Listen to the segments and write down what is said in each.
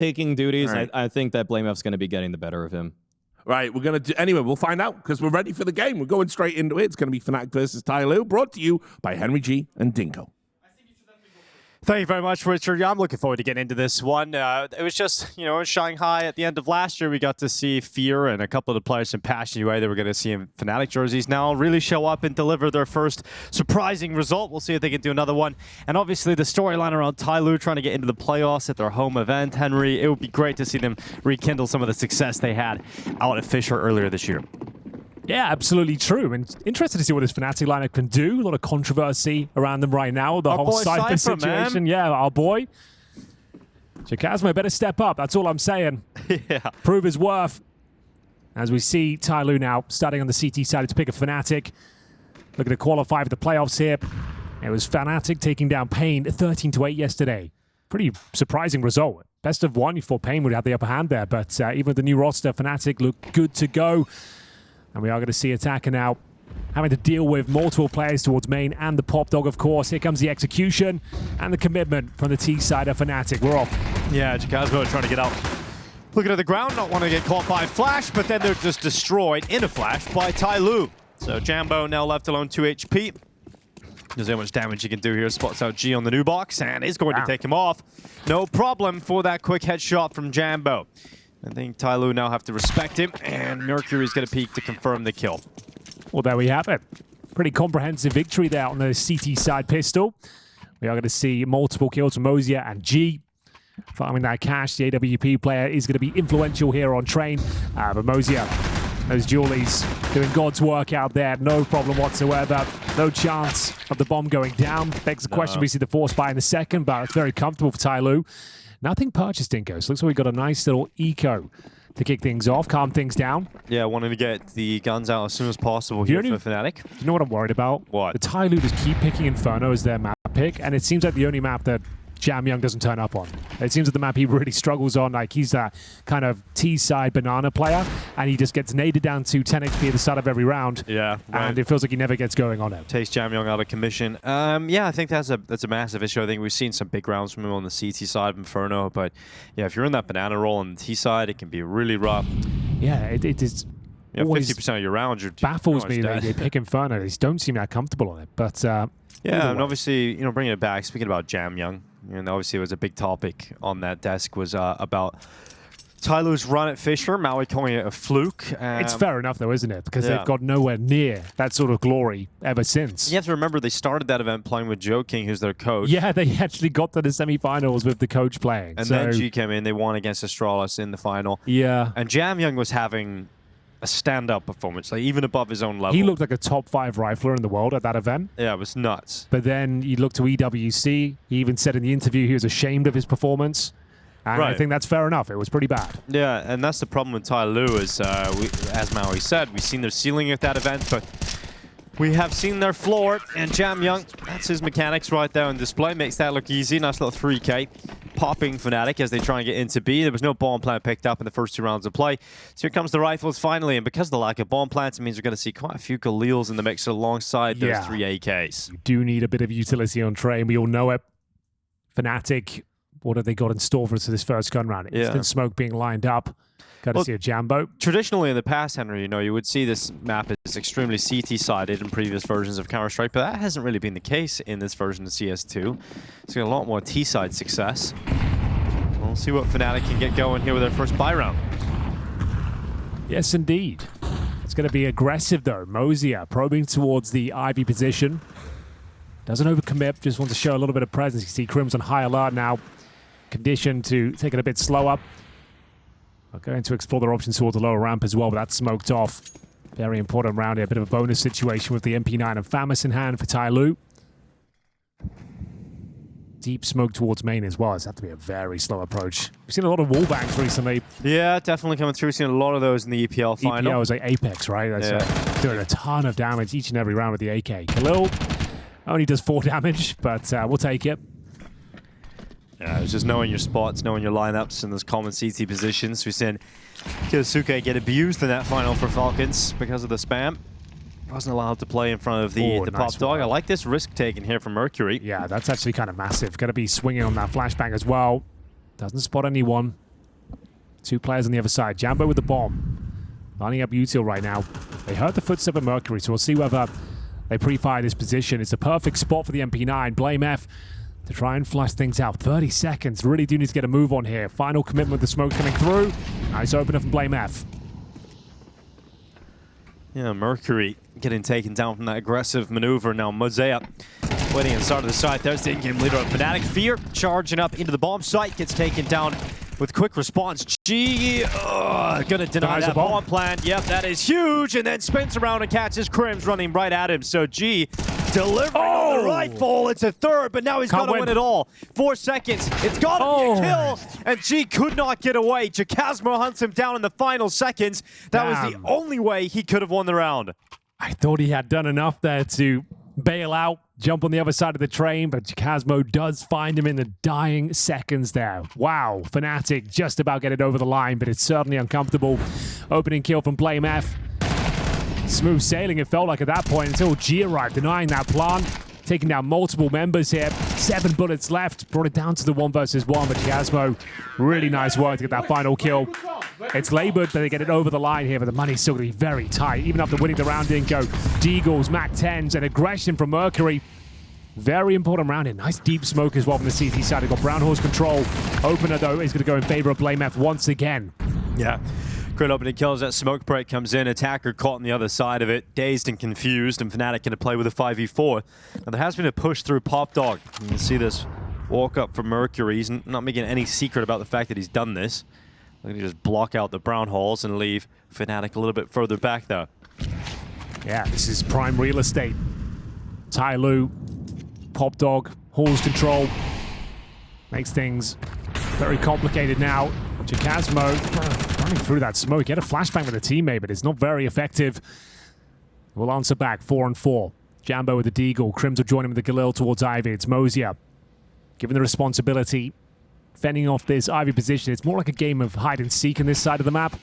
taking duties. Right. I think that BlameF's going to be getting the better of him. Right, we're going to anyway, we'll find out because we're ready for the game. We're going straight into it. It's going to be Fnatic versus TYLOO, brought to you by Henry G and Dinko. Thank you very much, Richard. Yeah, I'm looking forward to getting into this one. It was just, you know, in Shanghai at the end of last year, we got to see Fear and a couple of the players from Passion UA that we're going to see in Fnatic jerseys now really show up and deliver their first surprising result. We'll see if they can do another one. And obviously the storyline around TYLOO trying to get into the playoffs at their home event, Henry, it would be great to see them rekindle some of the success they had out at Fisher earlier this year. Yeah, absolutely true. And interested to see what this Fnatic lineup can do. A lot of controversy around them right now. The whole Cypher situation. Man. Yeah, our boy. Chakazmo better step up. That's all I'm saying. Yeah. Prove his worth. As we see TYLOO now starting on the CT side to pick a Fnatic. Looking to qualify for the playoffs here. It was Fnatic taking down Pain 13-8 yesterday. Pretty surprising result. Best of one. You thought Pain would have the upper hand there. But even with the new roster, Fnatic look good to go. And we are going to see Attacker now having to deal with multiple players towards main and the Pop Dog, of course. Here comes the execution and the commitment from the T side of Fnatic. We're off. Yeah, Chakazmo trying to get out. Looking at the ground, not wanting to get caught by Flash, but then they're just destroyed in a Flash by TYLOO. So Jambo now left alone 2 HP. There's how much damage he can do here. Spots out G on the new box and is going to take him off. No problem for that quick headshot from Jambo. I think TYLOO now have to respect him, and Mercury's going to peek to confirm the kill. Well, there we have it. Pretty comprehensive victory there on the CT side pistol. We are going to see multiple kills from Mosier and G. Farming that cash, the AWP player is going to be influential here on Train. But Mosier, those Julies doing God's work out there. No problem whatsoever. No chance of the bomb going down. Begs the question, we see the force buy in the second, but it's very comfortable for TYLOO. Nothing purchased, Dinko. So looks like we got a nice little eco to kick things off, calm things down. Yeah, wanting to get the guns out as soon as possible here for Fnatic. You know what I'm worried about? What? The TYLOO just keep picking Inferno as their map pick, and it seems like the only map that Jamyoung doesn't turn up on. It seems that the map he really struggles on, like he's that kind of T-side banana player, and he just gets naded down to 10 HP at the start of every round. Yeah. Right. And it feels like he never gets going on it. Takes Jamyoung out of commission. Yeah, I think that's a massive issue. I think we've seen some big rounds from him on the CT side of Inferno, but yeah, if you're in that banana role on the T side, it can be really rough. Yeah, it is. Yeah, 50% of your rounds, you're baffles me that they pick Inferno. They just don't seem that comfortable on it. But yeah, and obviously, you know, bringing it back, speaking about Jamyoung, and obviously it was a big topic on that desk was about TYLOO's run at Fisher, Maui calling it a fluke. It's fair enough though, isn't it? Because they've got nowhere near that sort of glory ever since. You have to remember they started that event playing with Joe King, who's their coach. Yeah, they actually got to the semifinals with the coach playing. And then G came in, they won against Astralis in the final. Yeah. And Jamyoung was having a stand-up performance, like even above his own level. He looked like a top 5 rifler in the world at that event. Yeah, it was nuts. But then you look to EWC, he even said in the interview he was ashamed of his performance. And I think that's fair enough. It was pretty bad. Yeah, and that's the problem with TYLOO is, as Maui said, we've seen their ceiling at that event, but we have seen their floor, and Jamyoung, that's his mechanics right there on display, makes that look easy. Nice little 3K. Popping Fnatic as they try and get into B. There was no bomb plant picked up in the first 2 rounds of play. So here comes the rifles finally, and because of the lack of bomb plants, it means we're going to see quite a few Khalils in the mix alongside those 3 AKs. You do need a bit of utility on Train. We all know it. Fnatic, what have they got in store for us for this first gun round? Instant smoke being lined up. Got to see a Jambo. Traditionally in the past, Henry, you know, you would see this map is extremely CT-sided in previous versions of Counter-Strike, but that hasn't really been the case in this version of CS2. It's got a lot more T-side success. We'll see what Fnatic can get going here with their first buy round. Yes, indeed. It's going to be aggressive, though. Mosier probing towards the Ivy position. Doesn't overcommit, just wants to show a little bit of presence. You see Crims on high alert now. Conditioned to take it a bit slower. We're going to explore their options towards the lower ramp as well, but that's smoked off. Very important round here. A bit of a bonus situation with the MP9 and FAMAS in hand for TYLOO. Deep smoke towards main as well. It's have to be a very slow approach. We've seen a lot of wall bangs recently. Yeah, definitely coming through. We've seen a lot of those in the EPL final. EPL is like Apex, right? That's doing a ton of damage each and every round with the AK. Khalil only does 4 damage, but we'll take it. Yeah, it's just knowing your spots, knowing your lineups and those common CT positions. We've seen Kiyosuke get abused in that final for Falcons because of the spam. Wasn't allowed to play in front of the nice Pop Dog. I like this risk taken here from Mercury. Yeah, that's actually kind of massive. Going to be swinging on that flashbang as well. Doesn't spot anyone. Two players on the other side. Jambo with the bomb. Lining up util right now. They heard the footstep of Mercury, so we'll see whether they pre-fire this position. It's a perfect spot for the MP9. Blame F to try and flush things out. 30 seconds. Really do need to get a move on here. Final commitment with the smoke coming through. Nice opener from Blame F. Yeah, Mercury getting taken down from that aggressive maneuver. Now Mosaic waiting inside of the side. There's the in-game leader of Fnatic. Fear charging up into the bomb site. Gets taken down with quick response. G gonna deny that bomb plan. Yep, that is huge. And then spins around and catches Crims running right at him. So G delivering on the rifle. It's a third, but now he's got to win it all. 4 seconds. It's got to be a kill. And G could not get away. Jacasmo hunts him down in the final seconds. That was the only way he could have won the round. I thought he had done enough there to bail out, jump on the other side of the train, but Jacasmo does find him in the dying seconds there. Wow, Fnatic just about get it over the line, but it's certainly uncomfortable. Opening kill from Blame F. Smooth sailing, it felt like at that point, until G arrived, denying that plan. Taking down multiple members here. 7 bullets left. Brought it down to the 1 versus 1, but Jacasmo, really nice work to get that final kill. It's labored, but they get it over the line here, but the money's still going to be very tight. Even after winning the round, didn't go. Deagles, Mac 10s, and aggression from Mercury. Very important round here. Nice deep smoke as well from the CT side. They've got Brown Horse control. Opener, though, is going to go in favor of Blame F once again. Yeah. Great opening kills. That smoke break comes in. Attacker caught on the other side of it. Dazed and confused, and Fnatic going to play with a 5v4. Now, there has been a push through Pop Dog. You can see this walk up from Mercury. He's not making any secret about the fact that he's done this. They're going to just block out the brown holes and leave Fnatic a little bit further back, though. Yeah, this is prime real estate. TYLOO, Pop Dog, Halls control. Makes things very complicated now. Jacasmo running through that smoke. Get a flashbang with a teammate, but it's not very effective. We'll answer back 4-4. Jambo with the Deagle. Crims will join him with the Galil towards Ivy. It's Mosier given the responsibility, fending off this Ivy position. It's more like a game of hide and seek on this side of the map.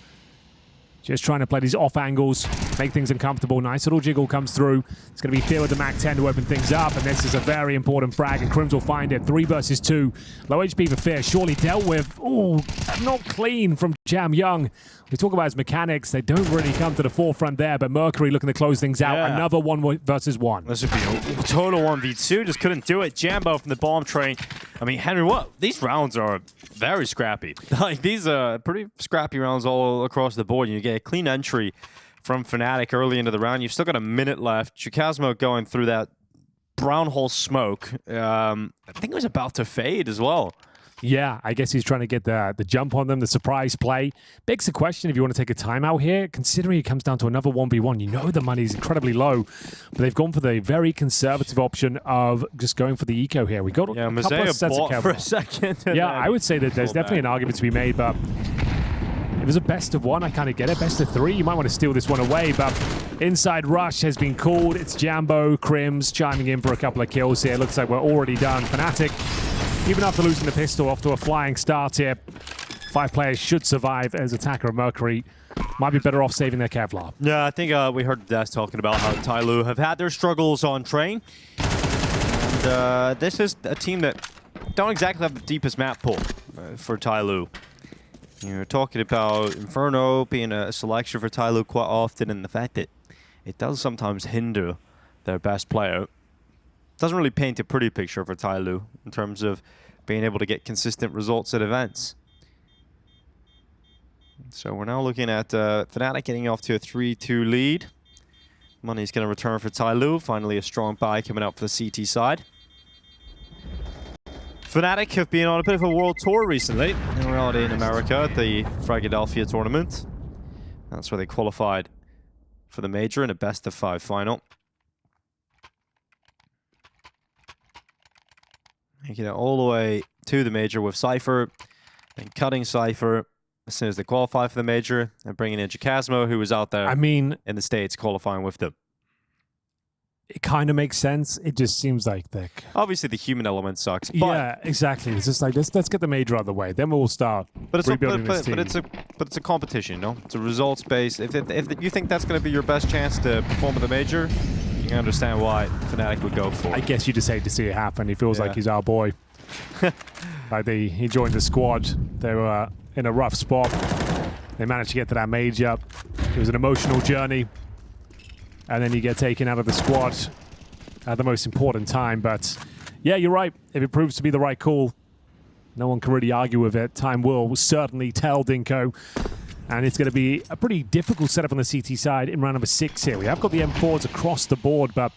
Just trying to play these off angles, make things uncomfortable. Nice little jiggle comes through. It's going to be Fear with the Mac 10 to open things up, and this is a very important frag, and Crims will find it. 3 versus 2. Low HP for Fear, surely dealt with. Ooh, not clean from Jam Young. We talk about his mechanics. They don't really come to the forefront there, but Mercury looking to close things out. Yeah. Another 1 versus 1. This would be a total 1v2. Just couldn't do it. Jambo from the bomb train. I mean, Henry, what? These rounds are very scrappy. Like, these are pretty scrappy rounds all across the board. You get a clean entry from Fnatic early into the round. You've still got a minute left. Jacasmo going through that brown hole smoke. I think it was about to fade as well. Yeah, I guess he's trying to get the jump on them, the surprise play. Begs the question if you want to take a timeout here, considering it comes down to another 1v1. You know the money's incredibly low, but they've gone for the very conservative option of just going for the eco here. We got a couple of sets of for a second. Yeah, I would say that there's definitely an argument to be made, but if it was a best of 1, I kind of get it. Best of 3, you might want to steal this one away, but inside rush has been called. It's Jambo, Crims chiming in for a couple of kills here. Looks like we're already done. Fnatic, even after losing the pistol, off to a flying start here. 5 players should survive as attacker of Mercury. Might be better off saving their Kevlar. Yeah, I think we heard Des talking about how TYLOO have had their struggles on train. And this is a team that don't exactly have the deepest map pool for TYLOO. You're talking about Inferno being a selection for TYLOO quite often, and the fact that it does sometimes hinder their best player. Doesn't really paint a pretty picture for TYLOO in terms of being able to get consistent results at events. So we're now looking at Fnatic getting off to a 3-2 lead. Money's going to return for TYLOO. Finally a strong buy coming up for the CT side. Fnatic have been on a bit of a world tour recently. In reality in America at the Philadelphia tournament. That's where they qualified for the major in a best-of-5 final. Making it all the way to the major with Cypher, then cutting Cypher as soon as they qualify for the major, and bringing in Jacasmo, who was out there in the States qualifying with them. It kind of makes sense. It just seems like the... Obviously, the human element sucks. But yeah, exactly. It's just like, let's get the major out of the way. Then we'll start rebuilding this team. But it's a competition, no? It's a results-based. If you think that's going to be your best chance to perform at the major, you can understand why Fnatic would go for it. I guess you just hate to see it happen. He feels like he's our boy. Like he joined the squad. They were in a rough spot. They managed to get to that major. It was an emotional journey. And then you get taken out of the squad at the most important time. But yeah, you're right. If it proves to be the right call, no one can really argue with it. Time will certainly tell, Dinko. And it's going to be a pretty difficult setup on the CT side in round number 6 here. We have got the M4s across the board, but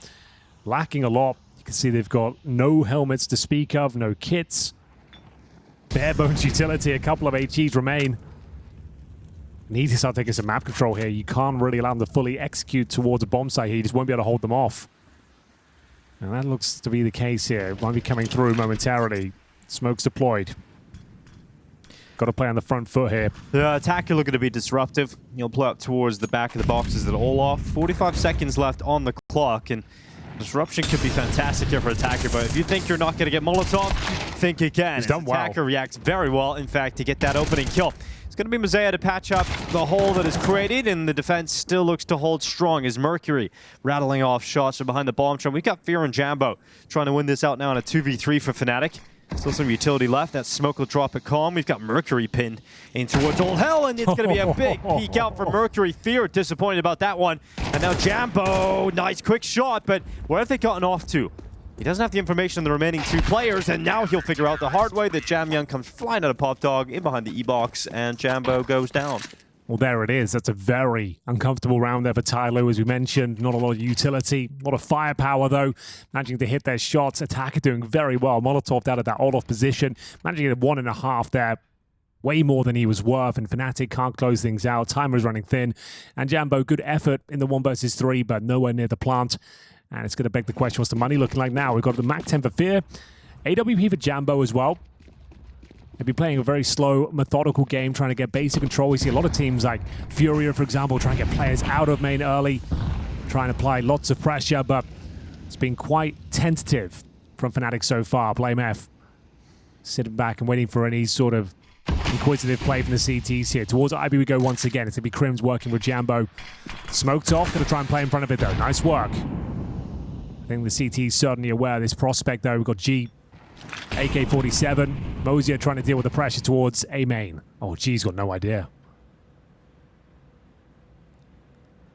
lacking a lot. You can see they've got no helmets to speak of, no kits. Bare bones utility, a couple of HEs remain. Need to start taking some map control here. You can't really allow them to fully execute towards a bomb site here. You just won't be able to hold them off. And that looks to be the case here. It might be coming through momentarily. Smoke's deployed. Got to play on the front foot here. The attack are looking to be disruptive. You'll play up towards the back of the boxes that are all off. 45 seconds left on the clock, and disruption could be fantastic here for attacker, but if you think you're not going to get Molotov, think again. He's done well. Attacker reacts very well, in fact, to get that opening kill. It's going to be Mosaic to patch up the hole that is created, and the defense still looks to hold strong as Mercury rattling off shots from behind the bomb trunk. We've got Fear and Jambo trying to win this out now in a 2v3 for Fnatic. Still some utility left. That smoke will drop at calm. We've got Mercury pinned in towards all hell, and it's going to be a big peek out for Mercury. Fear disappointed about that one. And now Jambo, nice quick shot, but where have they gotten off to? He doesn't have the information on the remaining 2 players, and now he'll figure out the hard way that Jam Young comes flying out of Pop Dog in behind the E-box, and Jambo goes down. Well, there it is. That's a very uncomfortable round there for TYLOO, as we mentioned. Not a lot of utility, a lot of firepower, though. Managing to hit their shots. Attacker doing very well. Molotov out of that all-off position. Managing to get 1.5 there. Way more than he was worth, and Fnatic can't close things out. Timer is running thin. And Jambo, good effort in the 1 versus 3, but nowhere near the plant. And it's going to beg the question, what's the money looking like now? We've got the Mac 10 for Fear. AWP for Jambo as well. They've been playing a very slow, methodical game, trying to get basic control. We see a lot of teams like Furia, for example, trying to get players out of main early, trying to apply lots of pressure, but it's been quite tentative from Fnatic so far. Blame F sitting back and waiting for any sort of inquisitive play from the CTs here. Towards IB we go once again. It's going to be Crims working with Jambo. Smoked off, going to try and play in front of it, though. Nice work. I think the CT's certainly aware of this prospect, though. We've got G. AK-47. Mosier trying to deal with the pressure towards A main. Oh, G's got no idea.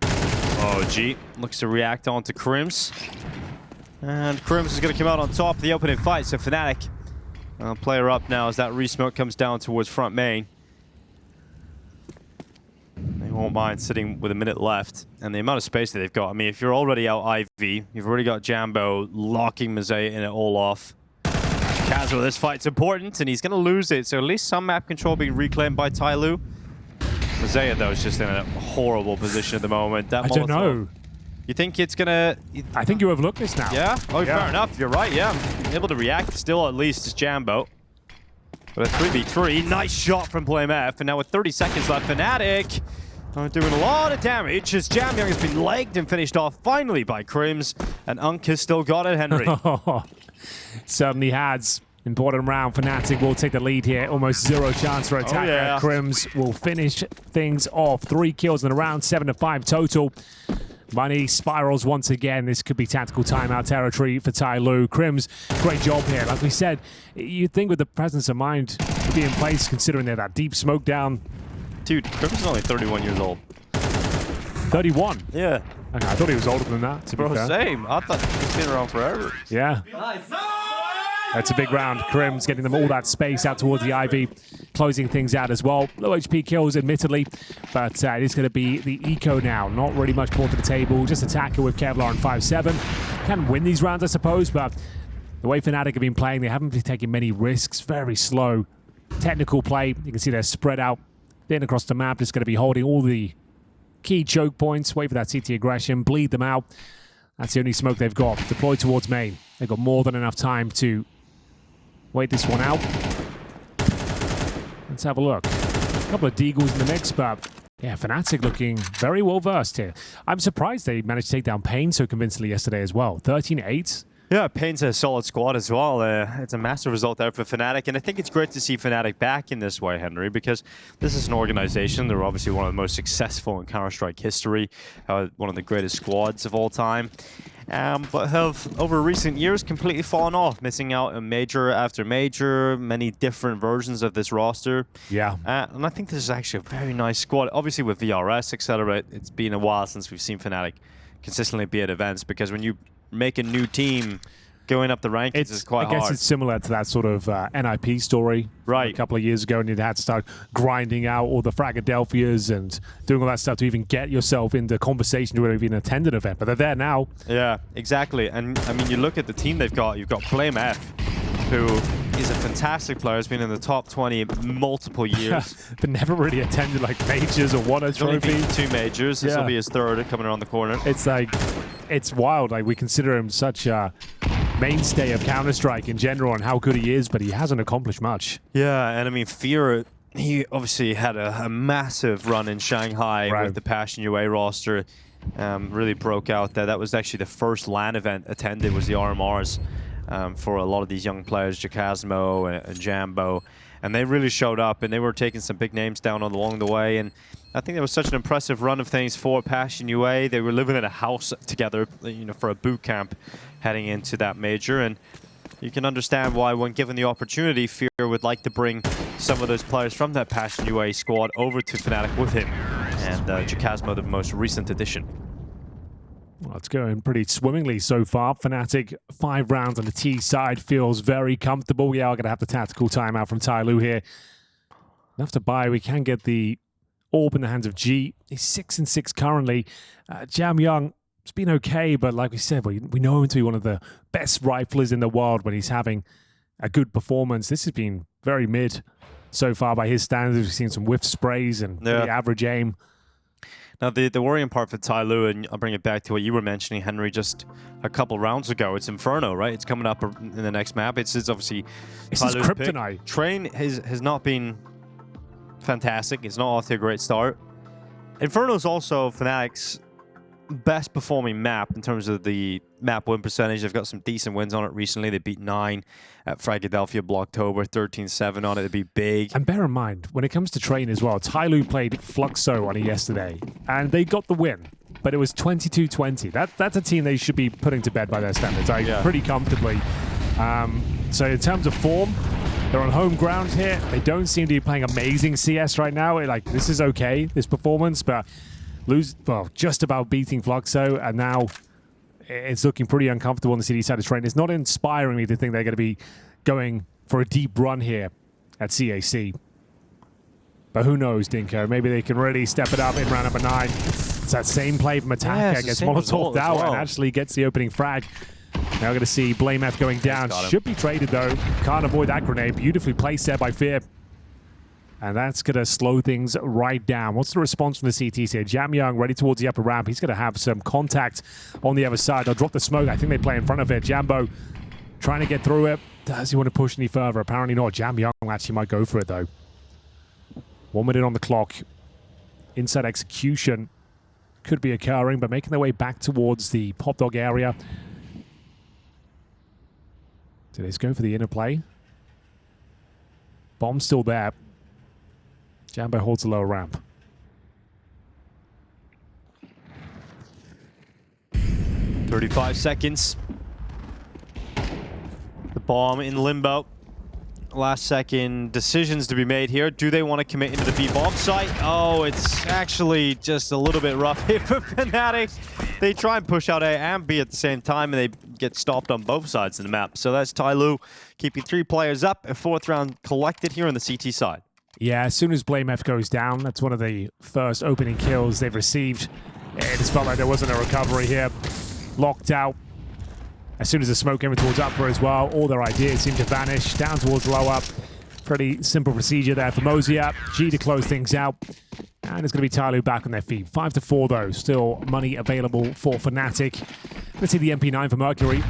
Oh, G looks to react onto Crims. And Crims is going to come out on top of the opening fight, so Fnatic player up now as that re-smoke comes down towards front main. They won't mind sitting with a minute left, and the amount of space that they've got. I mean, if you're already out IV, you've already got Jambo locking Mosaic in it all off. Casual, this fight's important, and he's going to lose it, so at least some map control being reclaimed by TYLOO. Mosaic, though, is just in a horrible position at the moment. That I don't know. You think it's going to... I think you overlook this now. Yeah? Oh, yeah. Fair enough. You're right, yeah. Able to react still, at least, is Jambo. But a 3v3, nice shot from Blame F, and now with 30 seconds left, Fnatic are doing a lot of damage as Jam Young has been legged and finished off finally by Crims, and Unk has still got it, Henry. Certainly has. Important round. Fnatic will take the lead here. Almost zero chance for attacker. Oh, yeah. Crims will finish things off. 3 kills in the round, 7-5 total. Money spirals once again. This could be tactical timeout territory for TYLOO. Crims, great job here. Like we said, you'd think with the presence of mind to be in place, considering they're that deep smoke down. Dude, Crims is only 31 years old. 31? Yeah. Okay, I thought he was older than that, to be fair. Same. I thought he's been around forever. Yeah. That's a big round. Crims getting them all that space out towards the Ivy, closing things out as well. Low HP kills, admittedly, but it is going to be the eco now. Not really much brought to the table. Just attacker with Kevlar and 5-7. Can win these rounds, I suppose, but the way Fnatic have been playing, they haven't been taking many risks. Very slow. Technical play. You can see they're spread out thin across the map. Just going to be holding all the key choke points. Wait for that CT aggression. Bleed them out. That's the only smoke they've got. Deployed towards main. They've got more than enough time to wait this one out. Let's have a look. A couple of deagles in the mix, but yeah, Fnatic looking very well versed here. I'm surprised they managed to take down Pain so convincingly yesterday as well. 13-8. Yeah, Pain's a solid squad as well. It's a massive result there for Fnatic, and I think it's great to see Fnatic back in this way, Henry, because this is an organization. They're obviously one of the most successful in Counter-Strike history, one of the greatest squads of all time. but have over recent years completely fallen off, missing out on major after major, many different versions of this roster. Yeah. And I think this is actually a very nice squad. Obviously with VRS, etc., it's been a while since we've seen Fnatic consistently be at events, because when you make a new team, going up the rankings is quite hard. I guess it's similar to that sort of NIP story right. a couple of years ago, and you had to start grinding out all the Fragadelphias and doing all that stuff to even get yourself into conversation to even attend an event. But they're there now. Yeah, exactly. And I mean, you look at the team they've got. You've got Flame F, who is a fantastic player. Has been in the top 20 multiple years. But never really attended like majors or won a trophy. Only beat 2 majors. This will be his 3rd coming around the corner. It's like, it's wild. Like, we consider him such a mainstay of Counter-Strike in general and how good he is, but he hasn't accomplished much. Yeah, and I mean, Fear, he obviously had a massive run in Shanghai with the Passion UA roster. Really broke out there. That was actually the first LAN event attended, was the RMRs for a lot of these young players, Jacasmo and Jambo. And they really showed up, and they were taking some big names down along the way. And I think there was such an impressive run of things for Passion UA. They were living in a house together, you know, for a boot camp heading into that major. And you can understand why, when given the opportunity, Fear would like to bring some of those players from that Passion UA squad over to Fnatic with him. And Jacasmo, the most recent addition. Well, it's going pretty swimmingly so far. Fnatic, 5 rounds on the T side, feels very comfortable. We are going to have the tactical timeout from TYLOO here. Enough to buy. We can get the orb in the hands of G. He's 6-6 currently. Jam Young, it's been okay, but like we said, we know him to be one of the best riflers in the world when he's having a good performance. This has been very mid so far by his standards. We've seen some whiff sprays and the average aim. Now, the worrying part for TYLOO, and I'll bring it back to what you were mentioning, Henry, just a couple rounds ago, it's Inferno, right? It's coming up in the next map. It's obviously This is TYLOO's kryptonite. pick. Train has not been fantastic. It's not off to a great start. Inferno is also Fnatic's best performing map in terms of the map win percentage. They've got some decent wins on it recently. They beat 9 at Fragadelphia Blocktober, 13-7 on it. It'd be big. And bear in mind, when it comes to Train as well, TYLOO played Fluxo on it yesterday, and they got the win. But it was 22-20. That's a team they should be putting to bed by their standards, pretty comfortably. So in terms of form, they're on home ground here. They don't seem to be playing amazing CS right now. Like, this is okay, this performance, but just about beating Fluxo, and now it's looking pretty uncomfortable on the city side of Train. It's not inspiring me to think they're going to be going for a deep run here at CAC. But who knows, Dinko? Maybe they can really step it up in round number 9. It's that same play from Attacker, gets Molotov'd out and actually gets the opening frag. Now we're going to see Blame F going down. Should be traded though. Can't avoid that grenade. Beautifully placed there by Fear. And that's going to slow things right down. What's the response from the CTs here? Jam Young ready towards the upper ramp. He's going to have some contact on the other side. They'll drop the smoke. I think they play in front of it. Jambo trying to get through it. Does he want to push any further? Apparently not. Jam Young actually might go for it though. 1 minute on the clock. Inside execution could be occurring, but making their way back towards the Pop Dog area. Do they just go for the interplay? Bomb's still there. Jambo holds the lower ramp. 35 seconds. The bomb in limbo. Last second decisions to be made here. Do they want to commit into the B bomb site? Oh, it's actually just a little bit rough here for Fnatic. They try and push out A and B at the same time, and they get stopped on both sides of the map. So that's TYLOO keeping 3 players up. A 4th round collected here on the CT side. Yeah, as soon as Blame F goes down, that's one of the first opening kills they've received. It just felt like there wasn't a recovery here. Locked out. As soon as the smoke came towards upper as well, all their ideas seem to vanish. Down towards low up. Pretty simple procedure there for Mozia. G to close things out. And it's going to be TYLOO back on their feet. 5-4 though. Still money available for Fnatic. Let's see the MP9 for Mercury.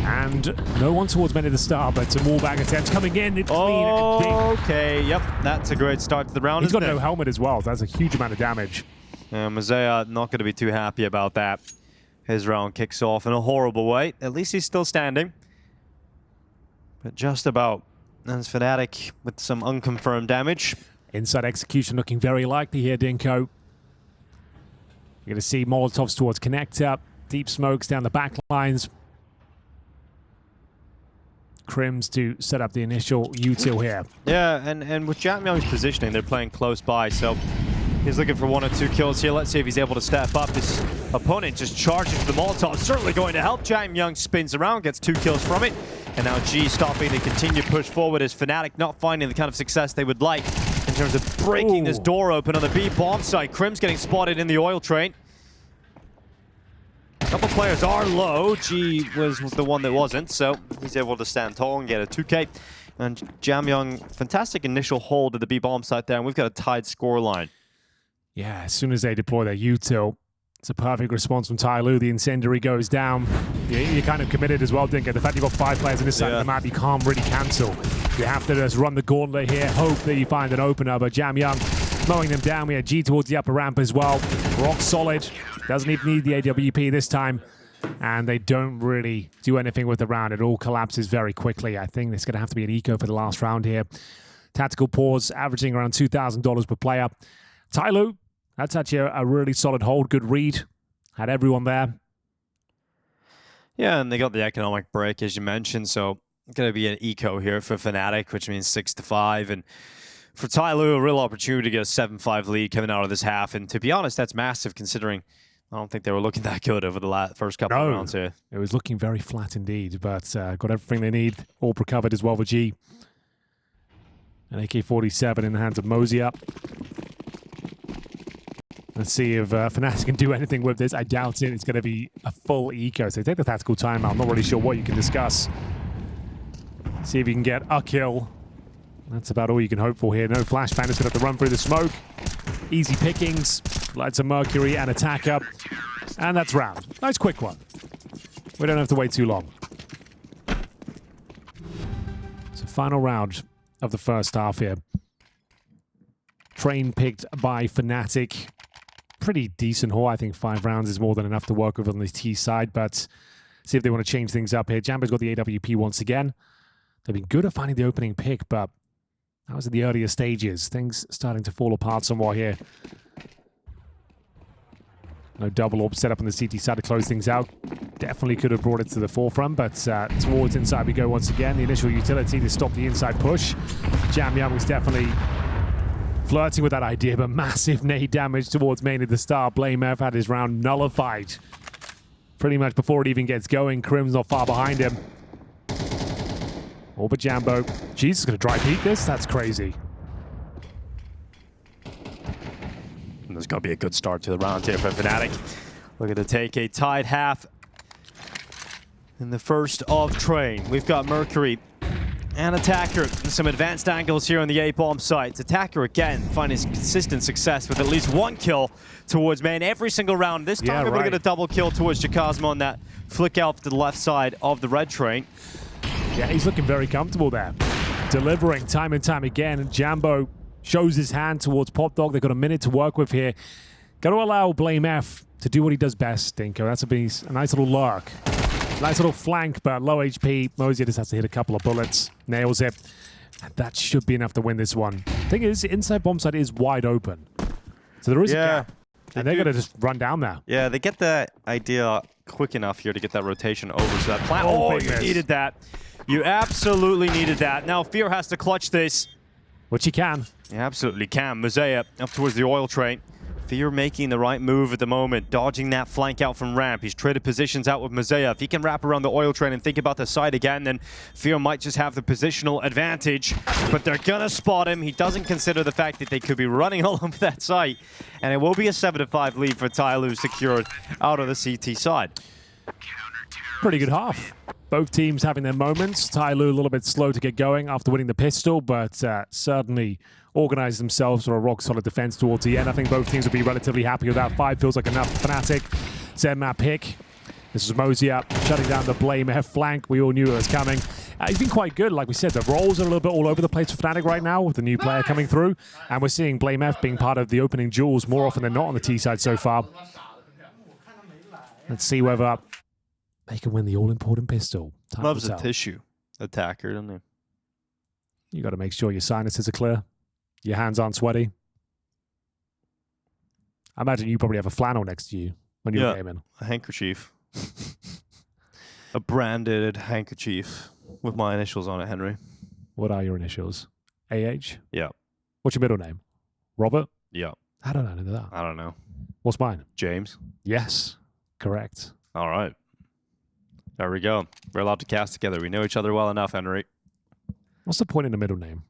And no one towards many at the start, but some wallbang attempts coming in. It's clean. Okay, yep. That's a great start to the round. He's got no helmet as well. That's a huge amount of damage. Mozia not going to be too happy about that. His round kicks off in a horrible way. At least he's still standing. But just about. That's Fnatic with some unconfirmed damage. Inside execution looking very likely here, Dinko. You're going to see Molotovs towards connector. Deep smokes down the back lines. Crims to set up the initial util here. Yeah, and with jamyoung's positioning, they're playing close by, so he's looking for 1 or 2 kills here. Let's see if he's able to step up. His opponent just charging for the Molotov. Certainly going to help. jamyoung spins around, gets 2 kills from it. And now G stopping to continue push forward as Fnatic not finding the kind of success they would like in terms of breaking this door open on the B bomb site. Crims getting spotted in the oil train. A couple players are low. G was the one that wasn't, so he's able to stand tall and get a 2K. And jamyoung, fantastic initial hold at the B bomb site there, and we've got a tied scoreline. Yeah, as soon as they deploy their util, it's a perfect response from TYLOO. The incendiary goes down. You're kind of committed as well, Dinka. The fact you've got 5 players on this side of the map, you can't really cancel. You have to just run the gauntlet here, hope that you find an opener. But jamyoung mowing them down. We had G towards the upper ramp as well. Rock solid. Doesn't even need the AWP this time. And they don't really do anything with the round. It all collapses very quickly. I think there's going to have to be an eco for the last round here. Tactical pause, averaging around $2,000 per player. TYLOO, that's actually a really solid hold. Good read. Had everyone there. Yeah, and they got the economic break, as you mentioned, so going to be an eco here for Fnatic, which means 6-5. And for TYLOO, a real opportunity to get a 7-5 lead coming out of this half. And to be honest, that's massive considering I don't think they were looking that good over the first couple of rounds here. It was looking very flat indeed, but got everything they need. All recovered as well for G. An AK-47 in the hands of Mosier. Let's see if Fnatic can do anything with this. I doubt it. It's going to be a full eco. So take the tactical timeout. I'm not really sure what you can discuss. See if you can get a kill. That's about all you can hope for here. No flashbang. It's going to have to run through the smoke. Easy pickings. Lights of Mercury and attacker. And that's round. Nice quick one. We don't have to wait too long. So final round of the first half here. Train picked by Fnatic. Pretty decent haul. I think 5 rounds is more than enough to work with on the T side, but see if they want to change things up here. Jambo's got the AWP once again. They've been good at finding the opening pick, but that was at the earlier stages. Things starting to fall apart somewhat here. No double orb set up on the CT side to close things out. Definitely could have brought it to the forefront, but towards inside we go once again. The initial utility to stop the inside push. jamyoung was definitely flirting with that idea, but massive nade damage towards main at the start. blameF had his round nullified pretty much before it even gets going. Crim's not far behind him. All but Jambo. Jeez, is going to dry peek this? That's crazy. And there's going to be a good start to the round here for Fnatic. Looking to take a tied half in the first of Train. We've got Mercury and Attacker. Some advanced angles here on the A-bomb site. Attacker again finding consistent success with at least 1 kill towards main every single round. This time we're going to get a double kill towards Jakazma on that flick out to the left side of the red train. Yeah, he's looking very comfortable there. Delivering time and time again. Jambo shows his hand towards Pop Dog. They've got a minute to work with here. Got to allow blameF to do what he does best, Dinko. That's a nice little lurk. Nice little flank, but low HP. Mosier just has to hit a couple of bullets. Nails it. And that should be enough to win this one. Thing is, inside bomb site is wide open. So there is a gap. And they're going to just run down there. Yeah, they get that idea quick enough here to get that rotation over. So that plant. Oh, you needed that. You absolutely needed that. Now Fear has to clutch this. Which he can. He absolutely can. Mosaic up towards the oil train. Fear making the right move at the moment, dodging that flank out from ramp. He's traded positions out with Mosaic. If he can wrap around the oil train and think about the side again, then Fear might just have the positional advantage. But they're gonna spot him. He doesn't consider the fact that they could be running all over that site. And it will be a 7-5 lead for TYLOO secured out of the CT side. Pretty good half. Both teams having their moments. TYLOO a little bit slow to get going after winning the pistol, but certainly organized themselves for a rock-solid defense towards the end. I think both teams will be relatively happy with that. 5 feels like enough. Fnatic, Zenmap pick. This is Mosier shutting down the blameF flank. We all knew it was coming. He's been quite good. Like we said, the roles are a little bit all over the place for Fnatic right now with the new player coming through. And we're seeing blameF being part of the opening duels more often than not on the T side so far. Let's see whether they can win the all-important pistol. Time Loves to a tell. tissue attacker, doesn't he? You got to make sure your sinuses are clear. Your hands aren't sweaty. I imagine you probably have a flannel next to you when you're gaming. A handkerchief. A branded handkerchief with my initials on it, Henry. What are your initials? AH? Yeah. What's your middle name? Robert? Yeah. I don't know that. I don't know. What's mine? James. Yes. Correct. All right. There we go. We're allowed to cast together. We know each other well enough, Henry. What's the point in the middle name?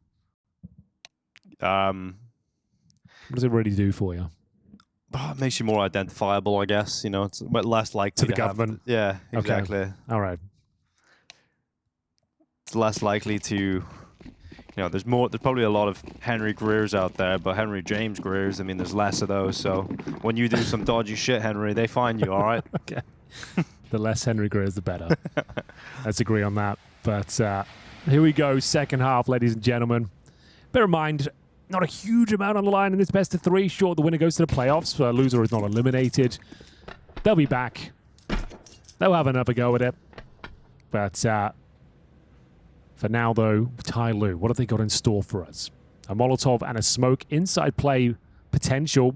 What does it really do for you? It makes you more identifiable, I guess. You know, it's less likely To the have- government? Yeah, Okay. exactly. All right. It's less likely to... You know, there's probably a lot of Henry Greers out there, but Henry James Greers, I mean, there's less of those. So when you do some dodgy shit, Henry, they find you, all right? Okay. The less Henry Greers, the better. Let's agree on that. But here we go, second half, ladies and gentlemen. Bear in mind, not a huge amount on the line in this best of 3. Sure, the winner goes to the playoffs. Loser is not eliminated. They'll be back. They'll have another go at it. But for now, though, TYLOO, what have they got in store for us? A Molotov and a smoke. Inside play potential.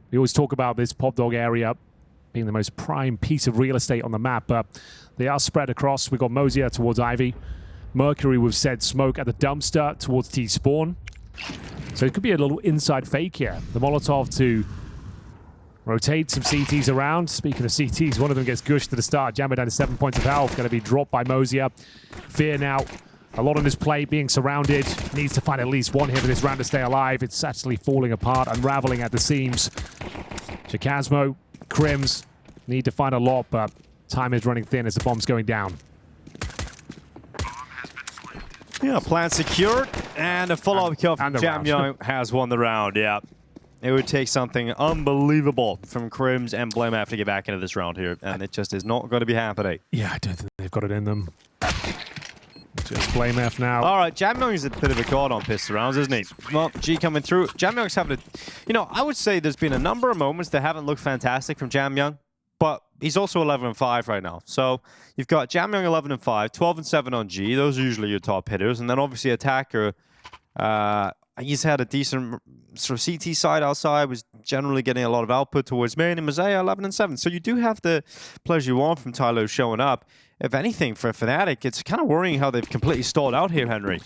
We always talk about this Pop Dog area being the most prime piece of real estate on the map, but they are spread across. We've got Mosier towards Ivy. Mercury with said smoke at the dumpster towards T-Spawn. So it could be a little inside fake here. The Molotov to rotate some CTs around. Speaking of CTs, one of them gets gushed to the start. Jambo down to 7 points of health. Going to be dropped by Mosier. Fear now. A lot on his plate, being surrounded. Needs to find at least one here for this round to stay alive. It's actually falling apart, unraveling at the seams. Chakasmo, Crims need to find a lot, but time is running thin as the bomb's going down. Yeah, plan secured, and a follow-up kill from and the Jam round. Young has won the round, yeah. It would take something unbelievable from Crims and Blamef to get back into this round here, and it just is not going to be happening. Yeah, I don't think they've got it in them. Just blame F now. All right, Jam Young is a bit of a god on pistol rounds, isn't he? Well, G coming through. Jam Young's having a... You know, I would say there's been a number of moments that haven't looked fantastic from Jam Young, but he's also 11-5 right now. So you've got Jam Young 11-5, 12-7 on G. Those are usually your top hitters. And then obviously Attacker, he's had a decent sort of CT side outside, was generally getting a lot of output towards main, and Mosaic 11-7. So you do have the players you want from TYLOO showing up. If anything, for Fnatic, it's kind of worrying how they've completely stalled out here, Henry.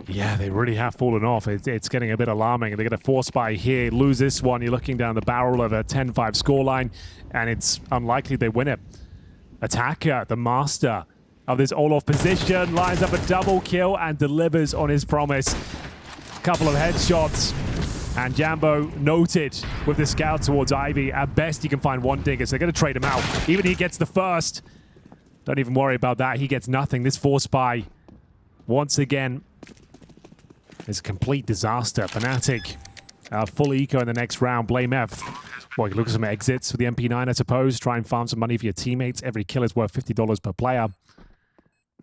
Yeah, they really have fallen off. It's getting a bit alarming. They're going to force by here, lose this one. You're looking down the barrel of a 10-5 scoreline, and it's unlikely they win it. Attacker, the master of this Olaf position, lines up a double kill and delivers on his promise. Couple of headshots, and Jambo noted with the scout towards Ivy. At best, you can find one digger, so they're going to trade him out. Even he gets the first. Don't even worry about that. He gets nothing. This force buy, once again, is a complete disaster. Fnatic, full eco in the next round. Blame F. Well, you look at some exits with the MP9, I suppose. Try and farm some money for your teammates. Every kill is worth $50 per player.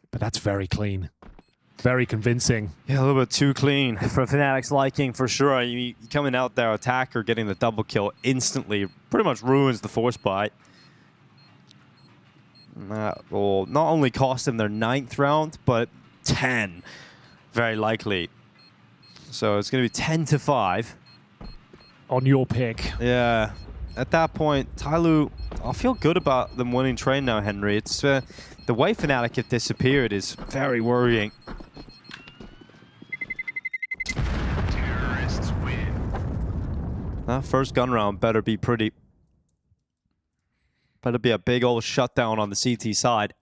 But that's very clean. Very convincing. Yeah, a little bit too clean for Fnatic's liking, for sure. You coming out there, Attacker getting the double kill instantly pretty much ruins the force buy. That will not only cost them their 9th round, but 10, very likely. So it's going to be 10-5. On your pick. Yeah. At that point, TYLOO, I'll feel good about them winning train now, Henry. It's the way Fnatic have disappeared is very worrying. Terrorists win. That first gun round better be pretty. Better be a big old shutdown on the CT side.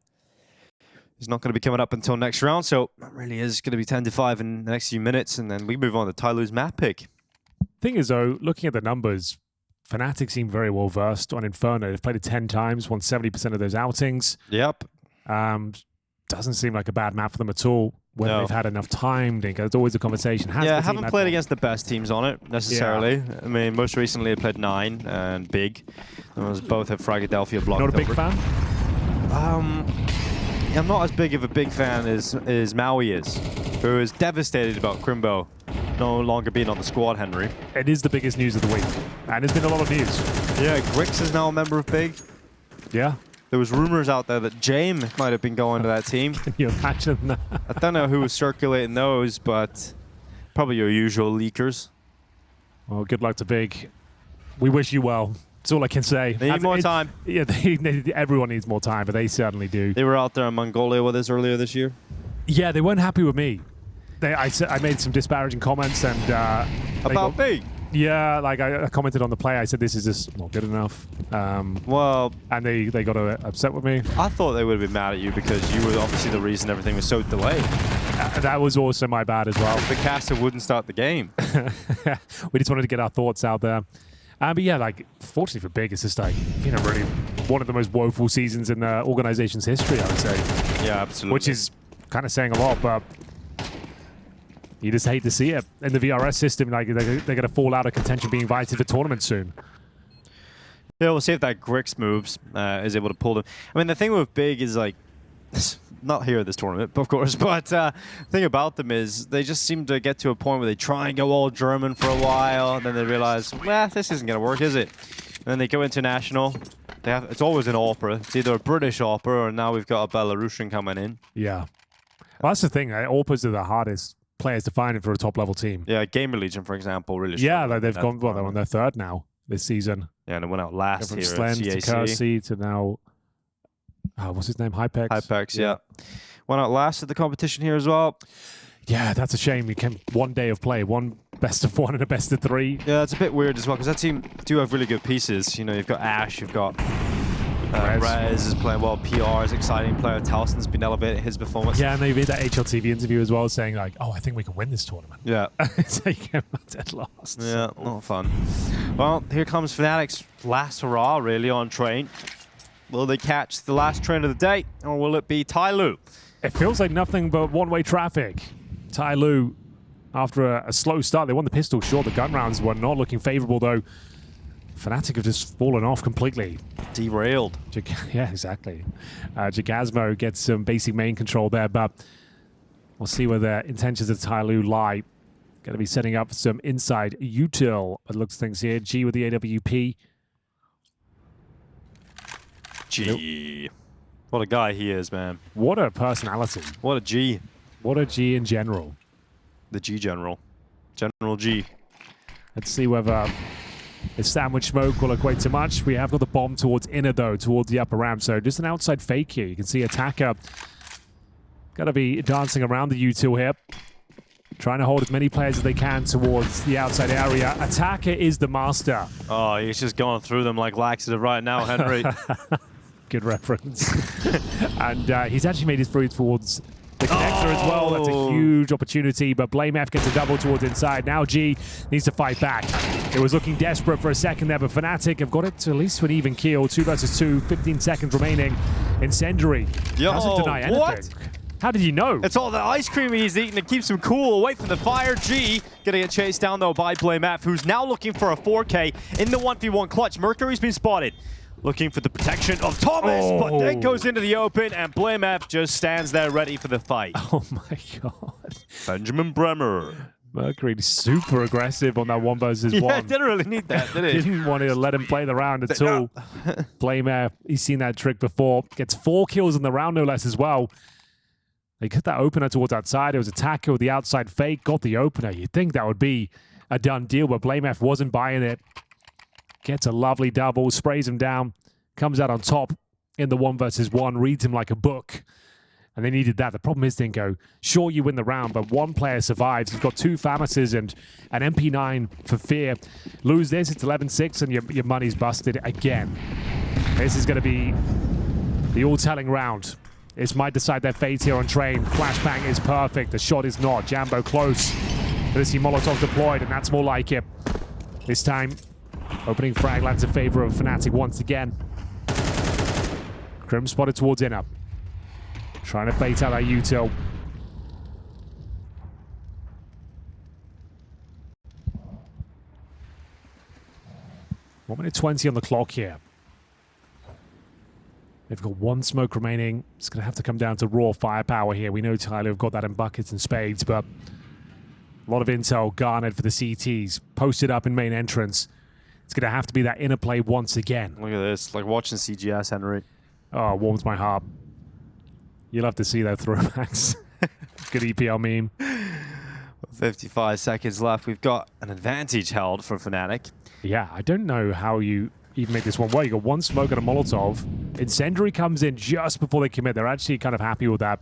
He's not going to be coming up until next round, so it really is going to be 10-5 in the next few minutes, and then we move on to TYLOO's map pick. Thing is, though, looking at the numbers, Fnatic seem very well versed on Inferno. They've played it 10 times, won 70% of those outings. Yep. Doesn't seem like a bad map for them at all. Whether No. they've had enough time, there's always a conversation. Has Yeah, the I team haven't had played more? against the best teams on it, necessarily. Yeah. I mean, most recently I played 9 and Big. Those both have Fragadelphia blocked Not a big over. fan? I'm not as big of a big fan as Maui is, who is devastated about Crimbo no longer being on the squad, Henry. It is the biggest news of the week. And there's been a lot of news. Yeah, Grix is now a member of Big. Yeah. There was rumors out there that James might have been going to that team. Can you imagine that? I don't know who was circulating those, but probably your usual leakers. Well, good luck to Big. We wish you well. That's all I can say. They need more time. Yeah, everyone needs more time, but they certainly do. They were out there in Mongolia with us earlier this year. Yeah, they weren't happy with me. I made some disparaging comments and About me? Yeah, like I commented on the play. I said this is just not good enough. Well, and they got upset with me. I thought they would have been mad at you because you were obviously the reason everything was so delayed. That was also my bad as well. The caster wouldn't start the game. We just wanted to get our thoughts out there. But yeah, like, fortunately for Big, it's just like, really one of the most woeful seasons in the organization's history, I would say. Yeah, absolutely. Which is kind of saying a lot, but you just hate to see it. In the VRS system, like, they're going to fall out of contention being invited for tournaments soon. Yeah, we'll see if that Grix moves is able to pull them. I mean, the thing with Big is, like, not here at this tournament, of course, but the thing about them is they just seem to get to a point where they try and go all German for a while, and then they realize, well, this isn't going to work, is it? And then they go international. It's always an opera. It's either a British opera or now we've got a Belarusian coming in. Yeah. Well, that's the thing. Operas are the hardest players to find for a top-level team. Yeah, GamerLegion, for example, really. Yeah, like they've gone, well, they're on their third now this season. Yeah, and they went out last From here Slen at to CAC. Kersey to now, what's his name? Hypex? Hypex, yeah. Went out last at the competition here as well. Yeah, that's a shame. We came one day of play, one best of one and a best of three. Yeah, it's a bit weird as well because that team do have really good pieces. You know, you've got Ash, you've got Rez is playing well, PR is exciting player, Towson's been elevating his performance. Yeah, and they made that HLTV interview as well saying like, oh, I think we can win this tournament. Yeah. So you came out dead last. Yeah, not fun. Well, here comes Fnatic's last hurrah really on train. Will they catch the last train of the day or will it be TYLOO? It feels like nothing but one-way traffic. TYLOO, after a slow start, they won the pistol short. The gun rounds were not looking favorable, though. Fnatic have just fallen off completely. Derailed. Yeah, exactly. Jagasmo gets some basic main control there, but we'll see where the intentions of TYLOO lie. Going to be setting up some inside util, it looks things here. G with the AWP. G. What a guy he is, man. What a personality. What a G. What a G in general. The G General. General G. Let's see whether the sandwich smoke will equate to much. We have got the bomb towards inner, though, towards the upper ramp. So just an outside fake here. You can see Attacker got to be dancing around the util here. Trying to hold as many players as they can towards the outside area. Attacker is the master. Oh, he's just going through them like laxative right now, Henry. Good reference. And he's actually made his through towards the connector as well. That's a huge opportunity, but BlameF gets a double towards inside. Now G needs to fight back. It was looking desperate for a second there, but Fnatic have got it to at least to an even kill. 2 versus 2, 15 seconds remaining. Incendiary doesn't deny anything. What? How did you know? It's all the ice cream he's eating that keeps him cool away from the fire. G gonna get chased down though by BlameF, who's now looking for a 4K in the 1v1 clutch. Mercury's been spotted. Looking for the protection of Thomas, but then goes into the open, and BlameF just stands there ready for the fight. Oh my god. Benjamin Bremer. Mercury super aggressive on that 1 versus 1. Yeah, didn't really need that, did it? Didn't want to let him play the round at all. BlameF, he's seen that trick before. Gets 4 kills in the round, no less, as well. They got that opener towards outside. It was Attacker with the outside fake. Got the opener. You'd think that would be a done deal, but BlameF wasn't buying it. Gets a lovely double, sprays him down, comes out on top in the 1 versus 1, reads him like a book. And they needed that. The problem is, Dingo, sure, you win the round, but one player survives. You've got 2 Famases and an MP9 for Fear. Lose this, it's 11-6, and your money's busted again. This is going to be the all-telling round. This might decide their fate here on train. Flashbang is perfect. The shot is not. Jambo close. Let's see Molotov deployed, and that's more like it. This time, opening frag lands in favor of Fnatic once again. Grim spotted towards inner. Trying to bait out that util. One minute 20 on the clock here. They've got 1 smoke remaining. It's going to have to come down to raw firepower here. We know TYLOO have got that in buckets and spades, but a lot of intel garnered for the CTs. Posted up in main entrance. It's going to have to be that inner play once again. Look at this, like watching CGS, Henry. Oh, warms my heart. You'll have to see that throwbacks. Good EPL meme. 55 seconds left. We've got an advantage held for Fnatic. Yeah, I don't know how you even make this one work. You got one smoke and a Molotov. Incendiary comes in just before they commit. They're actually kind of happy with that.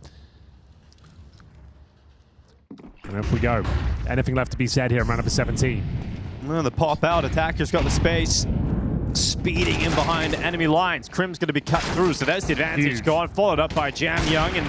And off we go. Anything left to be said here in round number 17? Well, the pop out. Attacker's got the space. Speeding in behind enemy lines. Crim's going to be cut through, so that's the advantage Huge. gone. Followed up by Jam Young, and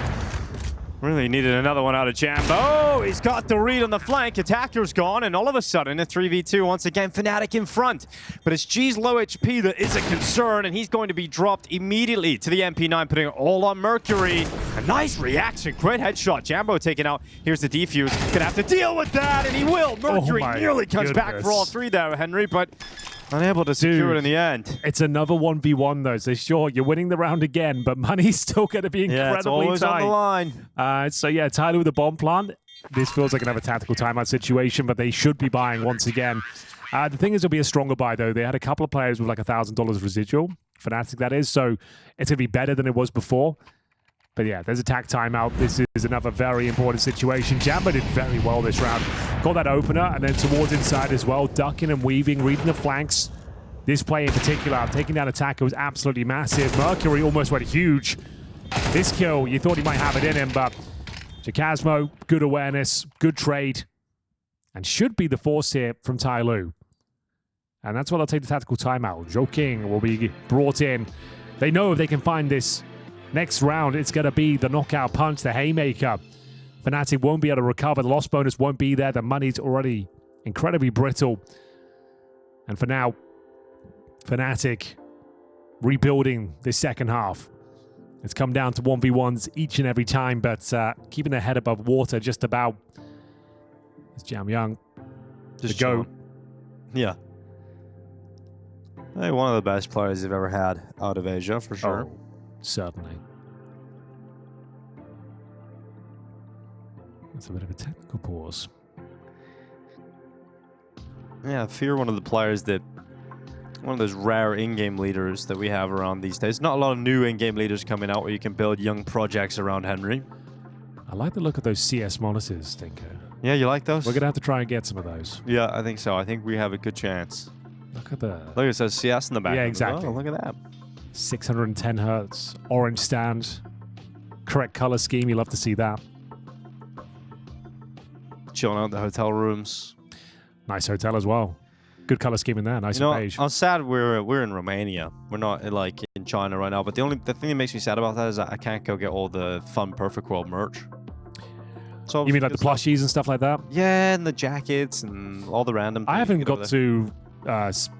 really needed another one out of Jambo. Oh, he's got the read on the flank. Attacker's gone, and all of a sudden, a 3v2 once again. Fnatic in front. But it's G's low HP that is a concern, and he's going to be dropped immediately to the MP9, putting it all on Mercury. A nice reaction. Great headshot. Jambo taken out. Here's the defuse. Gonna have to deal with that, and he will. Mercury my nearly comes back for all goodness. three there, Henry, but unable to secure it in the end. It's another 1v1 though, so sure, you're winning the round again, but money's still going to be incredibly Yeah, it's always tight. on the line. So yeah, TYLOO with the bomb plant. This feels like another tactical timeout situation, but they should be buying once again. The thing is, it'll be a stronger buy though. They had a couple of players with like $1,000 residual, Fnatic that is, so it's going to be better than it was before. But yeah, there's a tac timeout. This is another very important situation. Jambo did very well this round. Got that opener, and then towards inside as well, ducking and weaving, reading the flanks. This play in particular, taking down attacker was absolutely massive. Mercury almost went huge. This kill, you thought he might have it in him, but Jacasmo, good awareness, good trade, and should be the force here from TYLOO. And that's what I'll take the tactical timeout. Joe King will be brought in. They know if they can find this next round, it's going to be the knockout punch, the haymaker. Fnatic won't be able to recover. The loss bonus won't be there. The money's already incredibly brittle. And for now, Fnatic rebuilding this second half. It's come down to 1v1s each and every time, but keeping their head above water just about. It's Jam Young. Just to go. chilling. Yeah. Hey, one of the best players they've ever had out of Asia, for sure. Oh, certainly. That's a bit of a technical pause. Yeah, Fear, one of the players that, one of those rare in-game leaders that we have around these days. Not a lot of new in-game leaders coming out where you can build young projects around Henry. I like the look of those CS monitors, Stinker. Yeah, you like those? We're going to have to try and get some of those. Yeah, I think so. I think we have a good chance. Look at the Look, it says CS in the back. Yeah, exactly. Oh, look at that. 610 hertz, orange stand, correct color scheme. You love to see that. Chilling out in the hotel rooms. Nice hotel as well. Good color scheme in there. Nice You know, beige. I'm sad we're in Romania. We're not like in China right now. But the thing that makes me sad about that is that I can't go get all the fun Perfect World merch. So You mean like the plushies and stuff like that? Yeah, and the jackets and all the random. I things haven't you get over got there. to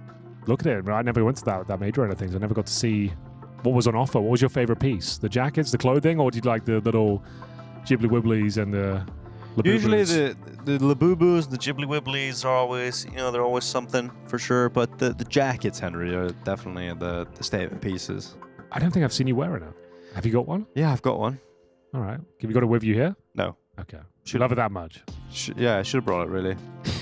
look at it. I never went to that major end of things. I never got to see what was on offer. What was your favorite piece? The jackets, the clothing, or did you like the little Ghibli Wibblies and the Usually Labubus? the Labubus, the Ghibli Wibblies are always, they're always something for sure. But the jackets, Henry, are definitely the statement pieces. I don't think I've seen you wearing it. Have you got one? Yeah, I've got one. All right. Have you got it with you here? No. Okay. You love it that much. Yeah, I should have brought it really.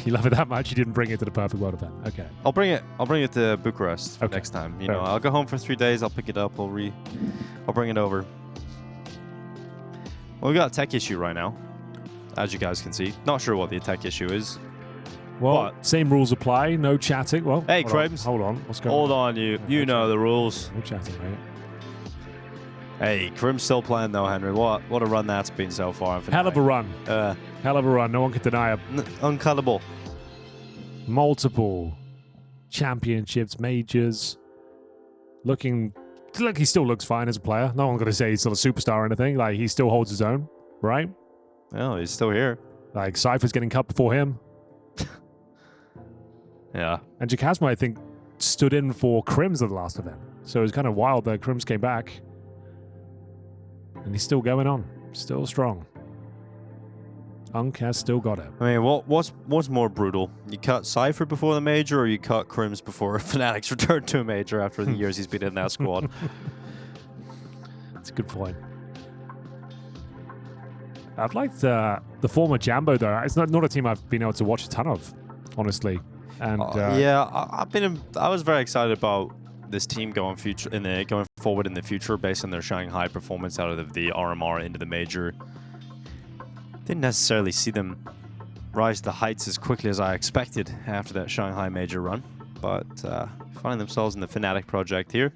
You love it that much. You didn't bring it to the Perfect World event. Okay. I'll bring it to Bucharest Okay. next time. Fair enough. I'll go home for 3 days. I'll pick it up. I'll bring it over. Well, we got a tech issue right now, as you guys can see. Not sure what the tech issue is. Well, What? same rules apply. No chatting. Well, Hey, hold on. Krebs. Hold on. What's going Hold on? on, you know the rules. No chatting, mate. Hey, Krim's still playing though, Henry. What a run that's been so far. Hell of a run. Uh, Hell of a run. No one can deny it. uncuttable. Multiple championships, majors. Looking, look, he still looks fine as a player. No one's going to say he's still a superstar or anything. Like, he still holds his own, right? Oh, he's still here. Like, Cypher's getting cut before him. Yeah. And Jacasmo, I think, stood in for Crims at the last event. So it was kind of wild that Crims came back. And he's still going on. Still strong. Unk has still got it. I mean, what's more brutal? You cut Cypher before the major, or you cut Crims before Fnatic's return to a major after the years he's been in that squad? That's a good point. I've liked the former Jambo though. It's not a team I've been able to watch a ton of, honestly. And yeah, I was very excited about this team going forward in the future based on their Shanghai performance out of the RMR into the major. Didn't necessarily see them rise to the heights as quickly as I expected after that Shanghai major run. but finding themselves in the Fnatic project here.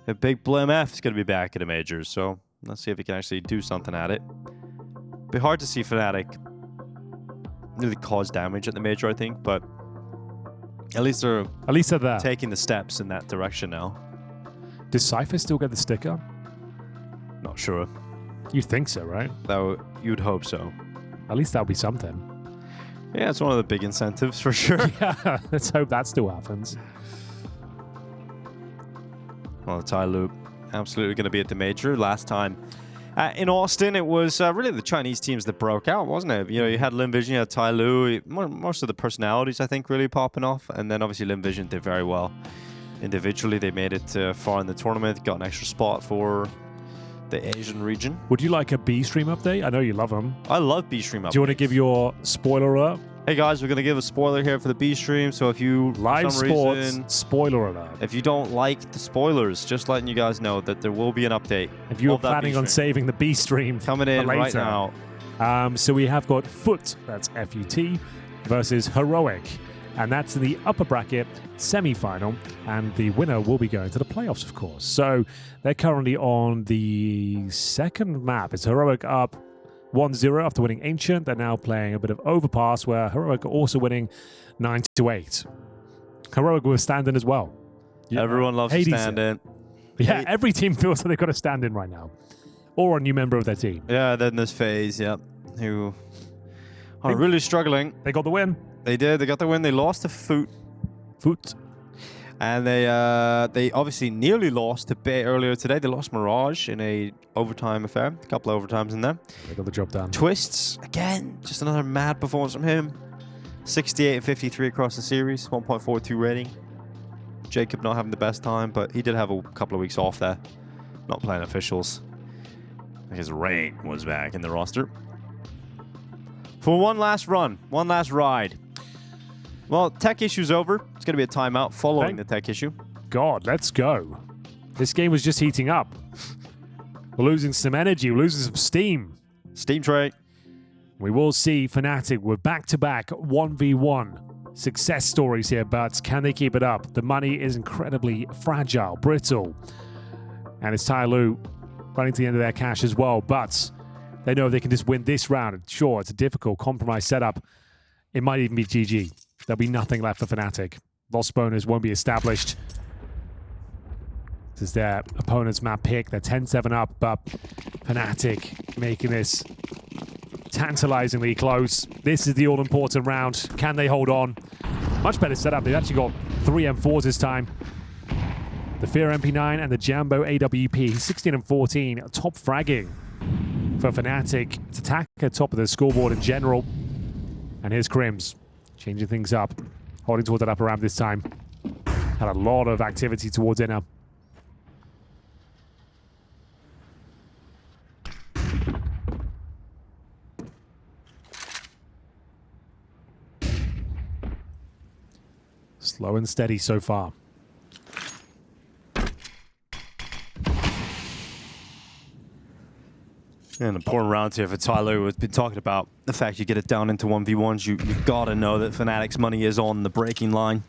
A big Blame F is going to be back at a major, so let's see if he can actually do something at it. Be hard to see Fnatic really cause damage at the major, I think, but at least they're there. taking the steps in that direction now. Does Cypher still get the sticker? Not sure. You'd think so, right? Though you'd hope so. At least that'll be something. Yeah, it's one of the big incentives for sure. Yeah, let's hope that still happens. Well, the TYLOO absolutely going to be at the major. Last time in Austin, it was really the Chinese teams that broke out, wasn't it? You know, you had Lynn Vision, you had TYLOO, most of the personalities, I think, really popping off. And then obviously Lynn Vision did very well individually. They made it far in the tournament, got an extra spot for the Asian region. Would you like a B-Stream update? I know you love them. I love B-Stream updates. Do you want to give your spoiler alert? Hey guys, we're going to give a spoiler here for the B-Stream. So if you, Live for some sports, reason, spoiler alert. if you don't like the spoilers, just letting you guys know that there will be an update. If you're of that planning on B-Stream. saving the B-Stream Coming in for right later. now. So we have got FUT, that's F-U-T, versus Heroic. And that's in the upper bracket semi-final. And the winner will be going to the playoffs, of course. So they're currently on the second map. It's Heroic up 1-0 after winning Ancient. They're now playing a bit of Overpass, where Heroic are also winning 9-8. Heroic with a stand-in as well. Everyone loves Hades. to stand in. Yeah, every team feels like they've got a stand-in right now. Or a new member of their team. Yeah, then there's FaZe, yep, who are really struggling. They got the win. They did. They got the win. They lost to FUT. and they obviously nearly lost to Bay earlier today. They lost Mirage in a overtime affair. A couple of overtimes in there. They got the job done. Twists, again, just another mad performance from him. 68-53 across the series, 1.42 rating. Jacob not having the best time, but he did have a couple of weeks off there. Not playing officials. His Rain was back in the roster. For one last run, one last ride. Well, tech issue's over. It's going to be a timeout following the tech issue. God, let's go. This game was just heating up. We're losing some energy. We're losing some steam. Steam tray. We will see Fnatic with back-to-back 1v1 success stories here, but can they keep it up? The money is incredibly fragile, brittle. And it's TYLOO running to the end of their cash as well, but they know they can just win this round. Sure, it's a difficult compromise setup. It might even be GG. There'll be nothing left for Fnatic. Lost bonus won't be established. This is their opponent's map pick. They're 10-7 up, but Fnatic making this tantalizingly close. This is the all-important round. Can they hold on? Much better setup. They've actually got 3 M4s this time. The Fear MP9 and the Jambo AWP. 16 and 14. Top fragging for Fnatic. It's attack at top of the scoreboard in general. And here's Crims, changing things up. Holding towards that upper ramp this time. Had a lot of activity towards inner. Slow and steady so far. An important round here for TYLOO. We've been talking about the fact you get it down into 1v1s. You've got to know that Fnatic's money is on the breaking line.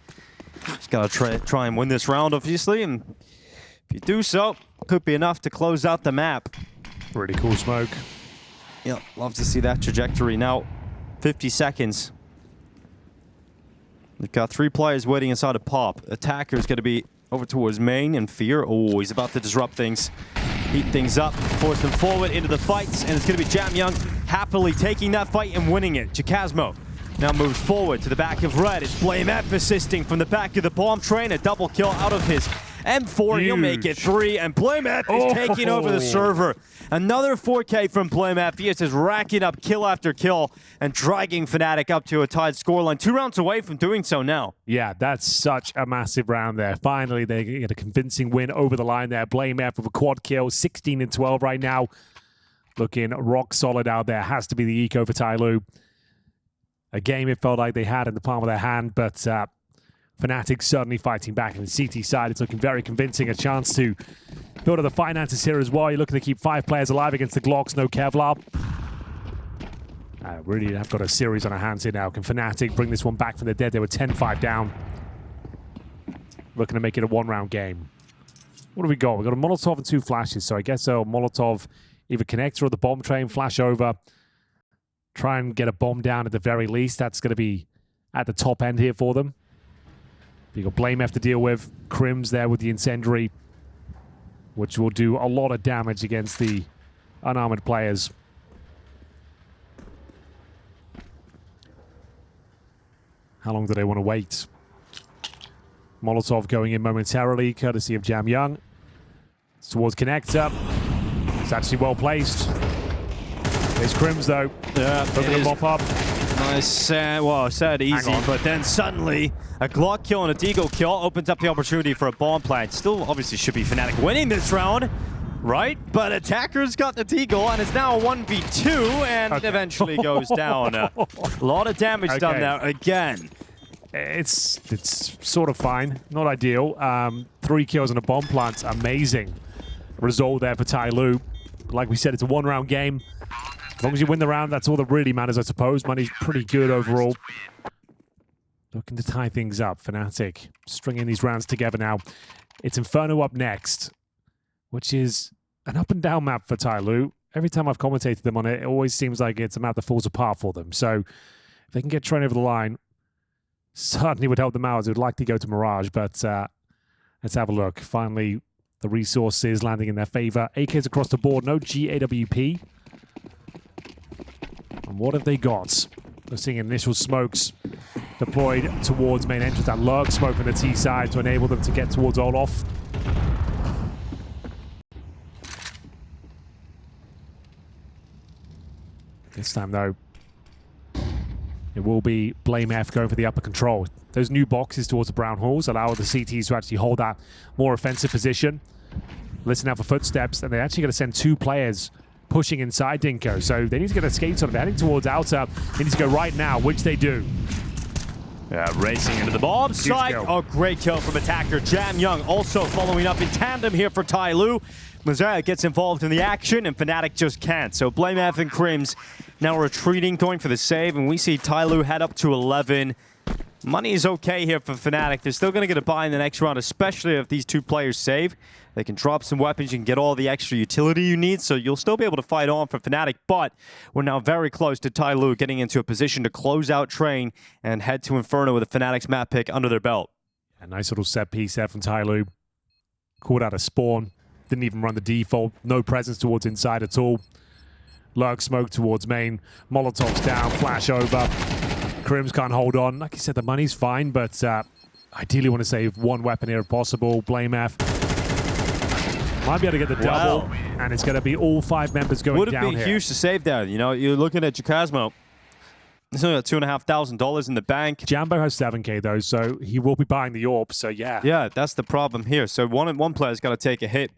Just got to try and win this round, obviously. And if you do so, could be enough to close out the map. Really cool smoke. Yeah, love to see that trajectory. Now, 50 seconds. We've got 3 players waiting inside a pop. Attacker's going to be over towards main and Fear. Oh, he's about to disrupt things. Heat things up, force them forward into the fights, and it's going to be Jam Young happily taking that fight and winning it. Chikasmo now moves forward to the back of red. It's Blame F assisting from the back of the bomb train. A double kill out of his M4. He'll make it 3, and Blame F is taking over the server. Another 4K from Blame F. He is just racking up kill after kill and dragging Fnatic up to a tied scoreline. 2 rounds away from doing so now. Yeah, that's such a massive round there. Finally, they get a convincing win over the line there. Blame F with a quad kill, 16 and 12 right now. Looking rock solid out there. Has to be the eco for TYLOO. A game it felt like they had in the palm of their hand, but Fnatic certainly fighting back. And the CT side, it's looking very convincing. A chance to build up the finances here as well. You're looking to keep 5 players alive against the Glocks. No Kevlar. Really have got a series on our hands here now. Can Fnatic bring this one back from the dead? They were 10-5 down. looking to make it a one-round game. What do we got? We've got a Molotov and 2 flashes, so I guess a Molotov, either connector or the bomb train, flash over. Try and get a bomb down at the very least. That's going to be at the top end here for them. You've got Blame F to deal with. Crims there with the incendiary, which will do a lot of damage against the unarmored players. How long do they want to wait? Molotov going in momentarily, courtesy of Jam Young. It's towards connector. It's actually well placed. There's Crims though. Yeah, looking to mop up. Nice, well, said easy, but then suddenly a Glock kill and a Deagle kill opens up the opportunity for a bomb plant. Still, obviously, should be Fnatic winning this round, right? But Attacker's got the Deagle, and it's now a 1v2, and eventually goes down. A lot of damage done there again. It's sort of fine, not ideal. 3 kills and a bomb plant, amazing result there for TYLOO. Like we said, it's a one-round game. As long as you win the round, that's all that really matters, I suppose. Money's pretty good overall. Looking to tie things up. Fnatic stringing these rounds together now. It's Inferno up next, which is an up-and-down map for TYLOO. Every time I've commentated them on it, it always seems like it's a map that falls apart for them. So if they can get Train over the line, certainly would help them out. As would like to go to Mirage, but let's have a look. Finally, the resources landing in their favor. AKs across the board. No GAWP. And what have they got? We're seeing initial smokes deployed towards main entrance. That lurk smoke from the T side to enable them to get towards Olaf. This time, though, it will be Blame F going for the upper control. Those new boxes towards the brown halls allow the CTs to actually hold that more offensive position. Listen out for footsteps, and they're actually going to send 2 players pushing inside Dinko. So they need to get a skate on. They're heading towards outer. They need to go right now, which they do. Yeah, racing into the bomb site. Oh, great kill from Attacker. Jam Young also following up in tandem here for TYLOO. Mazaya gets involved in the action, and Fnatic just can't. So Blame F and Crims now retreating, going for the save, and we see TYLOO head up to 11. Money is okay here for Fnatic. They're still going to get a buy in the next round, especially if these 2 players save. They can drop some weapons, you can get all the extra utility you need, so you'll still be able to fight on for Fnatic, but we're now very close to TYLOO getting into a position to close out Train and head to Inferno with a Fnatic's map pick under their belt. A nice little set piece there from TYLOO. Caught out a spawn. Didn't even run the default. No presence towards inside at all. Lurk smoke towards main. Molotov's down, flash over. Crims can't hold on. Like I said, the money's fine, but ideally want to save 1 weapon here if possible. Blame F. Might be able to get the double, and it's going to be all 5 members going down here. Would have been huge to save there. You know, you're looking at Jacasmo. He's only got $2,500 in the bank. Jambo has 7K though, so he will be buying the AWP, so yeah. Yeah, that's the problem here. So one player's got to take a hit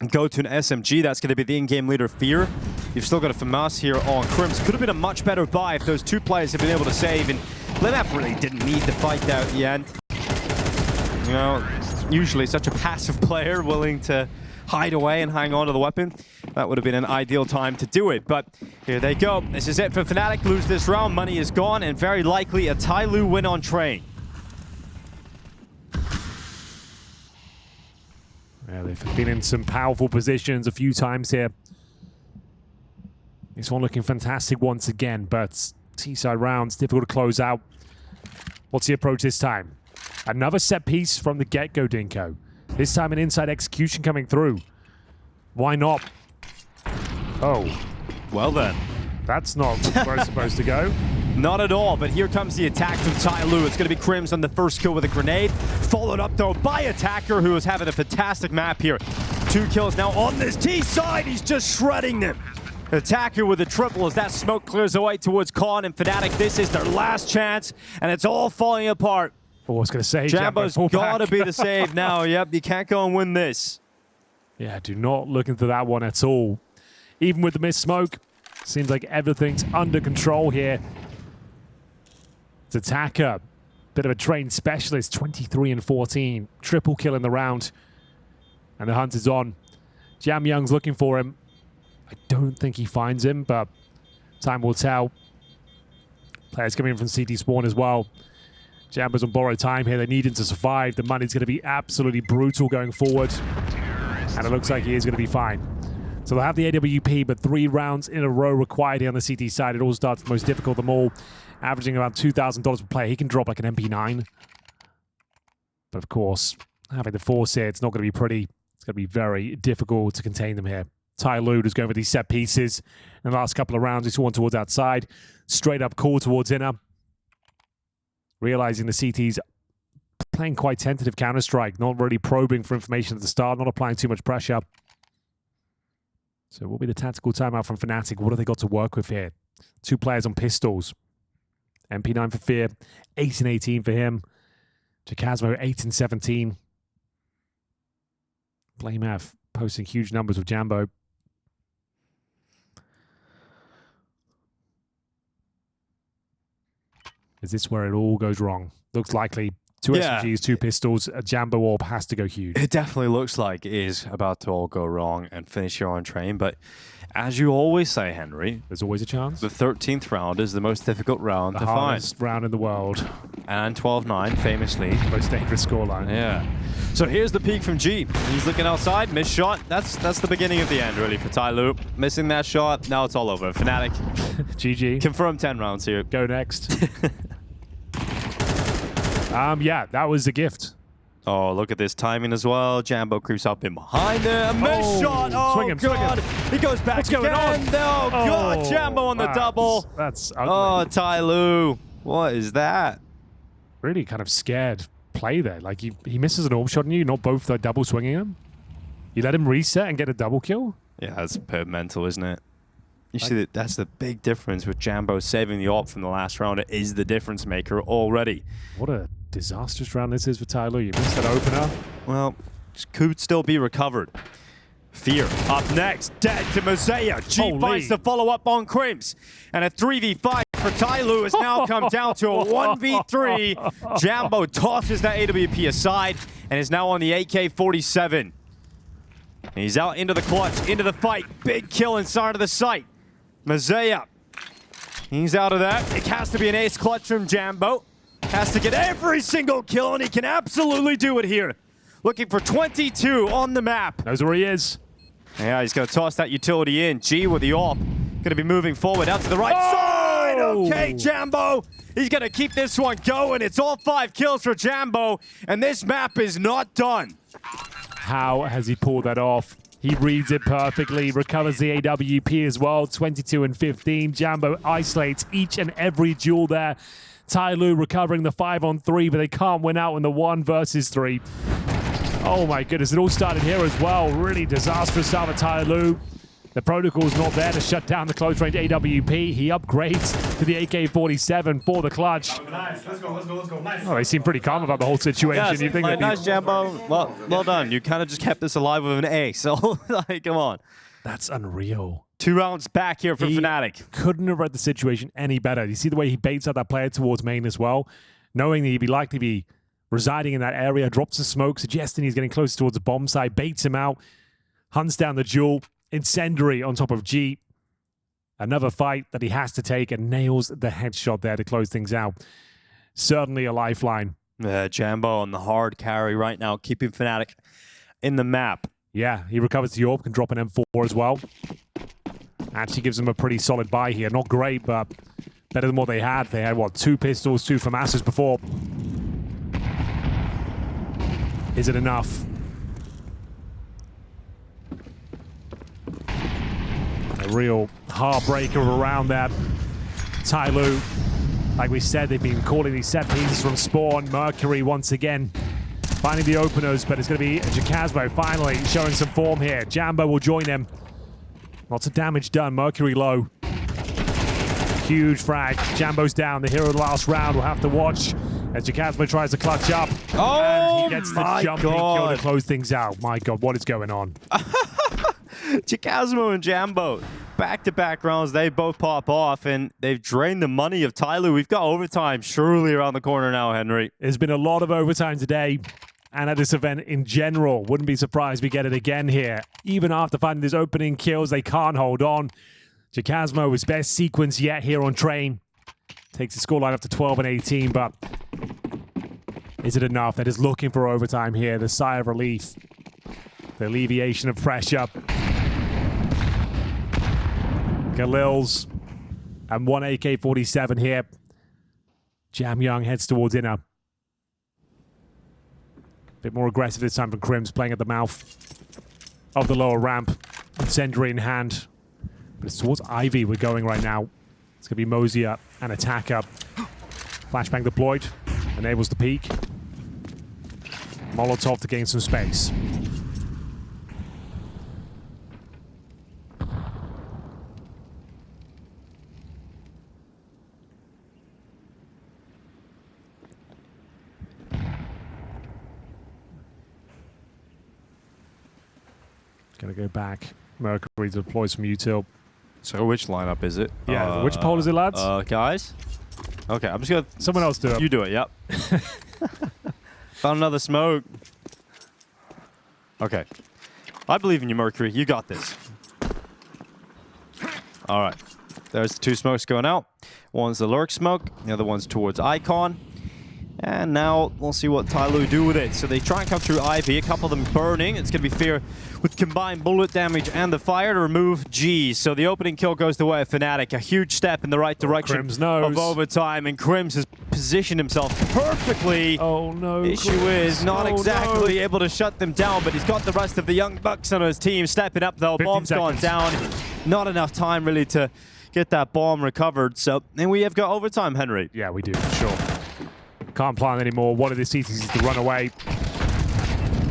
and go to an SMG. That's going to be the in-game leader, Fear. You've still got a FAMAS here on Crims. Could have been a much better buy if those 2 players had been able to save, and Lynn really didn't need to fight there at the end. You know, usually such a passive player willing to hide away and hang on to the weapon. That would have been an ideal time to do it, but here they go. This is it for Fnatic. Lose this round, money is gone, and very likely a TYLOO win on Train. Yeah, they've been in some powerful positions a few times here. This one looking fantastic once again, but T-side rounds, difficult to close out. What's the approach this time? Another set piece from the get-go, Dinko. This time an inside execution coming through. Why not? Oh. Well then. That's not where it's supposed to go. Not at all, but here comes the attack from TYLOO. It's going to be Crims on the first kill with a grenade. Followed up, though, by Attacker, who is having a fantastic map here. 2 kills now on this T side. He's just shredding them. Attacker with a triple as that smoke clears away towards Con and Fnatic. This is their last chance, and it's all falling apart. Oh, I was going to say, Jambo's got to be the save now. Yep, you can't go and win this. Yeah, do not look into that one at all. Even with the missed smoke, seems like everything's under control here. It's Attacker, bit of a trained specialist, 23 and 14, triple kill in the round. And the hunt is on. Jam Young's looking for him. I don't think he finds him, but time will tell. Players coming in from CT spawn as well. Jambo's on borrowed time here. They need him to survive. The money's going to be absolutely brutal going forward. And it looks like he is going to be fine. So they'll have the AWP, but 3 rounds in a row required here on the CT side. It all starts the most difficult of them all, averaging around $2,000 per player. He can drop like an MP9. But of course, having the force here, it's not going to be pretty. It's going to be very difficult to contain them here. TYLOO is going for these set pieces. In the last couple of rounds, he saw one towards outside. Straight up call towards inner. Realizing the CT's playing quite tentative Counter-Strike, not really probing for information at the start, not applying too much pressure. So what will be the tactical timeout from Fnatic? What have they got to work with here? 2 players on pistols. MP9 for Fear, 8 and 18 for him. Jacasmo, 8 and 17. Blamev posting huge numbers with Jambo. Is this where it all goes wrong? Looks likely. 2 SMGs, 2 pistols. A Jambo orb has to go huge. It definitely looks like it is about to all go wrong and finish here on train. But as you always say, Henry, there's always a chance. The 13th round is the most difficult round to hardest find. round in the world. And 12-9, famously. Most dangerous scoreline. Yeah. So here's the peak from G. He's looking outside, missed shot. That's the beginning of the end, really, for TYLOO. Missing that shot, now it's all over. Fnatic. GG. Confirmed 10 rounds here. Go next. Yeah, that was a gift. Oh, look at this timing as well. Jambo creeps up in behind there. A missed shot. Oh, swing him, God. swing him. He goes back What's going on? Oh, God. Jambo on the double. That's ugly. Oh, TYLOO. What is that? Really kind of scared play there. Like, he misses an orb shot on you, not both the double swinging him. You let him reset and get a double kill? Yeah, that's a bit mental, isn't it? You see, that's the big difference with Jambo saving the op from the last round. It is the difference maker already. What a disastrous round this is for TYLOO. You missed that opener. Well, could still be recovered. Fear up next, dead to Mosaic. G finds the follow-up on Crimps. And a 3v5 for TYLOO has now come down to a 1v3. Jambo tosses that AWP aside and is now on the AK-47. He's out into the clutch, into the fight. Big kill inside of the site. Mosaic, he's out of that. It has to be an ace clutch from Jambo. Has to get every single kill, and he can absolutely do it here. Looking for 22 on the map. Knows where he is. Yeah, he's going to toss that utility in. G with the AWP. Going to be moving forward out to the right side. Okay, Jambo. He's going to keep this one going. It's all 5 kills for Jambo, and this map is not done. How has he pulled that off? He reads it perfectly, recovers the AWP as well, 22 and 15. Jambo isolates each and every duel there. TYLOO recovering the 5-on-3, but they can't win out in the 1 versus 3. Oh my goodness, it all started here as well. Really disastrous start for TYLOO. The protocol's not there to shut down the close-range AWP. He upgrades to the AK-47 for the clutch. Nice. Let's go. Nice. Oh, they seem pretty calm about the whole situation. Yes, You think like, nice, Jambo. Well done. You kind of just kept this alive with an A, so like, come on. That's unreal. 2 rounds back here for Fnatic. Couldn't have read the situation any better. You see the way he baits out that player towards main as well, knowing that he'd be likely be residing in that area, drops the smoke, suggesting he's getting closer towards the bomb side, baits him out, hunts down the duel, incendiary on top of G. Another fight that he has to take and nails the headshot there to close things out. Certainly a lifeline. Jambo on the hard carry right now, keeping Fnatic in the map. Yeah, he recovers the AWP, can drop an M4 as well. Actually gives them a pretty solid buy here. Not great, but better than what they had. They had, what, 2 pistols, 2 FAMASs before. Is it enough? A real heartbreaker around that. TYLOO, like we said, they've been calling these set pieces from Spawn. Mercury once again finding the openers, but it's going to be Jacasmo finally showing some form here. Jambo will join him. Lots of damage done. Mercury low. Huge frag. Jambo's down. The hero of the last round will have to watch as Jacasmo tries to clutch up. Oh, and he gets the my jumping kill God. to close things out. My God, what is going on? Jacasmo and Jambo, back-to-back rounds, they both pop off, and they've drained the money of TYLOO. We've got overtime surely around the corner now, Henry. There's been a lot of overtime today, and at this event in general. Wouldn't be surprised we get it again here. Even after finding these opening kills, they can't hold on. Jacasmo, his best sequence yet here on Train. Takes the scoreline up to 12 and 18, but Is it enough? They're just looking for overtime here. The sigh of relief. The alleviation of pressure. Khalil's and one AK-47 here. Jam Young heads towards inner. Bit more aggressive this time from Crims, playing at the mouth of the lower ramp. Incendiary in hand. But it's towards Ivy we're going right now. It's going to be Mosier and Attacker. Flashbang deployed. Enables the peek. Molotov to gain some space. Gonna go back. Mercury deploys from util. So which lineup is it? Yeah, which pole is it, lads? Guys? Okay, I'm just gonna... Someone else do it. You do it, yep. Found another smoke. Okay. I believe in you, Mercury. You got this. All right. There's the two smokes going out. One's the lurk smoke. The other one's towards Icon. And now we'll see what TYLOO do with it. So they try and come through Ivy. A couple of them burning. It's going to be Fear with combined bullet damage and the fire to remove G. So the opening kill goes the way of Fnatic. A huge step in the right direction of overtime. And Crims has positioned himself perfectly. Oh no. Issue is not exactly able to shut them down, but he's got the rest of the young bucks on his team. Stepping up though. Bomb's gone down. Not enough time really to get that bomb recovered. So, and we have got overtime, Henry. Yeah, we do, for sure. Can't plan anymore. One of the CTs is to run away.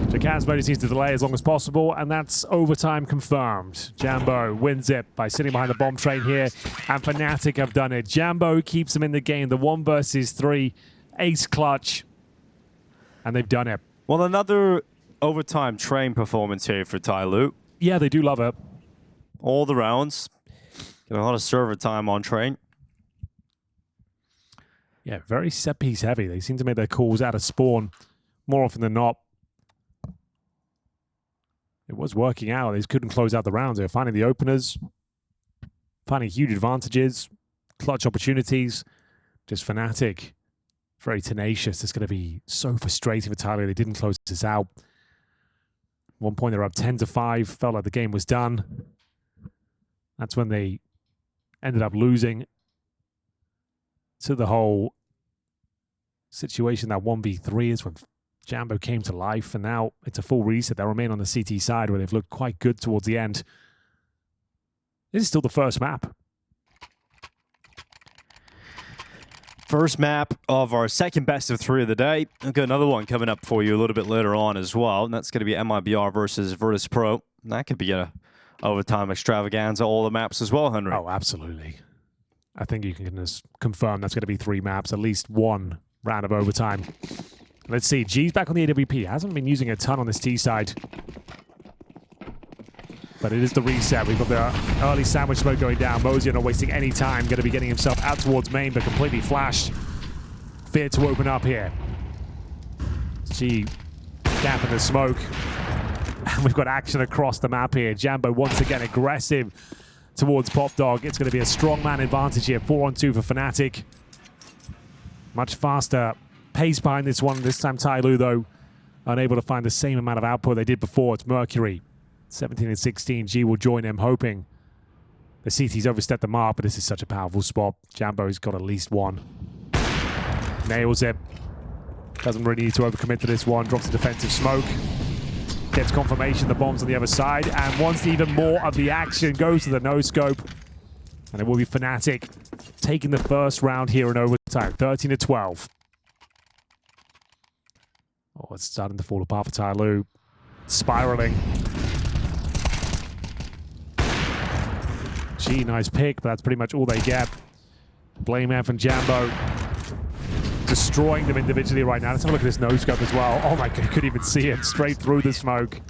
Jacazmo just needs to delay as long as possible, and that's overtime confirmed. Jambo wins it by sitting behind the bomb train here, and Fnatic have done it. Jambo keeps them in the game. The 1 versus 3 ace clutch, and they've done it. Well, another overtime train performance here for TYLOO. Yeah, they do love it. All the rounds. Get a lot of server time on train. Yeah, very set piece heavy. They seem to make their calls out of spawn more often than not. It was working out. They couldn't close out the rounds. They were finding the openers, finding huge advantages, clutch opportunities. Just Fnatic, very tenacious. It's going to be so frustrating for TYLOO. They didn't close this out. At one point, they were up 10-5. Felt like the game was done. That's when they ended up losing to the whole situation. That 1v3 is when Jambo came to life, and now it's a full reset. They'll remain on the CT side where they've looked quite good towards the end. This is still the first map. First map of our second best of 3 of the day. I've got another one coming up for you a little bit later on as well, and that's going to be MIBR versus Virtus.pro. That could be a overtime extravaganza, all the maps as well, Henry. Oh, absolutely. I think you can just confirm that's going to be 3 maps, at least 1 round of overtime. Let's see. G's back on the AWP. Hasn't been using a ton on this T side. But it is the reset. We've got the early sandwich smoke going down. Mosier not wasting any time. Going to be getting himself out towards main, but completely flashed. Fear to open up here. G gap in the smoke. And we've got action across the map here. Jambo once again aggressive towards Pop Dog. It's going to be a strong man advantage here. 4-on-2 for Fnatic. Much faster pace behind this one. This time TYLOO, though, unable to find the same amount of output they did before. It's Mercury. 17-16. G will join him, hoping the CT's overstepped the mark, but this is such a powerful spot. Jambo's got at least 1. Nails it. Doesn't really need to overcommit to this one. Drops a defensive smoke. Gets confirmation. The bomb's on the other side. And wants even more of the action. Goes to the no-scope. And it will be Fnatic taking the first round here in overtime. 13-12. Oh, it's starting to fall apart for TYLOO. Spiraling. Gee, nice pick, but that's pretty much all they get. Blame F and Jambo destroying them individually right now. Let's have a look at this no-scope as well. Oh my god, you couldn't even see it straight through the smoke.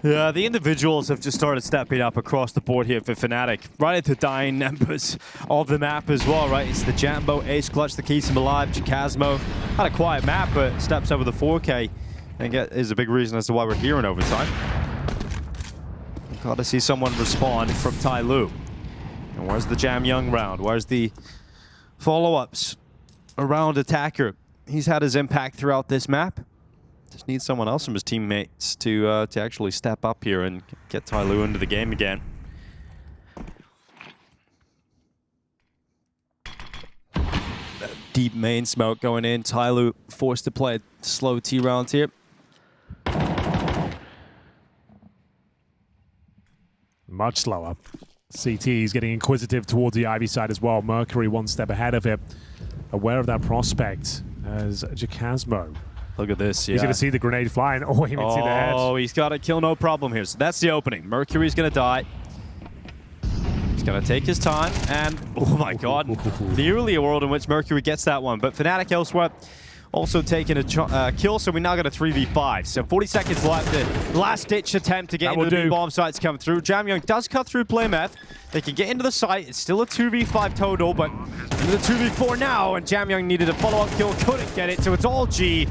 Yeah, the individuals have just started stepping up across the board here for Fnatic. Right at the dying numbers of the map as well, right? It's the Jambo, Ace Clutch that keeps him alive. Jacazmo had a quiet map, but steps up with a 4K. And is a big reason as to why we're here in overtime. Got to see someone respond from TYLOO. And where's the Jam Young round? Where's the follow-ups around Attacker? He's had his impact throughout this map. Just needs someone else from his teammates to actually step up here and get TYLOO into the game again. Deep main smoke going in. TYLOO forced to play a slow T round here. Much slower. CT is getting inquisitive towards the Ivy side as well. Mercury one step ahead of it. Aware of that prospect as Jacasmo. Look at this, yeah. He's going to see the grenade flying. Oh, he can see the head. Oh, he's got a kill, no problem here. So that's the opening. Mercury's going to die. He's going to take his time, and oh my god, nearly a world in which Mercury gets that one. But Fnatic elsewhere also taking a kill, so we now got a 3v5. So 40 seconds left. The last-ditch attempt to get into the bomb sites come through. Jamyoung does cut through Playmeth. They can get into the site. It's still a 2v5 total, but into the 2v4 now, and Jamyoung needed a follow-up kill, couldn't get it, so it's all G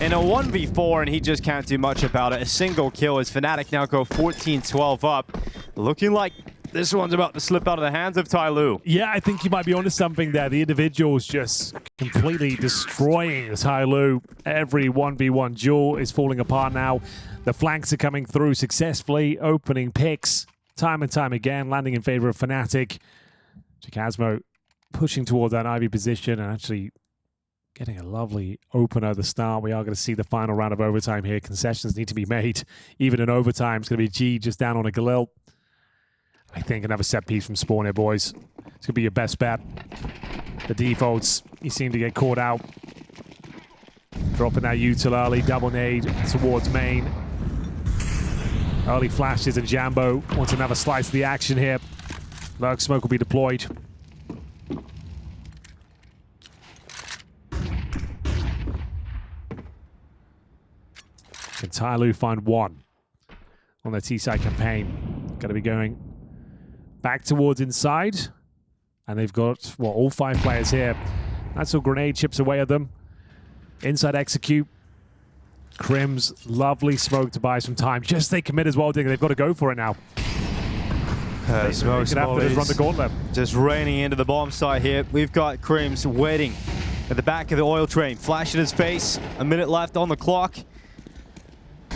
in a 1v4, and he just can't do much about it. A single kill as Fnatic now go 14-12 up. Looking like this one's about to slip out of the hands of TYLOO. Yeah, I think you might be onto something there. The individual's just completely destroying TYLOO. Every 1v1 duel is falling apart now. The flanks are coming through successfully, opening picks time and time again, landing in favor of Fnatic. Jacasmo pushing towards that Ivy position and actually getting a lovely opener at the start. We are going to see the final round of overtime here. Concessions need to be made. Even in overtime, it's going to be G just down on a Galil. I think another set piece from Spawn here, boys. It's going to be your best bet. The defaults, you seem to get caught out. Dropping that util early, double nade towards main. Early flashes and Jambo wants another slice of the action here. Lurk smoke will be deployed. Can TYLOO find one on their T-side campaign? Got to be going back towards inside. And they've got, well, all 5 players here. That's all grenade chips away at them. Inside execute. Crim's lovely smoke to buy some time. Just they commit as well, Dinger. They've got to go for it now. Smoke Gonna have to run the gauntlet. Just raining into the bomb site here. We've got Crims waiting at the back of the oil train. Flash in his face. A minute left on the clock.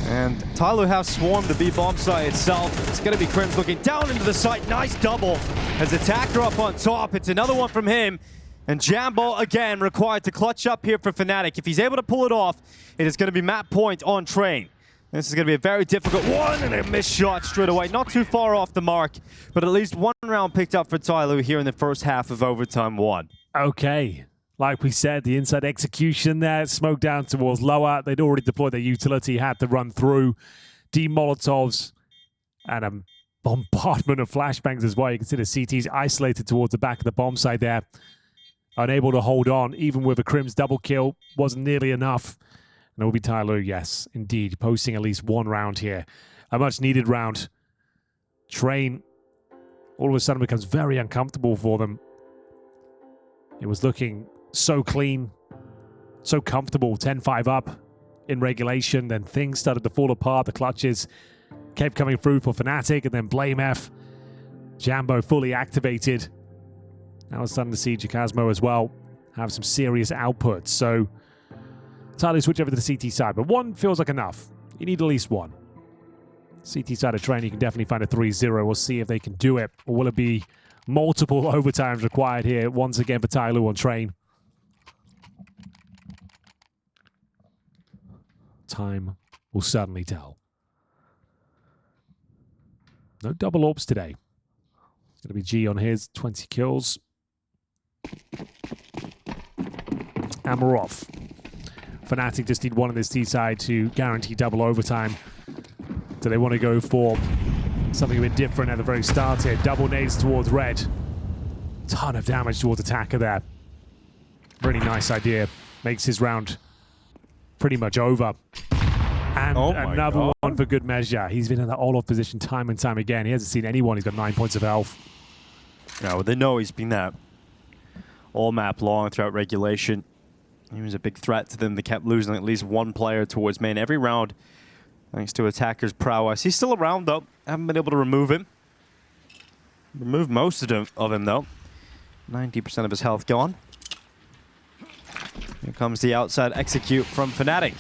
And TYLOO have swarmed the B bomb site itself. It's going to be Crims looking down into the site. Nice double. As Attacker up on top. It's another one from him. And Jambo, again, required to clutch up here for Fnatic. If he's able to pull it off, it is going to be map point on train. This is going to be a very difficult one, and a missed shot straight away. Not too far off the mark, but at least one round picked up for TYLOO here in the first half of overtime 1. Okay. Like we said, the inside execution there, smoke down towards lower. They'd already deployed their utility, had to run through. D-Molotovs and a bombardment of flashbangs as well. You can see the CT's isolated towards the back of the bomb site there. Unable to hold on, even with a Crim's double kill, wasn't nearly enough. And it will be TYLOO, yes, indeed, posting at least one round here. A much-needed round. Train, all of a sudden, becomes very uncomfortable for them. It was looking so clean, so comfortable, 10-5 up in regulation. Then things started to fall apart. The clutches kept coming through for Fnatic, and then BlameF. Jambo fully activated. Now we're starting to see Jacasmo as well have some serious outputs. So TYLOO switch over to the CT side, but one feels like enough. You need at least one. CT side of train, you can definitely find a 3-0. We'll see if they can do it, or will it be multiple overtimes required here once again for TYLOO on train. Time will certainly tell. No double orbs today. It's going to be G on his 20 kills. And we're off. Fnatic just need one on this T side to guarantee double overtime. Do they want to go for something a bit different at the very start here? Double nades towards red. Ton of damage towards Attacker there. Really nice idea. Makes his round pretty much over. And another one for good measure. He's been in that all-off position time and time again. He hasn't seen anyone. He's got 9 points of health. Yeah, well, they know he's been that all map long throughout regulation. He was a big threat to them. They kept losing at least one player towards main every round, thanks to Attacker's prowess. He's still around, though. Haven't been able to remove him. Removed most of him though. 90% of his health gone. Here comes the outside execute from Fnatic.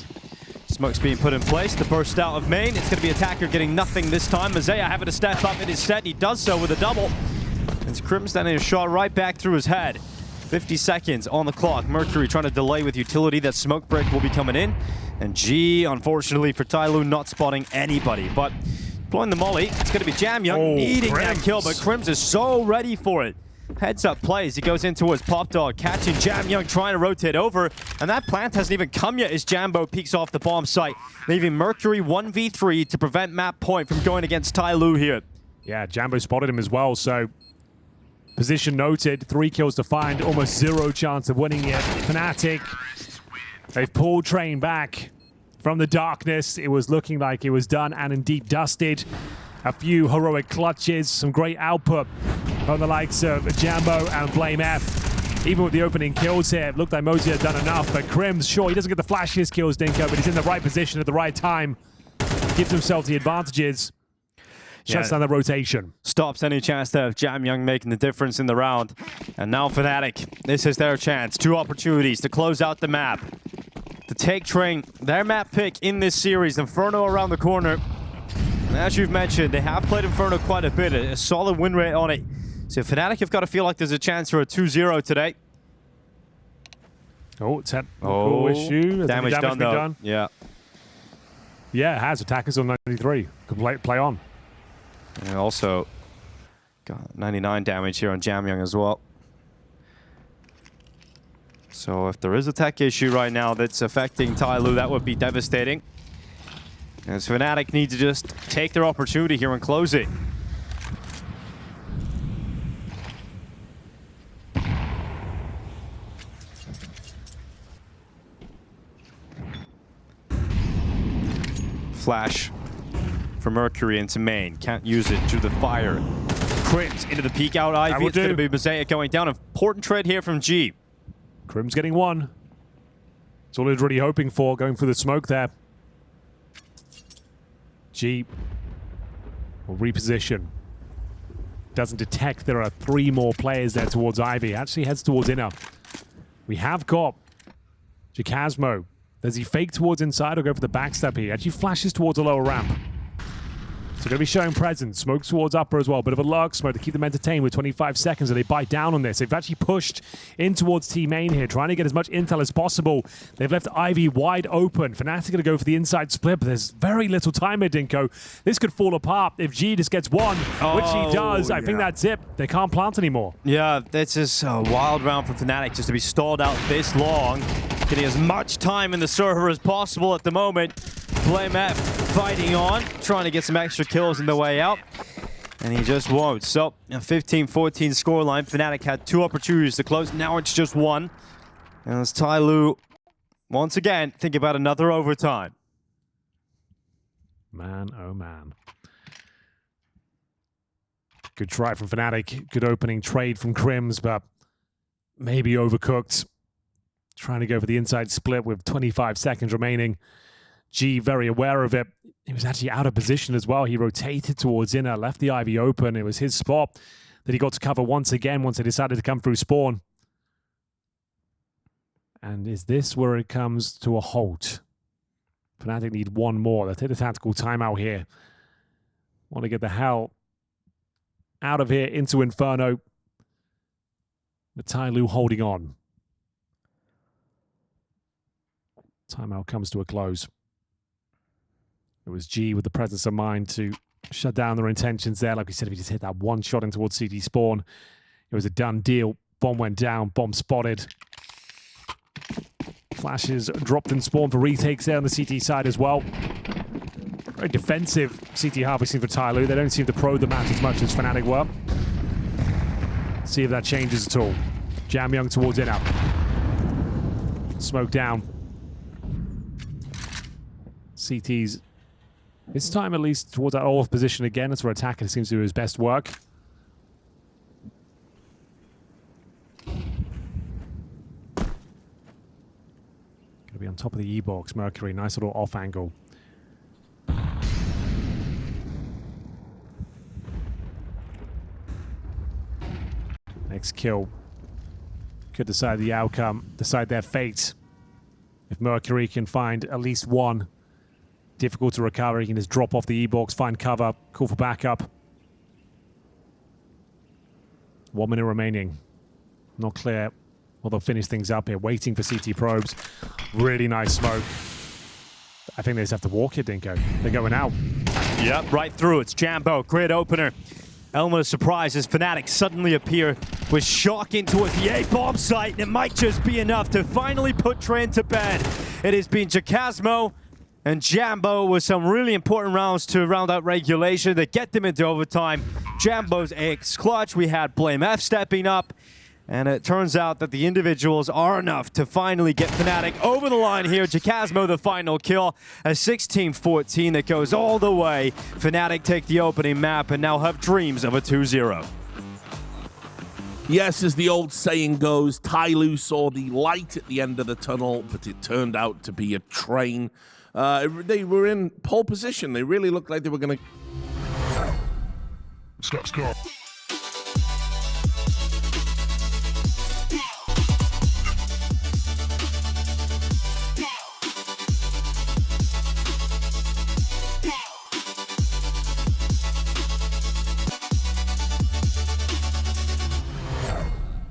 Smoke's being put in place. The burst out of main. It's going to be attacker getting nothing this time. Mazaya having to step up in his set. He does so with a double. It's Crim standing a shot right back through his head. 50 seconds on the clock. Mercury trying to delay with utility. That smoke break will be coming in. And G, unfortunately for TYLOO, not spotting anybody. But blowing the molly, it's going to be jamyoung needing that kill. But Crims is so ready for it. Heads up plays. He goes in towards Pop Dog, catching jamyoung, trying to rotate over. And that plant hasn't even come yet as Jambo peeks off the bomb site, leaving Mercury 1v3 to prevent map point from going against TYLOO here. Yeah, Jambo spotted him as well, so position noted, 3 kills to find, almost 0 chance of winning it. Fnatic, they've pulled Train back from the darkness. It was looking like it was done and indeed dusted. A few heroic clutches, some great output from the likes of Jambo and Blame F. Even with the opening kills here, it looked like Mosey had done enough, but Crims, sure, he doesn't get the flashiest kills, Dinko, but he's in the right position at the right time. Gives himself the advantages. Shuts down the rotation. Stops any chance there of jamyoung making the difference in the round. And now Fnatic, this is their chance. 2 opportunities to close out the map. To take Train, their map pick in this series. Inferno around the corner. And as you've mentioned, they have played Inferno quite a bit. A solid win rate on it. So Fnatic have got to feel like there's a chance for a 2-0 today. Oh, it's had a cool issue. Has Damage done, though. done? Yeah. Yeah, it has. Attackers on 93. Can play on. And also got 99 damage here on jamyoung as well. So if there is a tech issue right now that's affecting TYLOO, that would be devastating. As Fnatic need to just take their opportunity here and close it. Flash for Mercury into main. Can't use it due to the fire. Crims into the peek out Ivy. It's going to be Mosaic going down. Important trade here from G. Crims getting 1. That's all he was really hoping for, going through the smoke there. G will reposition. Doesn't detect there are 3 more players there towards Ivy. Actually heads towards inner. We have got Jacasmo. Does he fake towards inside or go for the backstep here? Actually flashes towards a lower ramp. So going to be showing presence. Smoke towards upper as well. Bit of a lurk smoke to keep them entertained with 25 seconds, and they bite down on this. They've actually pushed in towards T main here, trying to get as much intel as possible. They've left Ivy wide open. Fnatic going to go for the inside split, but there's very little time here, Dinko. This could fall apart if G just gets 1, which he does. I think that's it. They can't plant anymore. Yeah, this is a wild round for Fnatic just to be stalled out this long. Getting as much time in the server as possible at the moment. Blame F fighting on, trying to get some extra kills in the way out. And he just won't. So, a 15-14 scoreline. Fnatic had 2 opportunities to close. Now it's just 1. And as TYLOO, once again, think about another overtime. Man, oh man. Good try from Fnatic. Good opening trade from Crims, but maybe overcooked. Trying to go for the inside split with 25 seconds remaining. G very aware of it. He was actually out of position as well. He rotated towards inner, left the Ivy open. It was his spot that he got to cover once again once they decided to come through spawn. And is this where it comes to a halt? Fnatic need 1 more. They'll take the tactical timeout here. Want to get the hell out of here into Inferno. But TYLOO holding on. Timeout comes to a close. It was G with the presence of mind to shut down their intentions there. Like we said, if he just hit that 1 shot in towards CT spawn, it was a done deal. Bomb went down, bomb spotted. Flashes dropped in spawn for retakes there on the CT side as well. Very defensive CT harvesting for TYLOO. They don't seem to probe the match as much as Fnatic were. See if that changes at all. jamyoung towards inner. Smoke down. CT's this time at least towards that off position again. That's where attacker seems to do his best work. Gonna be on top of the E-box. Mercury, nice little off angle. Next kill could decide the outcome, decide their fate. If Mercury can find at least one, difficult to recover, he can just drop off the E-box, find cover, call for backup. 1 minute remaining. Not clear. Well, they'll finish things up here, waiting for CT probes. Really nice smoke. I think they just have to walk it, Dinko. They're going out. Yep, right through. It's Jambo, grid opener. Element of surprise as Fnatic suddenly appear with shocking towards the A-bomb site, and it might just be enough to finally put Train to bed. It has been Jacasmo and Jambo with some really important rounds to round out regulation that get them into overtime. Jambo's X clutch. We had Blame F stepping up. And it turns out that the individuals are enough to finally get Fnatic over the line here. Jacasmo the final kill, a 16-14 that goes all the way. Fnatic take the opening map and now have dreams of a 2-0. Yes, as the old saying goes, TYLOO saw the light at the end of the tunnel, but it turned out to be a train. They were in pole position. They really looked like they were going to... Stop.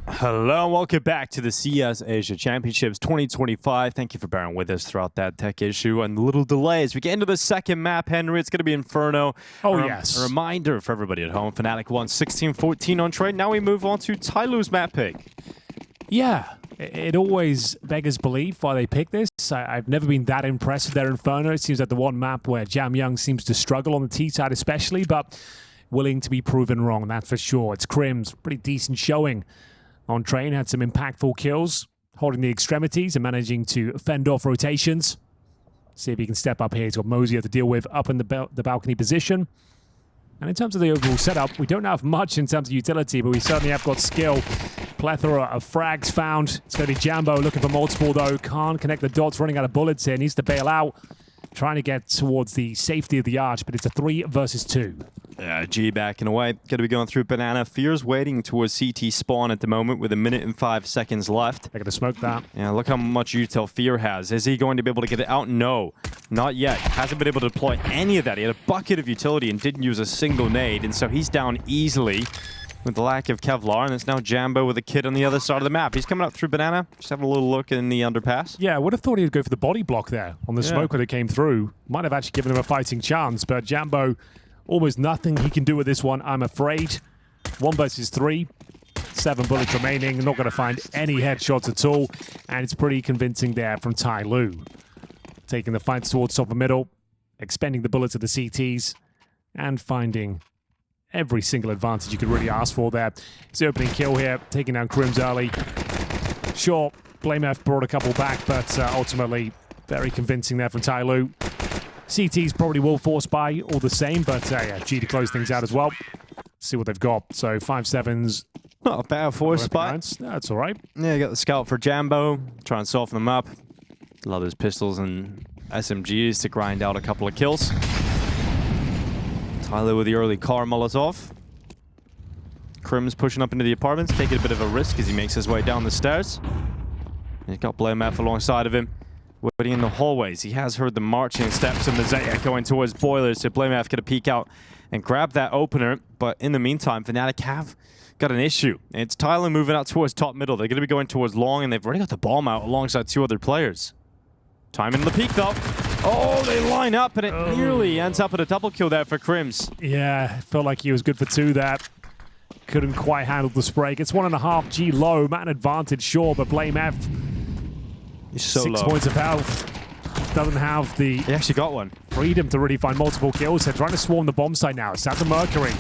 Hello and welcome back to the CS Asia Championships 2025. Thank you for bearing with us throughout that tech issue and the little delay. As we get into the second map, Henry, it's going to be Inferno. Yes. A reminder for everybody at home, Fnatic won 16-14 on trade. Now we move on to TYLOO's map pick. Yeah, it always beggars belief why they pick this. I've never been that impressed with their Inferno. It seems like the one map where Jam Young seems to struggle on the T side especially, but willing to be proven wrong, that's for sure. It's Crim's pretty decent showing on Train, had some impactful kills, holding the extremities and managing to fend off rotations. See if he can step up here. He's got Mosier to deal with up in the balcony position. And in terms of the overall setup, we don't have much in terms of utility, but we certainly have got skill. Plethora of frags found. It's going to be Jambo looking for multiple, though. Can't connect the dots, running out of bullets here. Needs to bail out. Trying to get towards the safety of the arch, but it's a 3 versus 2. Yeah, G backing away. Going to be going through Banana. Fear's waiting towards CT spawn at the moment with 1 minute and 5 seconds left. They're going to smoke that. Yeah, look how much util Fear has. Is he going to be able to get it out? No, not yet. Hasn't been able to deploy any of that. He had a bucket of utility and didn't use a single nade, and so he's down easily with the lack of Kevlar, and it's now Jambo with a kid on the other side of the map. He's coming up through Banana. Just having a little look in the underpass. Yeah, I would have thought he'd go for the body block there on the smoke when it came through. Might have actually given him a fighting chance, but Jambo, almost nothing he can do with this one, I'm afraid. 1 versus 3. 7 bullets remaining. Not going to find any headshots at all, and it's pretty convincing there from TYLOO. Taking the fights towards top of middle, expending the bullets at the CTs, and finding every single advantage you could really ask for there. It's the opening kill here, taking down Crims early. Sure, Blame F brought a couple back, but ultimately very convincing there from TYLOO. CTs probably will force by all the same, but yeah, G to close things out as well. See what they've got. So 5-7s. Not a bad force spot. That's all right. Yeah, got the scout for Jambo. Try and soften them up. A lot of those pistols and SMGs to grind out a couple of kills. TYLOO with the early car Molotov. Crim's pushing up into the apartments, taking a bit of a risk as he makes his way down the stairs. He's got Blame F alongside of him, waiting in the hallways. He has heard the marching steps of Mosaic going towards Boilers, so Blame F get a peek out and grab that opener. But in the meantime, Fnatic have got an issue. It's TYLOO moving out towards top middle. They're going to be going towards long, and they've already got the bomb out alongside 2 other players. Time in the peak, though. Oh, they line up, and it nearly ends up at a double kill there for Crims. Yeah, felt like he was good for 2 there. Couldn't quite handle the spray. Gets 1.5 G low. Man advantage, sure, but Blame F. He's so 6 low. points of health. Doesn't have the He actually got one. freedom to really find multiple kills. They're trying to swarm the bomb site now. It's down to Mercury.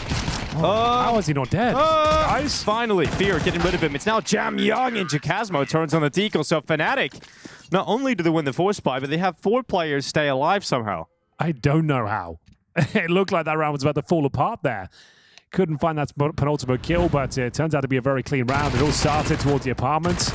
How is he not dead? Guys? Finally, Fear getting rid of him. It's now Jam Young, and Jacasmo turns on the decal. So Fnatic, not only do they win the force buy, but they have 4 players stay alive somehow. I don't know how. It looked like that round was about to fall apart there. Couldn't find that penultimate kill, but it turns out to be a very clean round. It all started towards the apartments.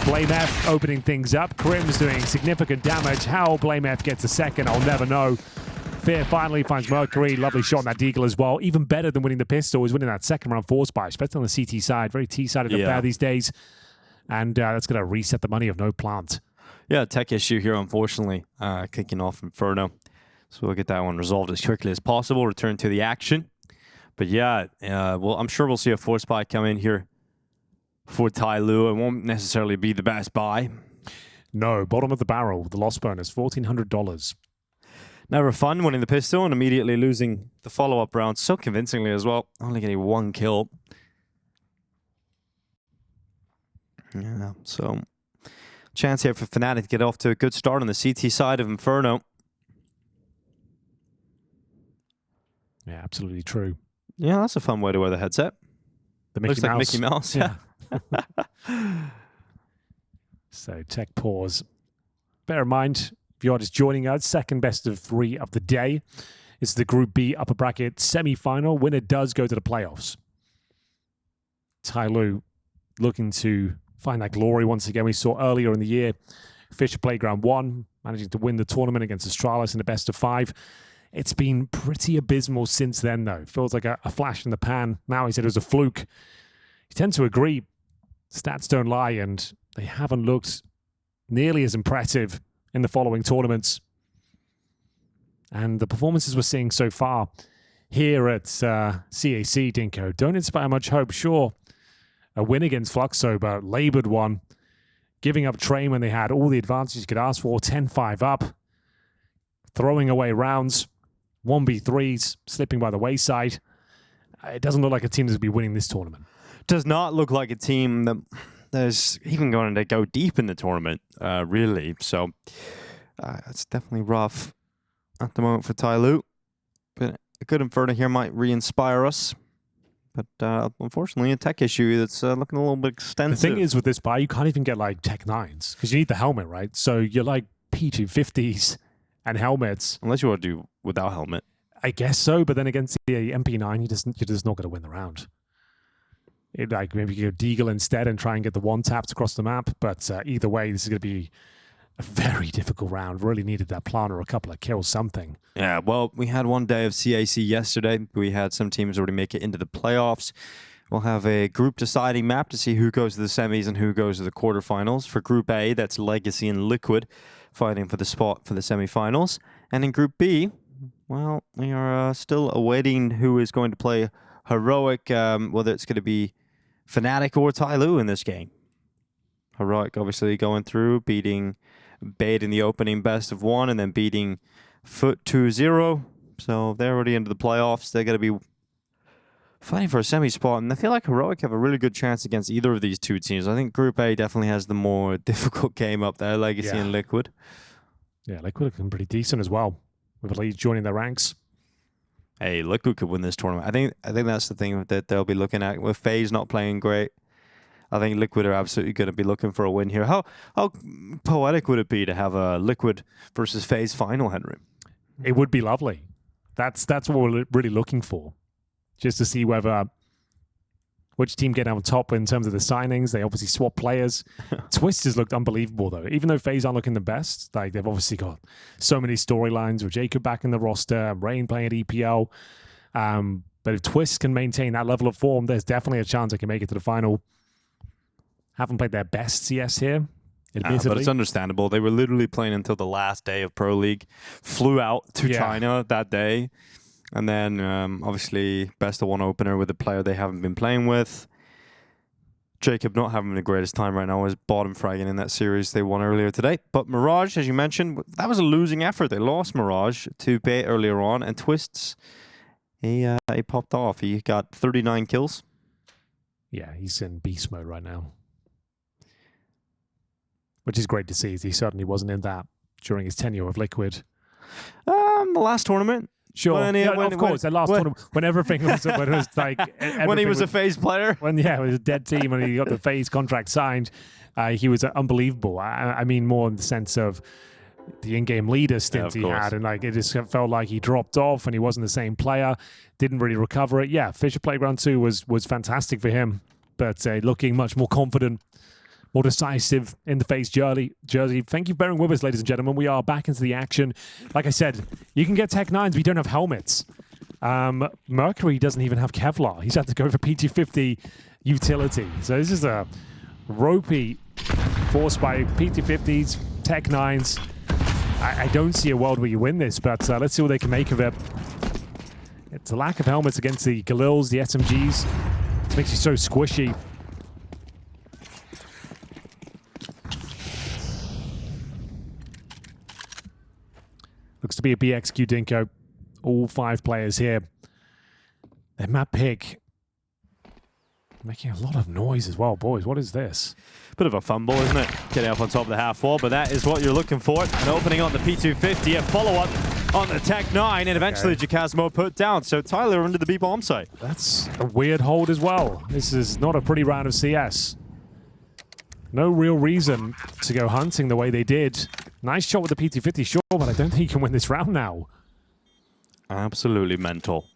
Blame F opening things up. Crim's doing significant damage. How Blame F gets a second, I'll never know. Fear finally finds Mercury. Lovely shot on that deagle as well. Even better than winning the pistol is winning that second round force buy, especially on the CT side. Very T-sided affair these days. And that's going to reset the money of no plant. Yeah, tech issue here, unfortunately, kicking off Inferno. So we'll get that one resolved as quickly as possible, return to the action. But yeah, well, I'm sure we'll see a force buy come in here for TYLOO. It won't necessarily be the best buy. No, bottom of the barrel, the loss bonus, $1,400. Never fun winning the pistol and immediately losing the follow-up round so convincingly as well. Only getting 1 kill. Yeah, so chance here for Fnatic to get off to a good start on the CT side of Inferno. Yeah, absolutely true. Yeah, that's a fun way to wear the headset. The Mickey Looks like Mouse. Mickey Mouse, yeah. So tech pause. Bear in mind, if you're just joining us, second best of 3 of the day. It's the Group B upper bracket semi-final. Winner does go to the playoffs. TYLOO looking to find that glory once again. We saw earlier in the year, Fisher Playground 1, managing to win the tournament against Astralis in the best of 5. It's been pretty abysmal since then, though. Feels like a flash in the pan. Now he said it was a fluke. You tend to agree. Stats don't lie, and they haven't looked nearly as impressive in the following tournaments. And the performances we're seeing so far here at CAC, Dinko, don't inspire much hope. Sure, a win against Fluxo, but laboured one. Giving up train when they had all the advantages you could ask for, 10-5 up. Throwing away rounds, 1v3s, slipping by the wayside. It doesn't look like a team that's going to be winning this tournament. Does not look like a team that is even going to go deep in the tournament, really. So it's definitely rough at the moment for TYLOO. But a good Inferno here might re-inspire us. But unfortunately, a tech issue that's looking a little bit extensive. The thing is with this buy, you can't even get like Tech 9s because you need the helmet, right? So you're like P250s and helmets. Unless you want to do without helmet. I guess so, but then against the MP9, you're just not going to win the round. Like maybe you go Deagle instead and try and get the one taps across the map. But either way, this is going to be a very difficult round. Really needed that plan or a couple of kills, something. Yeah, well, we had one day of CAC yesterday. We had some teams already make it into the playoffs. We'll have a group deciding map to see who goes to the semis and who goes to the quarterfinals. For Group A, that's Legacy and Liquid fighting for the spot for the semifinals. And in Group B, well, we are still awaiting who is going to play Heroic, whether it's going to be Fnatic or TYLOO in this game. Heroic obviously going through, beating Bait in the opening best of 1 and then beating FUT 2-0. So they're already into the playoffs. They're going to be fighting for a semi spot, and I feel like Heroic have a really good chance against either of these two teams. I think Group A definitely has the more difficult game up there, Legacy and Liquid. Yeah, Liquid looking pretty decent as well, with Elite joining their ranks. Hey, Liquid could win this tournament. I think that's the thing that they'll be looking at. With FaZe not playing great, I think Liquid are absolutely going to be looking for a win here. How poetic would it be to have a Liquid versus FaZe final, Henry? It would be lovely. That's what we're really looking for. Just to see whether which team get on top in terms of the signings. They obviously swap players. Twist has looked unbelievable, though. Even though FaZe aren't looking the best, like they've obviously got so many storylines with Jacob back in the roster, Rain playing at EPL. But if Twist can maintain that level of form, there's definitely a chance they can make it to the final. Haven't played their best CS here, admittedly. But it's understandable. They were literally playing until the last day of Pro League. Flew out to China that day. And then, obviously, best of 1 opener with a player they haven't been playing with. Jacob not having the greatest time right now. Was bottom fragging in that series they won earlier today. But Mirage, as you mentioned, that was a losing effort. They lost Mirage to Bait earlier on. And Twists, he popped off. He got 39 kills. Yeah, he's in beast mode right now. Which is great to see. He certainly wasn't in that during his tenure with Liquid. The last tournament. Sure, of course. The last tournament, when everything was, when it was like when he was a FaZe player. When it was a dead team and he got the FaZe contract signed, he was unbelievable. I mean, more in the sense of the in-game leader stint he had, and like it just felt like he dropped off and he wasn't the same player. Didn't really recover it. Yeah, Fisher Playground 2 was fantastic for him, but looking much more confident, more decisive in the FaZe jersey. Thank you for bearing with us, ladies and gentlemen. We are back into the action. Like I said, you can get Tech 9s, but you don't have helmets. Mercury doesn't even have Kevlar. He's had to go for PT50 utility. So this is a ropey force by PT50s. Tech9s. I don't see a world where you win this, but let's see what they can make of it. It's a lack of helmets against the Galils, the SMGs. It makes you so squishy. Looks to be a BXQ Dinko. All 5 players here. Their map pick making a lot of noise as well. Boys, what is this? Bit of a fumble, isn't it? Getting up on top of the half wall, but that is what you're looking for. An opening on the P250, a follow-up on the Tech9, and eventually Jacasmo put down. So TYLOO into the B-bomb site. That's a weird hold as well. This is not a pretty round of CS. No real reason to go hunting the way they did. Nice shot with the P250, sure, but I don't think you can win this round now. Absolutely mental.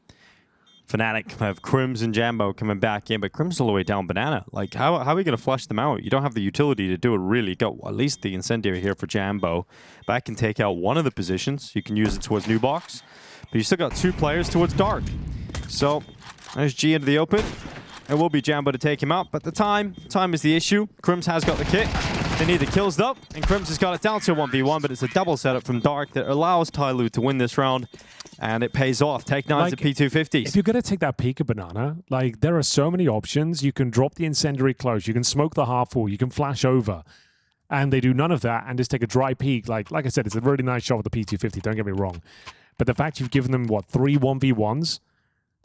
Fnatic have Crims and Jambo coming back in, but Crims all the way down banana. Like, how are we going to flush them out? You don't have the utility to do it, really. Got at least the incendiary here for Jambo. Back can take out one of the positions. You can use it towards new box, but you still got 2 players towards dark. So there's G into the open. It will be Jambo to take him out, but the time is the issue. Crims has got the kit. They need the kills though, and Crims has got it down to a 1v1, but it's a double setup from Dark that allows TYLOO to win this round, and it pays off. Tech9's at P250s. If you're going to take that peek of banana, like, there are so many options. You can drop the incendiary close, you can smoke the half wall, you can flash over, and they do none of that and just take a dry peek. Like I said, it's a really nice shot with the P250, don't get me wrong. But the fact you've given them, what, 3 1v1s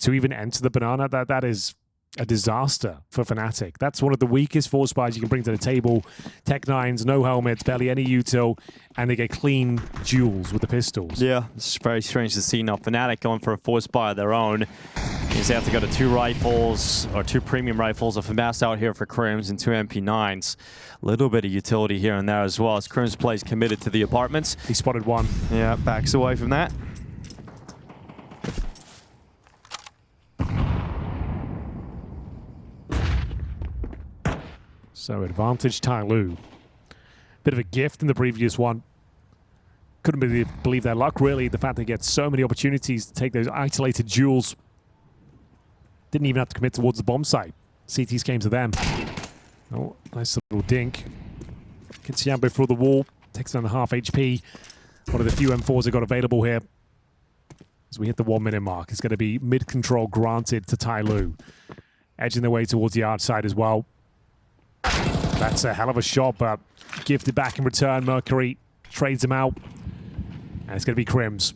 to even enter the banana, that is a disaster for Fnatic. That's one of the weakest force buys you can bring to the table. Tech9s, no helmets, barely any util, and they get clean duels with the pistols. Yeah, it's very strange to see now. Fnatic going for a force buy of their own. Means they have to go to 2 rifles, or 2 premium rifles, a FAMAS out here for Crims, and 2 MP9s. A little bit of utility here and there as well, as Crims plays committed to the apartments. He spotted one. Yeah, backs away from that. So advantage TYLOO. Bit of a gift in the previous one. Couldn't believe their luck, really. The fact they get so many opportunities to take those isolated duels. Didn't even have to commit towards the bomb site. CTs came to them. Oh, nice little dink. Gets Jambo through the wall. Takes down the half HP. One of the few M4s they got available here. As we hit the 1 minute mark, it's going to be mid-control granted to TYLOO. Edging their way towards the yard side as well. That's a hell of a shot, but gifted back in return. Mercury trades him out. And it's going to be Crims.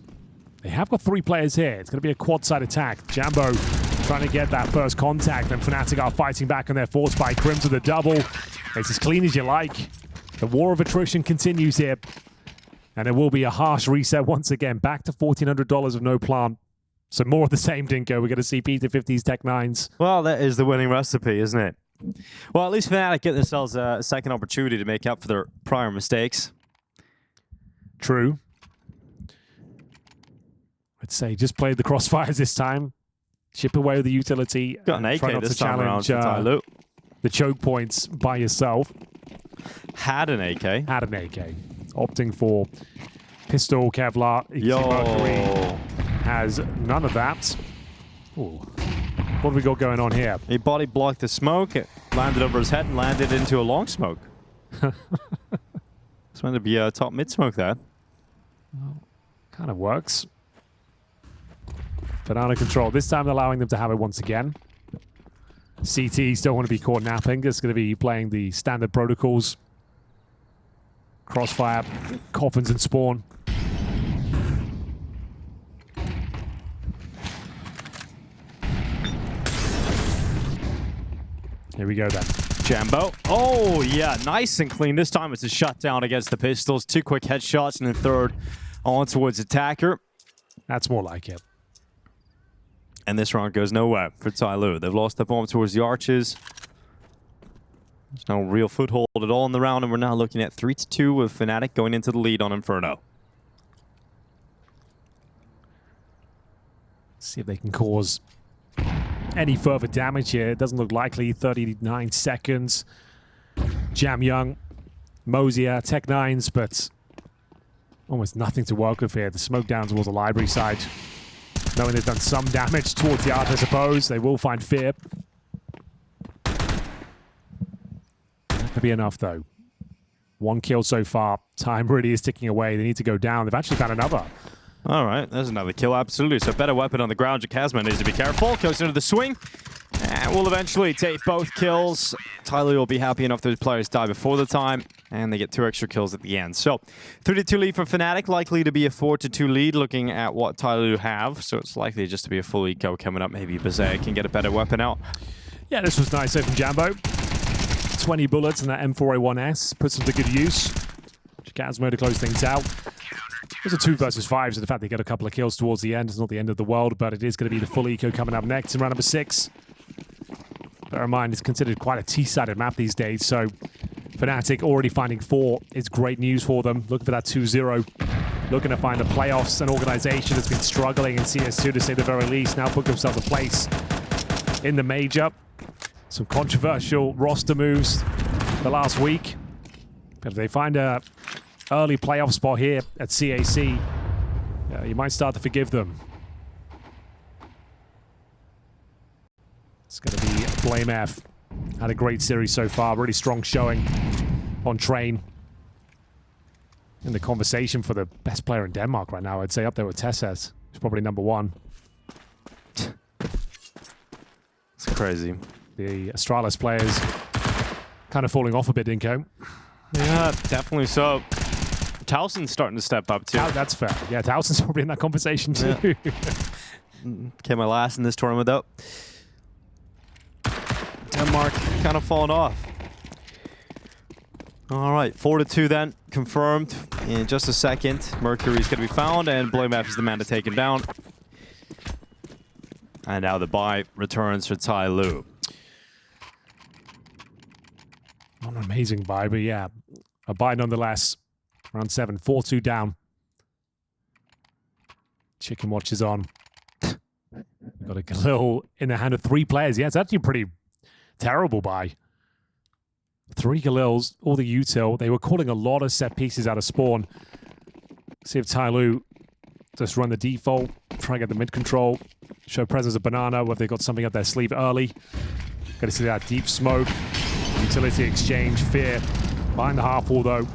They have got 3 players here. It's going to be a quad-side attack. Jambo trying to get that first contact, and Fnatic are fighting back on their force by Crims with a double. It's as clean as you like. The war of attrition continues here. And it will be a harsh reset once again. Back to $1,400 of no plant. So more of the same, Dinko. We're going to see P250s, Tech9s. Well, that is the winning recipe, isn't it? Well, at least Fnatic get themselves a second opportunity to make up for their prior mistakes. True. I'd say just played the crossfires this time. Chip away with the utility. Got an AK try not this to time around challenge for TYLOO. the choke points by yourself. Had an AK. Had an AK. Opting for pistol, Kevlar. Mercury has none of that. Ooh. What have we got going on here? He body blocked the smoke. It landed over his head and landed into a long smoke. It's meant to be a top mid smoke there. Well, kind of works. Banana control. This time allowing them to have it once again. CTs don't want to be caught napping. Just going to be playing the standard protocols. Crossfire, coffins and spawn. Here we go then. Jambo. Oh, yeah. Nice and clean. This time it's a shutdown against the pistols. 2 quick headshots and then third on towards attacker. That's more like it. And this round goes nowhere for TYLOO. They've lost the bomb towards the arches. There's no real foothold at all in the round, and we're now looking at 3-2 with Fnatic going into the lead on Inferno. See if they can cause any further damage here. It doesn't look likely. 39 seconds. Jam Young, Mosier, Tech9s, but almost nothing to work with here. The smoke down towards the library side. Knowing they've done some damage towards the arch, I suppose. They will find fear. That could be enough, though. 1 kill so far. Time really is ticking away. They need to go down. They've actually found another. All right, there's another kill, absolutely. So better weapon on the ground. Jacasma needs to be careful. Goes into the swing. And will eventually take both kills. TYLOO will be happy enough those players die before the time. And they get 2 extra kills at the end. So 3-2 lead for Fnatic. Likely to be a 4-2 lead looking at what TYLOO have. So it's likely just to be a full eco coming up. Maybe Bazay can get a better weapon out. Yeah, this was nice from Jambo. 20 bullets in that M4A1S. Puts them to good use. Jacasma to close things out. It was a 2 versus 5, so the fact they get a couple of kills towards the end is not the end of the world, but it is going to be the full eco coming up next in round number 6. Bear in mind, it's considered quite a T-sided map these days, so Fnatic already finding 4 is great news for them. Looking for that 2-0. Looking to find the playoffs. An organization that's been struggling in CS2 to say the very least. Now put themselves a place in the major. Some controversial roster moves the last week. But if they find a early playoff spot here at CAC, you might start to forgive them. It's going to be Blame F. Had a great series so far. Really strong showing on Train. In the conversation for the best player in Denmark right now, I'd say up there with Tesses. He's probably number 1. It's crazy. The Astralis players kind of falling off a bit, Dinko. Yeah, definitely so. Towson's starting to step up too. That's fair. Yeah, Towson's probably in that conversation too. Yeah. Came my last in this tournament though. Denmark kind of falling off. All right, 4-2 then, confirmed in just a second. Mercury's going to be found, and Bloymap is the man to take him down. And now the buy returns for TYLOO. Not an amazing buy, but yeah, a buy nonetheless. Round 7, 4-2 down. Chicken watch is on. Got a Galil in the hand of 3 players. Yeah, it's actually a pretty terrible buy. 3 Galils, all the util. They were calling a lot of set pieces out of spawn. See if TYLOO just run the default, try and get the mid control, show presence of banana, whether they got something up their sleeve early. Got to see that deep smoke, utility exchange, fear. Behind the half wall though.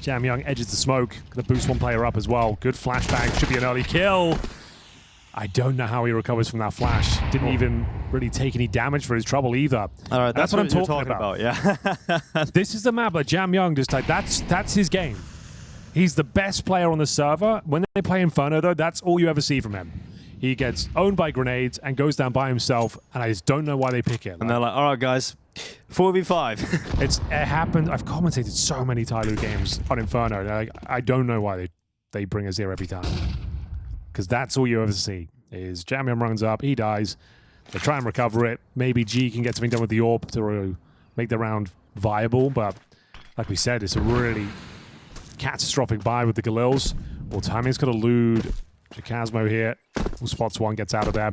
Jamyoung edges the smoke. Gonna boost one player up as well. Good flashbang, should be an early kill. I don't know how he recovers from that flash. Didn't even really take any damage for his trouble either. All right, that's what I'm talking about. Yeah. This is the map that Jamyoung just like, that's his game. He's the best player on the server. When they play Inferno though, that's all you ever see from him. He gets owned by grenades and goes down by himself, and I just don't know why they pick it. And they're like, all right, guys, 4v5. It happened. I've commentated so many TYLOO games on Inferno. Like, I don't know why they bring us here every time. Because that's all you ever see, is Jamyoung runs up, he dies, they try and recover it. Maybe G can get something done with the AWP to make the round viable, but like we said, it's a really catastrophic buy with the Galils. Well, Tammy's got to elude Jacasmo here. Who spots one, gets out of there.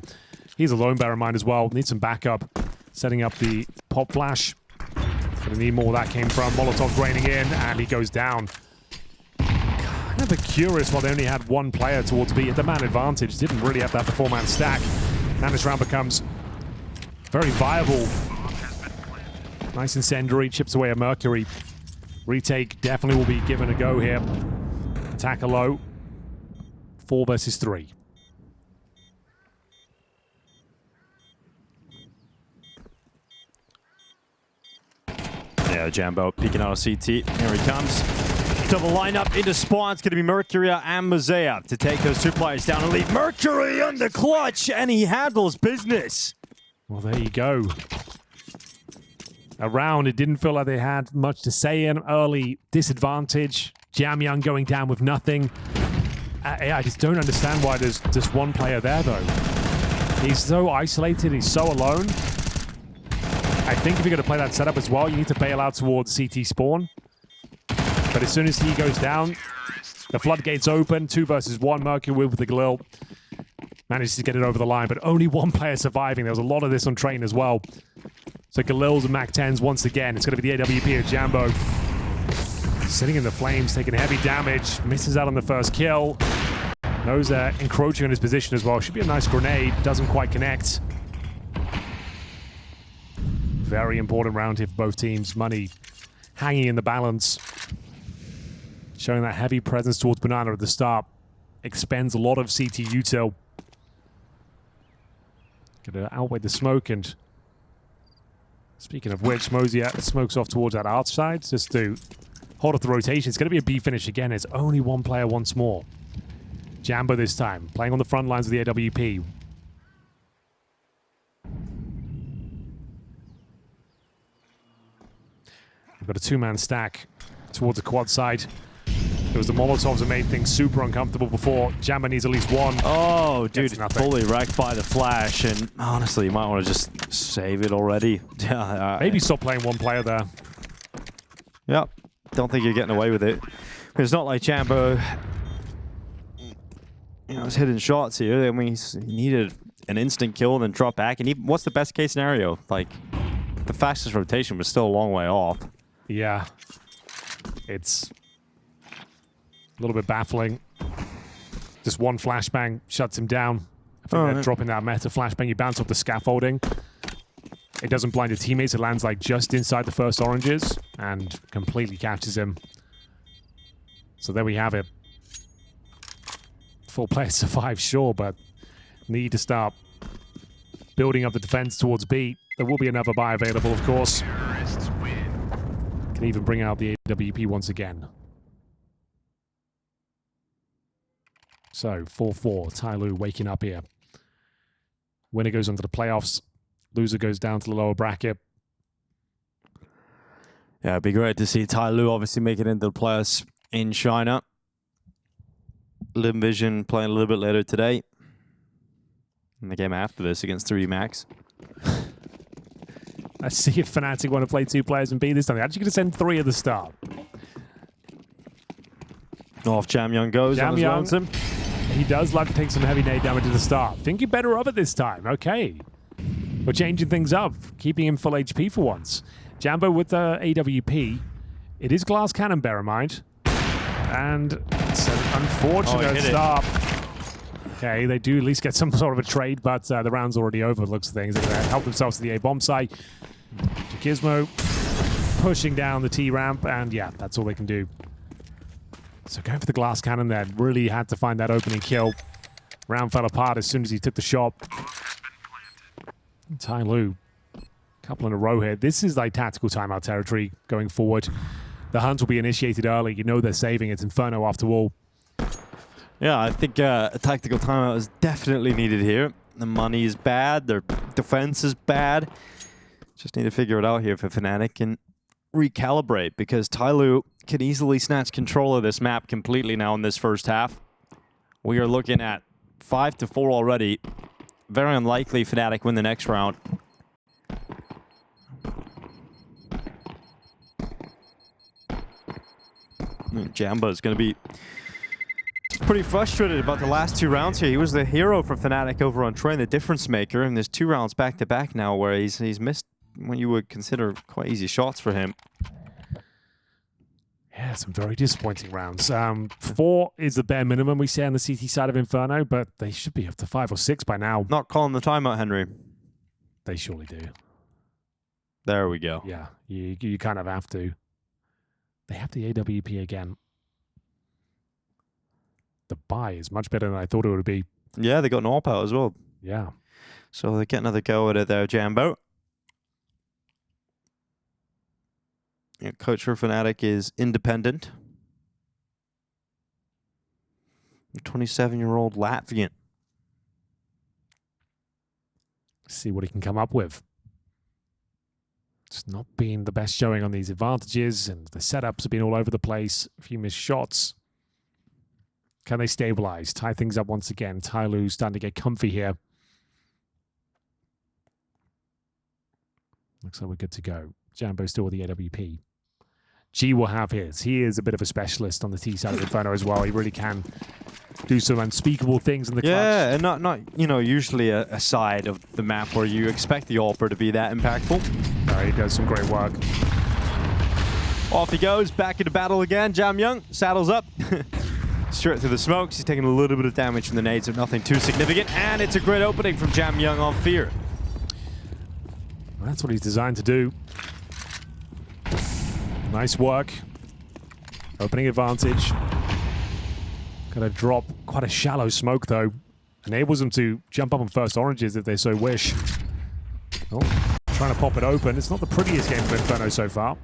He's alone, bear in mind as well. Needs some backup. Setting up the pop flash. Gonna need more where that came from. Molotov draining in, and he goes down. Kind of curious why they only had 1 player towards B at the man advantage. Didn't really have that 4-man stack. And this round becomes very viable. Nice incendiary, chips away a Mercury. Retake definitely will be given a go here. Attacker low. 4 versus 3. Yeah, Jambo peeking out of CT. Here he comes. Double lineup into spawn. It's going to be Mercury and Mazea to take those 2 players down and leave Mercury on the clutch, and he handles business. Well, there you go. A round, it didn't feel like they had much to say in. Early disadvantage. Jamyoung going down with nothing. I just don't understand why there's just 1 player there, though. He's so isolated. He's so alone. I think if you're going to play that setup as well, you need to bail out towards CT spawn. But as soon as he goes down, the floodgates open. 2 versus 1. Mercury with the Galil manages to get it over the line, but only 1 player surviving. There was a lot of this on Train as well. So Galils and Mac 10s once again. It's going to be the AWP of Jambo. Sitting in the flames, taking heavy damage. Misses out on the first kill. Knows encroaching on his position as well. Should be a nice grenade. Doesn't quite connect. Very important round here for both teams. Money hanging in the balance. showing that heavy presence towards Banana at the start. Expends a lot of CT util. Gonna outweigh the smoke, and speaking of which, Mosier smokes off towards that arch side just to hold off the rotation. It's going to be a B finish again. It's only one player once more. Jambo this time, playing on the front lines of the AWP. We've got a two-man stack towards the quad side. It was the Molotovs that made things super uncomfortable before. Jambo needs at least one. Oh, dude, nothing. fully wrecked by the flash, and honestly, you might want to just save it already. Maybe stop playing one player there. Yep, don't think you're getting away with it. It's not like Jambo, was hitting shots here. I mean, he needed an instant kill and then drop back. And what's the best case scenario? Like, the fastest rotation was still a long way off. Yeah. It's a little bit baffling. Just one flashbang shuts him down. I think they're dropping that meta flashbang. You bounce off the scaffolding. It doesn't blind your teammates. It lands like just inside the first oranges and completely catches him. So there we have it. 4 players survive, sure, but need to start building up the defense towards B. There will be another buy available, of course. Can even bring out the AWP once again. So, 4-4. TYLOO waking up here. Winner goes on to the playoffs. Loser goes down to the lower bracket. Yeah, it'd be great to see TYLOO obviously make it into the playoffs in China. GamerLegion playing a little bit later today. In the game after this against 3 Max. Let's see if Fnatic want to play 2 players and B this time. They're actually going to send 3 at the start. Off Jamyoung goes on his lonesome. He does like to take some heavy nade damage at the start. Thinking better of it this time. Okay. We're changing things up. Keeping him full HP for once. Jambo with the AWP. It is glass cannon, bear in mind. And it's an unfortunate start. Okay, they do at least get some sort of a trade, but the round's already over, looks of things. They're going to help themselves to the A-bomb site. Gizmo pushing down the T-ramp, and yeah, that's all they can do. So going for the glass cannon there, really had to find that opening kill. Round fell apart as soon as he took the shot. TYLOO, couple in a row here. This is like tactical timeout territory going forward. The Huns will be initiated early. You know they're saving. It's Inferno after all. Yeah, I think a tactical timeout is definitely needed here. The money is bad. Their defense is bad. Just need to figure it out here for Fnatic and recalibrate, because TYLOO can easily snatch control of this map completely now in this first half. We are looking at 5-4 already. Very unlikely Fnatic win the next round. Jambo is going to be pretty frustrated about the last 2 rounds here. He was the hero for Fnatic over on Train, the difference maker, and there's 2 rounds back-to-back now where he's missed what you would consider quite easy shots for him. Yeah, some very disappointing rounds. 4 is the bare minimum we say on the CT side of Inferno, but they should be up to 5 or 6 by now. Not calling the timeout, Henry. They surely do. There we go. Yeah, you kind of have to. They have the AWP again. The buy is much better than I thought it would be. Yeah, they got an AWP out as well. Yeah. So they get another go at it there, Jambo. Yeah, coach for Fnatic is independent. 27-year-old Latvian. See what he can come up with. It's not been the best showing on these advantages, and the setups have been all over the place. A few missed shots. Can they stabilize? Tie things up once again. TYLOO starting to get comfy here. Looks like we're good to go. Jambo still with the AWP. G will have his. He is a bit of a specialist on the T side of Inferno as well. He really can do some unspeakable things in the clutch. Yeah, and not usually a side of the map where you expect the AWPer to be that impactful. No, he does some great work. Off he goes, back into battle again. Jamyoung saddles up. Straight through the smokes. He's taking a little bit of damage from the nades, but nothing too significant. And it's a great opening from Jamyoung on Fear. Well, that's what he's designed to do. Nice work. Opening advantage. Gonna drop quite a shallow smoke though. Enables them to jump up on first oranges if they so wish. Oh, trying to pop it open. It's not the prettiest game for Inferno so far.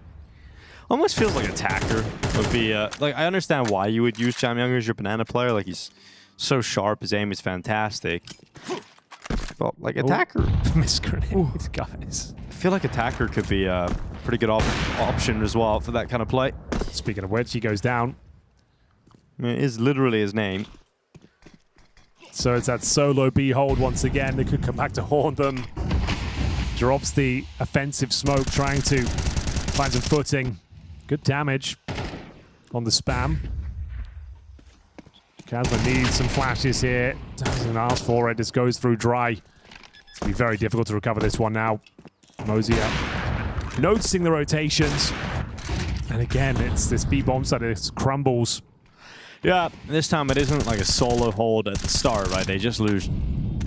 Almost feels like attacker would be like, I understand why you would use jamyoung as your banana player. Like, he's so sharp, his aim is fantastic. But like attacker, Miss grenades, guys. I feel like attacker could be a pretty good option as well for that kind of play. Speaking of which, he goes down. I mean, it is literally his name. So it's that solo B hold once again. They could come back to haunt them. Drops the offensive smoke, trying to find some footing. Good damage on the spam. Casma needs some flashes here. Doesn't ask for it, just goes through dry. It's going to be very difficult to recover this one now. Mosier noticing the rotations. And again, it's this B-bomb side, it crumbles. Yeah, this time it isn't like a solo hold at the start, right? They just lose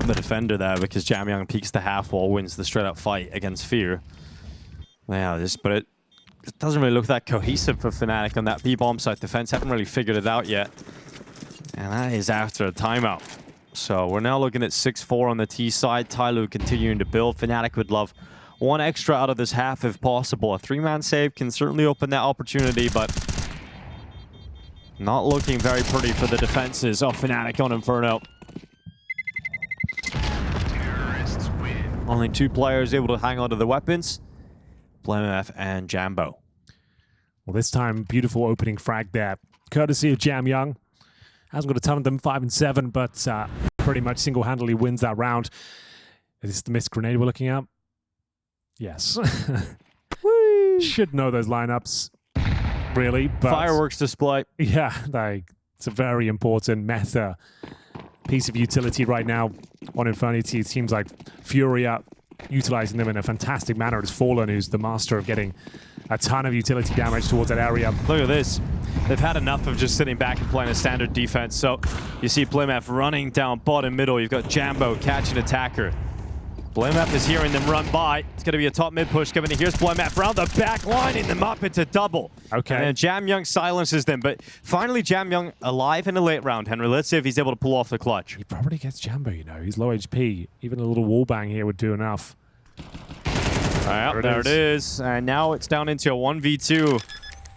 the defender there because jamyoung peeks the half wall, wins the straight-up fight against Fear. Yeah, but it doesn't really look that cohesive for Fnatic on that B-bomb side defense. Haven't really figured it out yet. And that is after a timeout. So we're now looking at 6-4 on the T side. TYLOO continuing to build. Fnatic would love one extra out of this half if possible. A 3-man save can certainly open that opportunity, but not looking very pretty for the defenses of Fnatic on Inferno. Only 2 players able to hang on to the weapons. BlameF and Jambo. Well, this time, beautiful opening frag there. Courtesy of jamyoung. Hasn't got a ton of them, 5 and 7, but pretty much single-handedly wins that round. Is this the missed grenade we're looking at? Yes. Should know those lineups, really. But Fireworks display. yeah, it's a very important meta piece of utility right now on Infernity. It seems like Furia utilizing them in a fantastic manner. It's Fallen, who's the master of getting a ton of utility damage towards that area. Look at this. They've had enough of just sitting back and playing a standard defense. So you see BlameF running down bottom middle. You've got Jambo catching attacker. BlameF is hearing them run by. It's going to be a top mid push coming in. Here's BlameF around the back, lining them up into double. Okay. And then jamyoung silences them. But finally, jamyoung alive in the late round, Henry. Let's see if he's able to pull off the clutch. He probably gets Jambo, you know. He's low HP. Even a little wall bang here would do enough. There it is. And now it's down into a 1v2.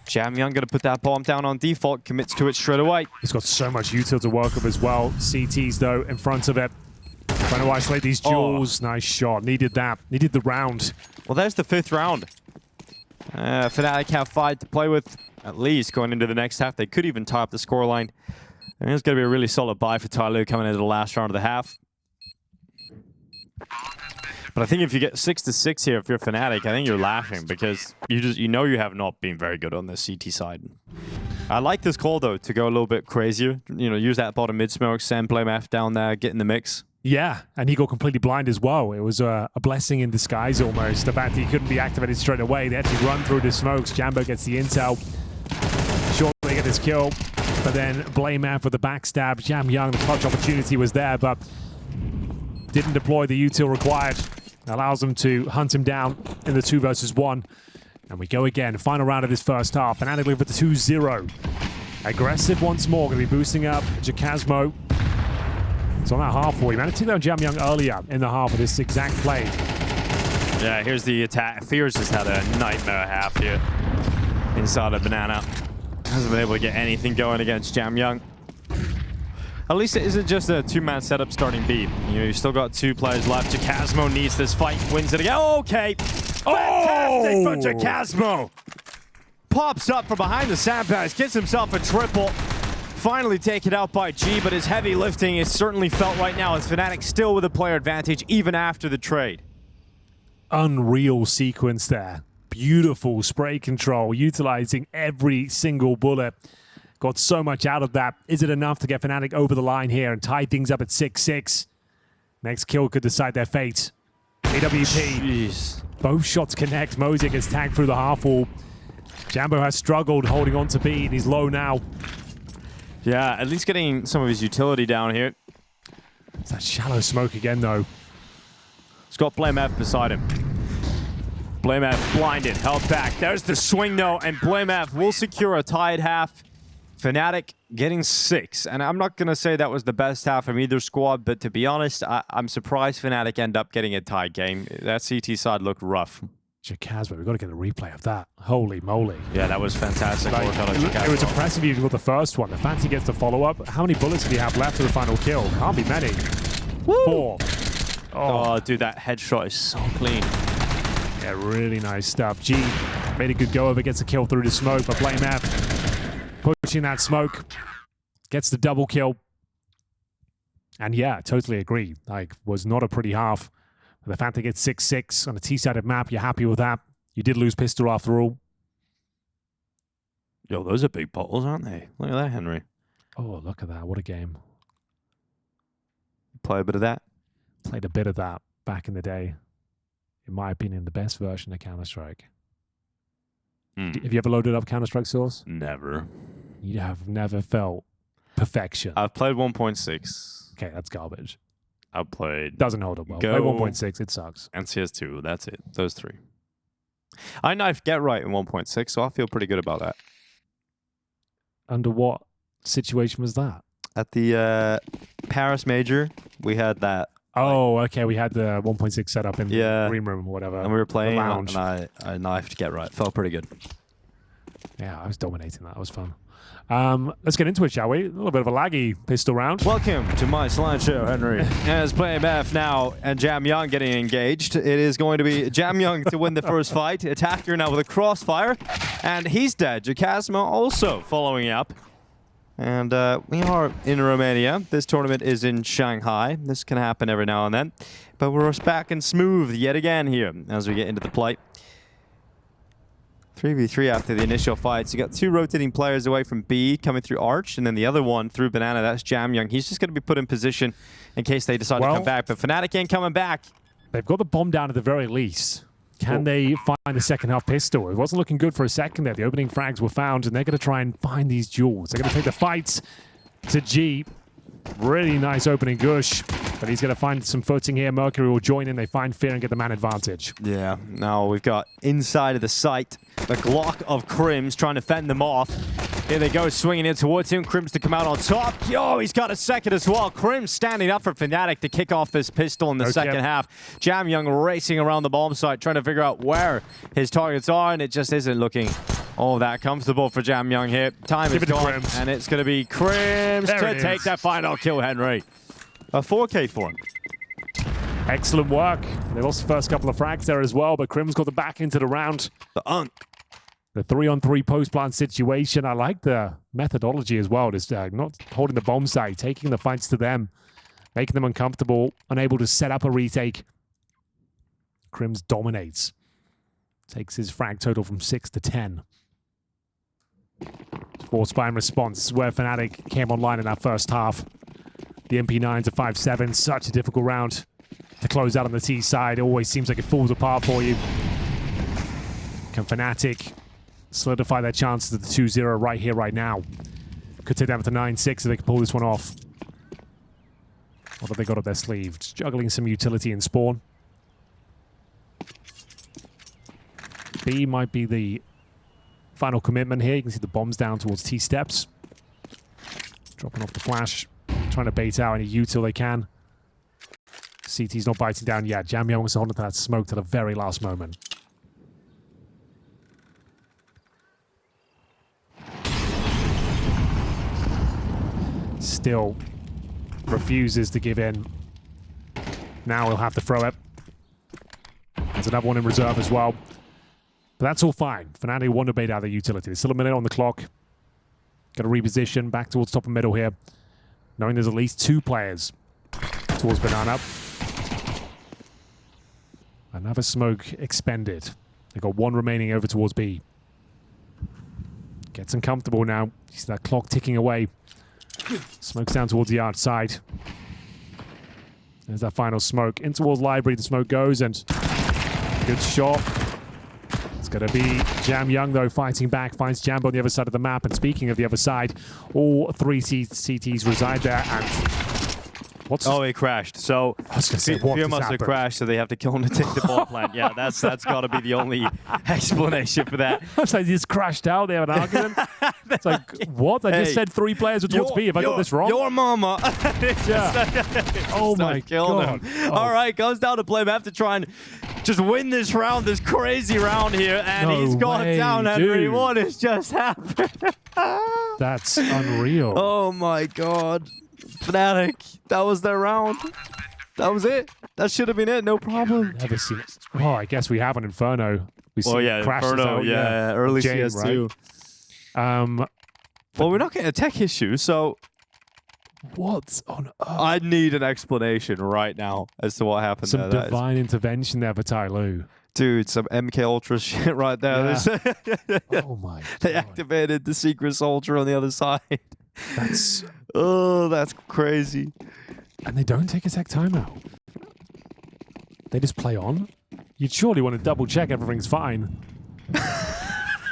jamyoung going to put that bomb down on default, commits to it straight away. He's got so much util to work with as well. CTs, though, in front of it. Trying to isolate these duels. Nice shot. Needed that. Needed the round. Well, there's the 5th round. Fnatic have 5 to play with, at least, going into the next half. They could even tie up the scoreline. And it's going to be a really solid buy for TYLOO coming into the last round of the half. But I think if you get 6-6 here, if you're Fnatic, I think you're laughing because you know you have not been very good on the CT side. I like this call, though, to go a little bit crazier. You know, use that bottom mid smoke, send BlameF down there, get in the mix. Yeah, and he got completely blind as well. It was a blessing in disguise almost. The fact that he couldn't be activated straight away. They had to run through the smokes. Jambo gets the intel. Sure, they get this kill. But then BlameF with the backstab. jamyoung, the clutch opportunity was there, but didn't deploy the util required. Allows them to hunt him down in the 2 versus 1. And we go again. Final round of this first half. Fnatic looking for the 2-0. Aggressive once more. Going to be boosting up Jacasmo. It's on that half wall. He managed to take down jamyoung earlier in the half of this exact play. Yeah, here's the attack. Fears just had a nightmare half here inside of Banana. Hasn't been able to get anything going against jamyoung. At least it isn't just a 2-man setup starting B. You know, you've still got 2 players left. Jacasmo needs this fight, wins it again. Okay! Fantastic for Jacasmo! Pops up from behind the sandbags, gets himself a triple. Finally taken out by G, but his heavy lifting is certainly felt right now as Fnatic still with a player advantage even after the trade. Unreal sequence there. Beautiful spray control, utilizing every single bullet. Got so much out of that. Is it enough to get Fnatic over the line here and tie things up at 6-6? Next kill could decide their fate. AWP. Jeez. Both shots connect. Mosier gets tagged through the half wall. Jambo has struggled holding on to B, and he's low now. Yeah, at least getting some of his utility down here. It's that shallow smoke again, though. He's got BlameF beside him. blameF blinded, held back. There's the swing though, and blameF will secure a tied half. Fnatic getting 6, and I'm not going to say that was the best half from either squad, but to be honest, I'm surprised Fnatic end up getting a tied game. That CT side looked rough. Jacasma, we've got to get a replay of that. Holy moly. Yeah, that was fantastic. Like, it was impressive you got the first one. The Fancy gets the follow-up. How many bullets did he have left for the final kill? Can't be many. Woo! 4. Oh, dude, that headshot is so clean. Yeah, really nice stuff. G made a good go of it, gets a kill through the smoke, but blameF pushing that smoke, gets the double kill. And yeah, totally agree. Like, was not a pretty half. The fact they get 6-6 on a T-sided map, you're happy with that. You did lose pistol after all. Yo, those are big bottles, aren't they? Look at that, Henry. Oh, look at that. What a game. Play a bit of that. Played a bit of that back in the day. In my opinion, the best version of Counter-Strike. Have you ever loaded up Counter-Strike Source? Never. You have never felt perfection. I've played 1.6. Okay, that's garbage. I've played Doesn't hold up well. Go. Play 1.6, it sucks. and CS2. That's it. Those 3. I knifed Get Right in 1.6, so I feel pretty good about that. Under what situation was that? At the Paris Major, we had that. Oh, okay. We had the 1.6 set up in the green room or whatever. And we were playing, the lounge. and I knifed Get Right. Felt pretty good. Yeah, I was dominating that. It was fun. Let's get into it, shall we? A little bit of a laggy pistol round. Welcome to my slideshow, Henry. As blameF now and Jamyoung getting engaged. It is going to be Jamyoung to win the first fight. Attacker now with a crossfire. And he's dead. Jacasma also following up. And we are in Romania. This tournament is in Shanghai. This can happen every now and then. But we're back and smooth yet again here as we get into the play. 3v3 after the initial fights. You got 2 rotating players away from B coming through Arch, and then the other one through Banana. That's Jamyoung. He's just going to be put in position in case they decide to come back. But Fnatic ain't coming back. They've got the bomb down at the very least. Can they find the second half pistol? It wasn't looking good for a second there. The opening frags were found, and they're going to try and find these jewels. They're going to take the fights to G. Really nice opening gush, but he's going to find some footing here. Mercury will join in. They find Fear and get the man advantage. Yeah, now we've got inside of the site, the Glock of Crims trying to fend them off. Here they go, swinging it towards him. Crims to come out on top. Yo, he's got a second as well. Crims standing up for Fnatic to kick off this pistol in the second half. Jamyoung racing around the bomb site, trying to figure out where his targets are, and it just isn't looking all that comfortable for Jamyoung here. Time is gone, and it's going to be Crims to take that final kill, Henry. A 4K for him. Excellent work. They lost the first couple of frags there as well, but Crim's got the back into the round. The 3-on-3 post-plant situation. I like the methodology as well. Just not holding the bomb site, taking the fights to them, making them uncomfortable, unable to set up a retake. Crims dominates. Takes his frag total from 6 to 10. Force by in response. This is where Fnatic came online in that first half. The MP9 to 5-7. Such a difficult round to close out on the T side. It always seems like it falls apart for you. Can Fnatic solidify their chances at the 2-0 right here, right now? Could take them to 9-6 if they can pull this one off. What have they got up their sleeve? Just juggling some utility in spawn. B might be the final commitment here. You can see the bombs down towards T steps. Dropping off the flash. Trying to bait out any util they can. CT's not biting down yet. Jamyoung was holding that smoke to the very last moment. Still refuses to give in. Now he'll have to throw it. There's another one in reserve as well. But that's all fine. Fnatic want to bait out the utility. There's still a minute on the clock. Got to reposition back towards top and middle here. Knowing there's at least 2 players towards Banana. Another smoke expended. They've got 1 remaining over towards B. Gets uncomfortable now. You see that clock ticking away. Smoke's down towards the outside. There's that final smoke. In towards library, the smoke goes, and good shot. It's going to be Jamyoung, though, fighting back. Finds Jambo on the other side of the map. And speaking of the other side, all 3 CTs reside there. And What's Oh, he crashed. So I was gonna say, what Fear just must have happened? crashed, so they have to kill him to take the ball plant. Yeah, that's got to be the only explanation for that. It's like they just crashed out. They have an argument. It's like, what? I just Hey, said 3 players were towards B. Have I got this wrong? Your mama. Oh my Killing God. him. Oh. All right, goes down to play. We have to try and just win this round, this crazy round here, and No he's gone way, down, Henry. dude. What has just happened? That's unreal. Oh my God. Fnatic, that was their round. That was it. That should have been it. No problem. Never seen it. Oh, I guess we have an Inferno. We see Oh yeah, crashes Inferno. out, Yeah, early Jane, CS2. right? Well, we're not getting a tech issue, so What on earth? I need an explanation right now as to what happened Some there. That is- divine intervention there for TYLOO. Dude, some MK Ultra shit right there. Yeah. Oh my They God. activated the secret soldier on the other side. That's Oh, that's crazy. and they don't take a tech timeout. They just play on. You'd surely want to double check everything's fine.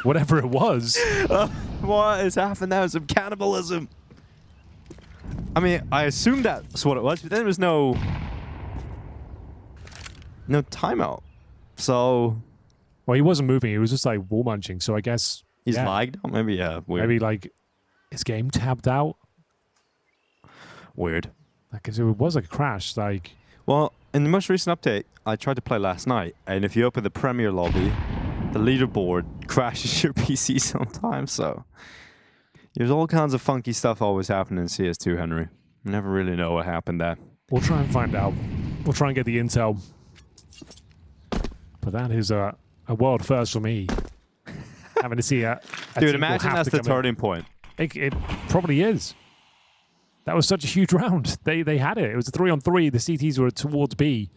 Whatever it was. What is happening there? Some cannibalism. I mean, I assumed that's what it was, but then there was no timeout. So Well, he wasn't moving. He was just like wall munching. So I guess he's yeah, lagged. Oh, maybe yeah. Weird. maybe like his game tabbed out. Weird. Because it was like a crash. Like Well, in the most recent update, I tried to play last night, and if you open the Premier lobby, the leaderboard crashes your PC sometimes. So there's all kinds of funky stuff always happening in CS2, Henry. You never really know what happened there. we'll try and find out. We'll try and get the intel. But that is a world first for me. Having to see a Dude, team will imagine have that's to the come in. turning point. It probably is. That was such a huge round. They had it. It was a 3-on-3. The CTs were towards B.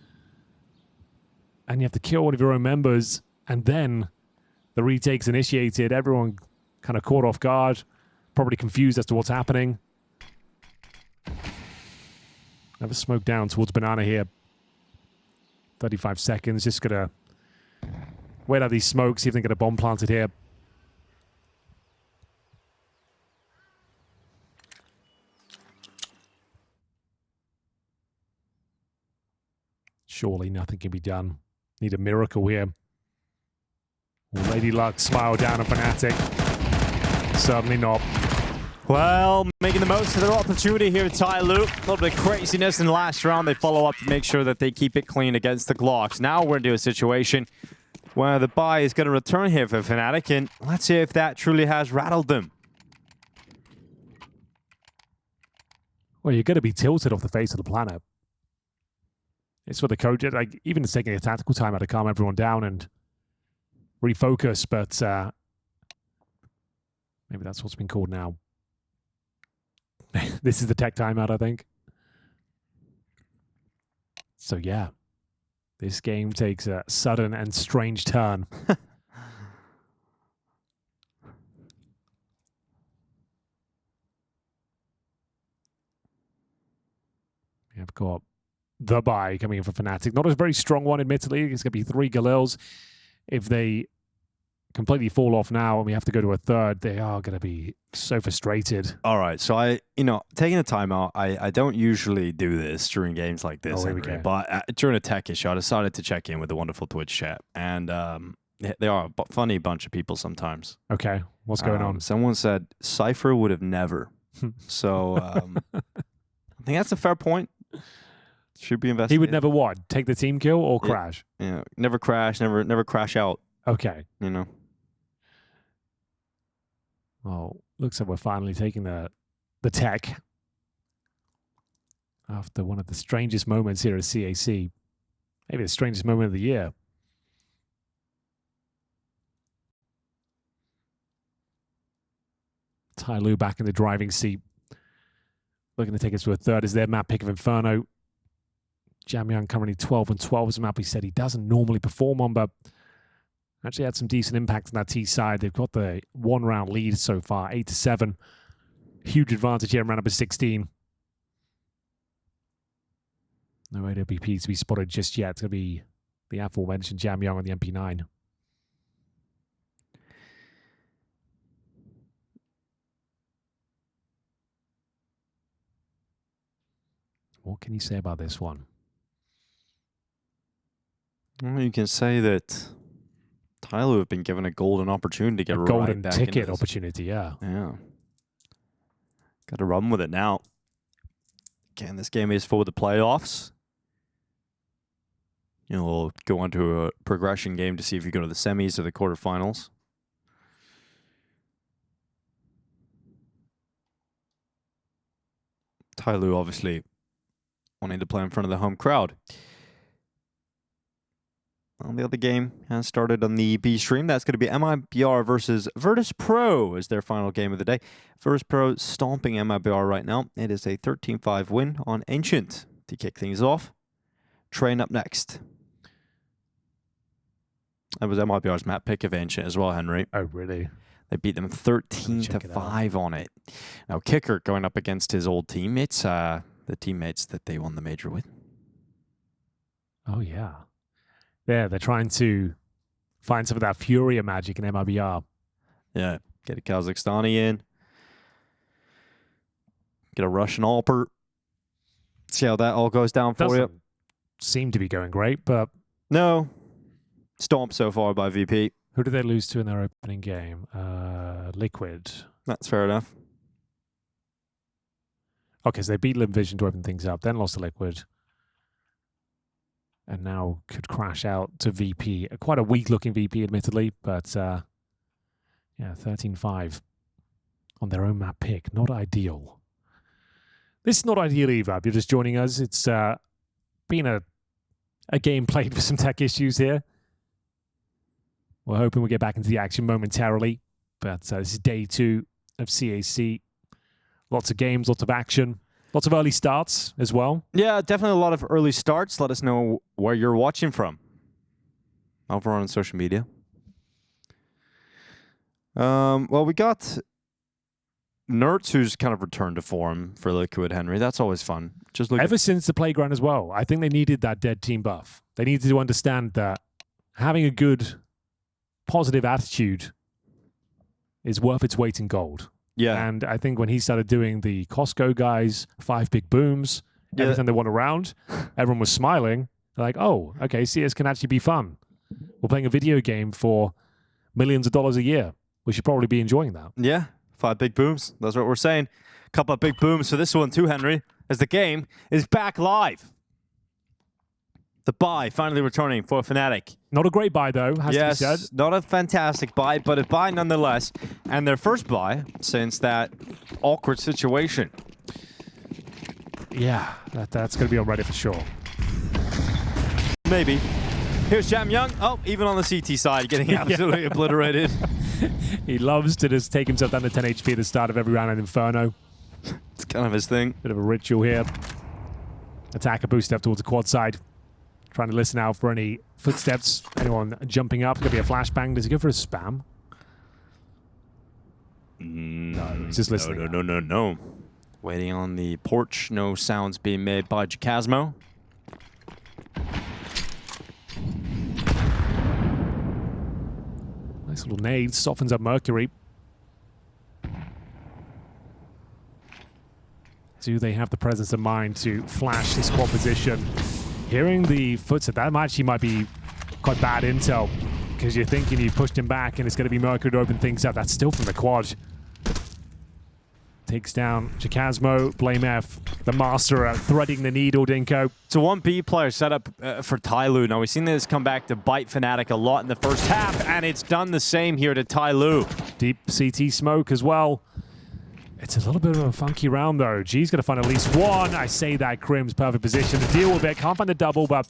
And you have to kill one of your own members. And then the retake's initiated. Everyone kind of caught off guard. Probably confused as to what's happening. Have a smoke down towards Banana here. 35 seconds. Just going to wait out these smokes. See if they can get a bomb planted here. Surely nothing can be done. Need a miracle here. Will Lady Luck smile down on Fnatic? Certainly not. Well, making the most of their opportunity here at TYLOO. A little bit of craziness in the last round. They follow up to make sure that they keep it clean against the Glocks. Now we're into a situation where the buy is going to return here for Fnatic, and let's see if that truly has rattled them. Well, you're going to be tilted off the face of the planet. It's for the coach, like even taking a tactical time to calm everyone down and refocus, but maybe that's what's been called now. This is the tech timeout, I think. So yeah, this game takes a sudden and strange turn. We have got the buy coming in for Fnatic. Not a very strong one, admittedly. It's going to be 3 Galils. If they completely fall off now and we have to go to a third, they are going to be so frustrated. All right, so taking a timeout, I don't usually do this during games like this, Oh, here we Henry, go. but during a tech issue, I decided to check in with the wonderful Twitch chat, and they are a funny bunch of people sometimes. Okay, what's going on? Someone said Cypher would have never, so I think that's a fair point. Should be investigated. He would never what? Take the team kill or crash? Yeah, never crash, never crash out. Okay. You know. Well, looks like we're finally taking the tech after one of the strangest moments here at CAC. Maybe the strangest moment of the year. TYLOO back in the driving seat. Looking to take us to a third. Is their map pick of Inferno. Jamyoung currently 12-12 is a map he said he doesn't normally perform on, but actually had some decent impact on that T side. They've got the 1-round lead so far, 8-7. Huge advantage here in round number 16. No AWP to be spotted just yet. It's going to be the aforementioned Jamyoung on the MP9. What can you say about this one? Well, you can say that TYLOO have been given a golden opportunity to get A right golden back into ticket this. opportunity, yeah. Yeah. Got to run with it now. Again, this game is for the playoffs. You know, we'll go on to a progression game to see if you go to the semis or the quarterfinals. TYLOO obviously wanting to play in front of the home crowd. Well, the other game has started on the B stream. That's going to be MIBR versus Virtus.pro as their final game of the day. Virtus.pro stomping MIBR right now. It is a 13-5 win on Ancient to kick things off. Train up next. That was MIBR's map pick of Ancient as well, Henry. Oh, really? They beat them 13-5 on it. Now, Kicker going up against his old teammates, the teammates that they won the major with. Oh, yeah. Yeah, they're trying to find some of that Furia magic in MIBR. Yeah, get a Kazakhstani in. Get a Russian Alper. See how that all goes down for you. Doesn't seem to be going great, but No. Stomped so far by VP. who did they lose to in their opening game? Liquid. That's fair enough. Okay, so they beat Lynn Vision to open things up, then lost to Liquid. And now could crash out to VP. Quite a weak-looking VP, admittedly, but yeah, 13-5 on their own map pick. Not ideal. This is not ideal either. If you're just joining us, it's been a game played with some tech issues here. We're hoping we'll get back into the action momentarily, but this is day 2 of CAC. Lots of games, lots of action. Lots of early starts as well. Yeah, definitely a lot of early starts. Let us know where you're watching from. Over on social media. Well, we got Nerds, who's kind of returned to form for Liquid, Henry. That's always fun. Just look Ever since the playground as well, I think they needed that dead team buff. They needed to understand that having a good, positive attitude is worth its weight in gold. Yeah. And I think when he started doing the Costco guys, 5 big booms, every time they went around, everyone was smiling. They're like, oh, okay, CS can actually be fun. We're playing a video game for millions of dollars a year. We should probably be enjoying that. Yeah, 5 big booms. That's what we're saying. A couple of big booms for this one too, Henry, as the game is back live. The buy finally returning for Fnatic. Not a great buy, though, has to be said. Yes, not a fantastic buy, but a buy nonetheless. And their first buy since that awkward situation. Yeah, that's going to be on Reddit for sure. Maybe. Here's Jam Young. Oh, even on the CT side, getting absolutely obliterated. He loves to just take himself down to 10 HP at the start of every round in Inferno. It's kind of his thing. Bit of a ritual here. Attacker boost up towards the quad side. Trying to listen out for any footsteps. Anyone jumping up. Could be a flashbang. Does he go for a spam? No, he's just listening. No. Waiting on the porch. No sounds being made by Jacasmo. Nice little nade. Softens up Mercury. Do they have the presence of mind to flash this squad position? Hearing the footstep, that actually might be quite bad intel, because you're thinking you pushed him back and it's going to be Mercury to open things up. That's still from the quad. Takes down Jacasmo, Blame F, the master threading the needle, Dinko. It's a 1B player set up for TYLOO. Now, we've seen this come back to bite Fnatic a lot in the first half, and it's done the same here to TYLOO. Deep CT smoke as well. It's a little bit of a funky round, though. G's going to find at least one. I say that Crim's perfect position to deal with it. Can't find the double, but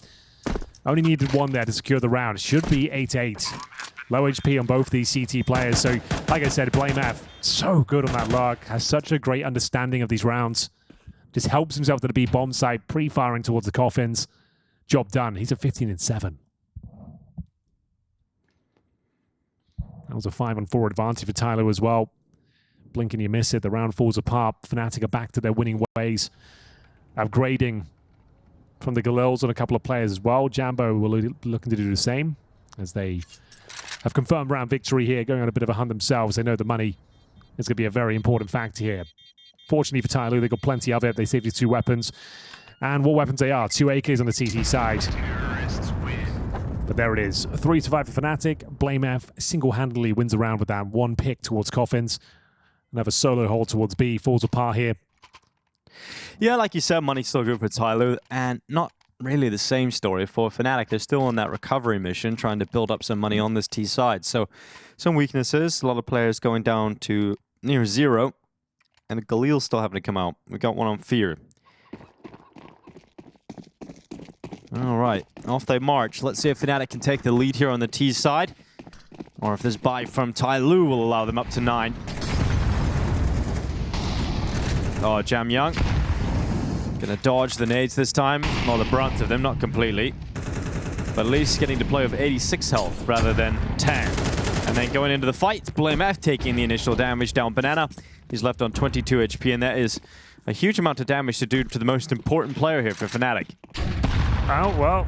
only needed one there to secure the round. Should be 8-8. Low HP on both these CT players. So, like I said, Blame F, so good on that luck. Has such a great understanding of these rounds. Just helps himself to the B bomb site, pre-firing towards the coffins. Job done. He's at 15-7. That was a 5-on-4 advantage for TYLOO as well. Blink and you miss it. The round falls apart. Fnatic are back to their winning ways. Upgrading from the Galils on a couple of players as well. Jambo will be looking to do the same, as they have confirmed round victory here, going on a bit of a hunt themselves. They know the money is going to be a very important factor here. Fortunately for TYLOO, they got plenty of it. They saved these 2 weapons. and what weapons they are. 2 AKs on the CT side. But there it is. 3-5 for Fnatic. BlameF single-handedly wins the round with that one pick towards Coffins. Another solo hold towards B. Falls apart here. Yeah, like you said, money's still good for TYLOO, and not really the same story for Fnatic. They're still on that recovery mission, trying to build up some money on this T side. So some weaknesses, a lot of players going down to near 0, and Galil's still having to come out. We got one on Fear. All right, off they march. Let's see if Fnatic can take the lead here on the T side, or if this buy from TYLOO will allow them up to 9. Oh, Jamyoung gonna dodge the nades this time. Well, the brunt of them, not completely, but at least getting to play with 86 health rather than 10. And then going into the fight, BlameF taking the initial damage down Banana. He's left on 22 HP, and that is a huge amount of damage to do to the most important player here for Fnatic. Oh, well,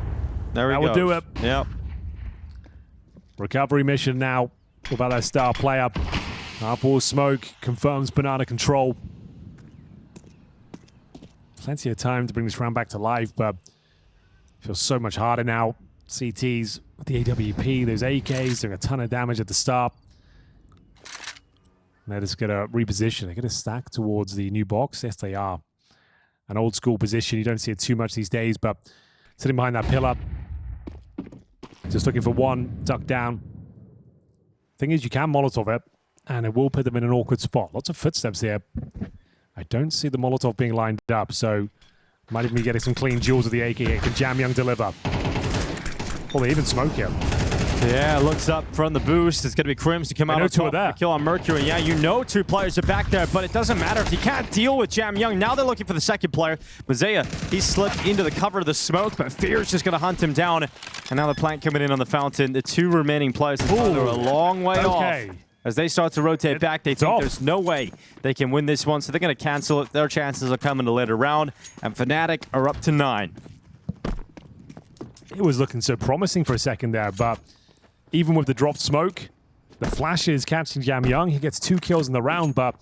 There he that goes. will do it. Yep. Recovery mission now without their star player. Half-wall smoke confirms Banana control. Plenty of time to bring this round back to life, but feels so much harder now. CTs with the AWP, those AKs doing a ton of damage at the start. And they're just going to reposition. They're going to stack towards the new box. Yes, they are. An old school position. You don't see it too much these days, but sitting behind that pillar. Just looking for one, duck down. Thing is, you can Molotov it, and it will put them in an awkward spot. Lots of footsteps here. I don't see the Molotov being lined up, so might even be getting some clean duels with the AK here. Can Jamyoung deliver? Oh, they even smoke him. Yeah, looks up from the boost. It's going to be Crims to come out on two are top there. for the kill on Mercury. Yeah, you know 2 players are back there, but it doesn't matter if you can't deal with Jamyoung. Now they're looking for the second player. Mazea, he slipped into the cover of the smoke, but Fear's just going to hunt him down. And now the plant coming in on the fountain. The 2 remaining players are a long way off. As they start to rotate back, they think there's no way they can win this one, so they're going to cancel it. Their chances are coming to later round, and Fnatic are up to 9. It was looking so promising for a second there, but even with the dropped smoke, the flashes catching Jamyoung. He gets 2 kills in the round, but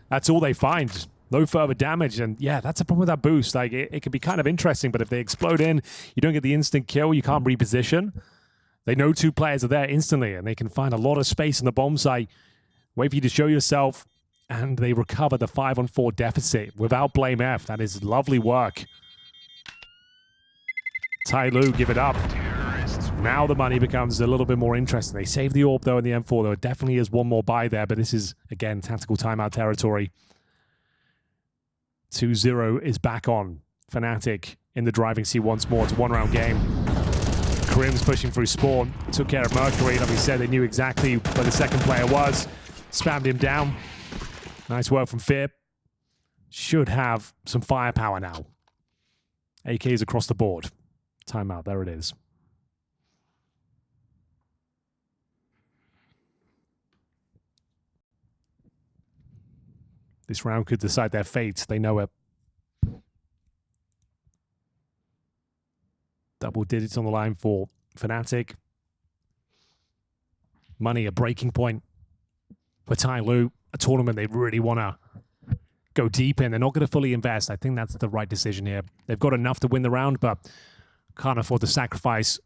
that's all they find. No further damage, and yeah, that's a problem with that boost. Like, it could be kind of interesting, but if they explode in, you don't get the instant kill, you can't reposition. They know 2 players are there instantly, and they can find a lot of space in the bomb site, wait for you to show yourself, and they recover the 5-on-4 deficit without BlameF. That is lovely work. TYLOO give it up. Now the money becomes a little bit more interesting. They save the AWP, though, in the M4. There definitely is one more buy there, but this is, again, tactical timeout territory. 2-0 is back on. Fnatic in the driving seat once more. It's a 1-round game. Crims pushing through spawn. Took care of Mercury. Like we said, they knew exactly where the second player was. Spammed him down. Nice work from Fear. Should have some firepower now. AKs across the board. Timeout. There it is. This round could decide their fate. They know it. Double digits on the line for Fnatic. Money a breaking point for TYLOO. A tournament they really want to go deep in. They're not going to fully invest. I think that's the right decision here. They've got enough to win the round, but can't afford to sacrifice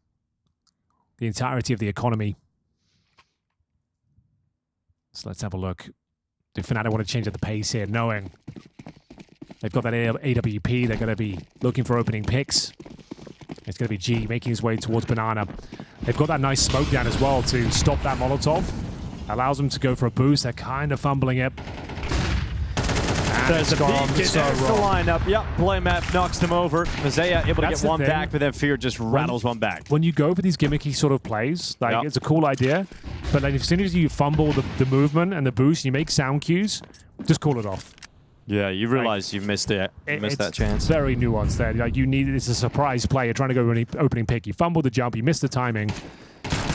the entirety of the economy. So let's have a look. Do Fnatic want to change at the pace here, knowing they've got that AWP? They're going to be looking for opening picks. It's going to be G making his way towards Banana. They've got that nice smoke down as well to stop that Molotov. Allows them to go for a boost. They're kind of fumbling it. And There's a peek, there's the lineup. Yep, BlameF knocks them over. Mazea able to get one back, but then Fear just rattles one back. When you go for these gimmicky sort of plays, like it's a cool idea, but like as soon as you fumble the movement and the boost, you make sound cues, just call it off. Yeah, you realize you've missed it. You missed that chance. It's very nuanced there. Like it's a surprise play. You're trying to go for an opening pick. You fumble the jump, you miss the timing,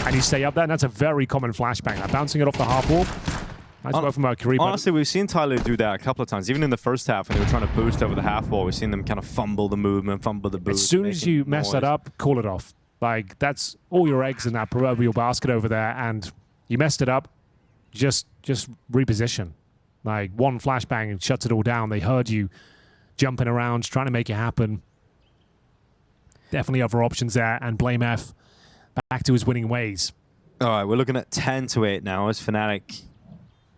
and you stay up there, and that's a very common flashbang. Like bouncing it off the half wall. Nice work from Mercury. Honestly, we've seen TYLOO do that a couple of times. Even in the first half, when they were trying to boost over the half wall, we've seen them kind of fumble the movement, fumble the boost. As soon as you mess that up, call it off. Like, that's all your eggs in that proverbial basket over there, and you messed it up, just reposition. Like, one flashbang and shuts it all down. They heard you jumping around, trying to make it happen. Definitely other options there, and Blame F back to his winning ways. All right, we're looking at 10-8 now as Fnatic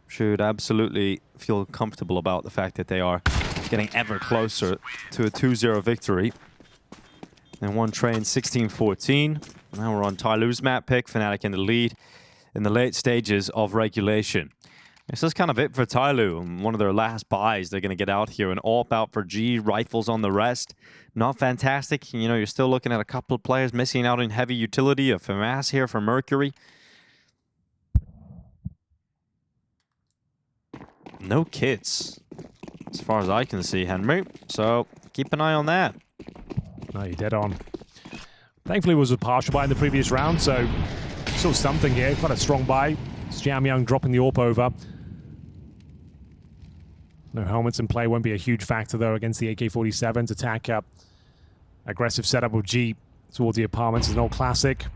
should absolutely feel comfortable about the fact that they are getting ever closer to a 2-0 victory. And one train 16-14. Now we're on TYLOO's map pick. Fnatic in the lead in the late stages of regulation. This is kind of it for TYLOO. One of their last buys. They're going to get out here. An AWP out for G. Rifles on the rest. Not fantastic. You know, you're still looking at a couple of players missing out in heavy utility. A FAMAS here for Mercury. No kits, as far as I can see, Henry. So keep an eye on that. No, you're dead on. Thankfully, it was a partial buy in the previous round, so still something here. Quite a strong buy. It's Jamyoung dropping the AWP over. No helmets in play won't be a huge factor, though, against the AK-47s. Attack up. Aggressive setup of G towards the apartments is an old classic.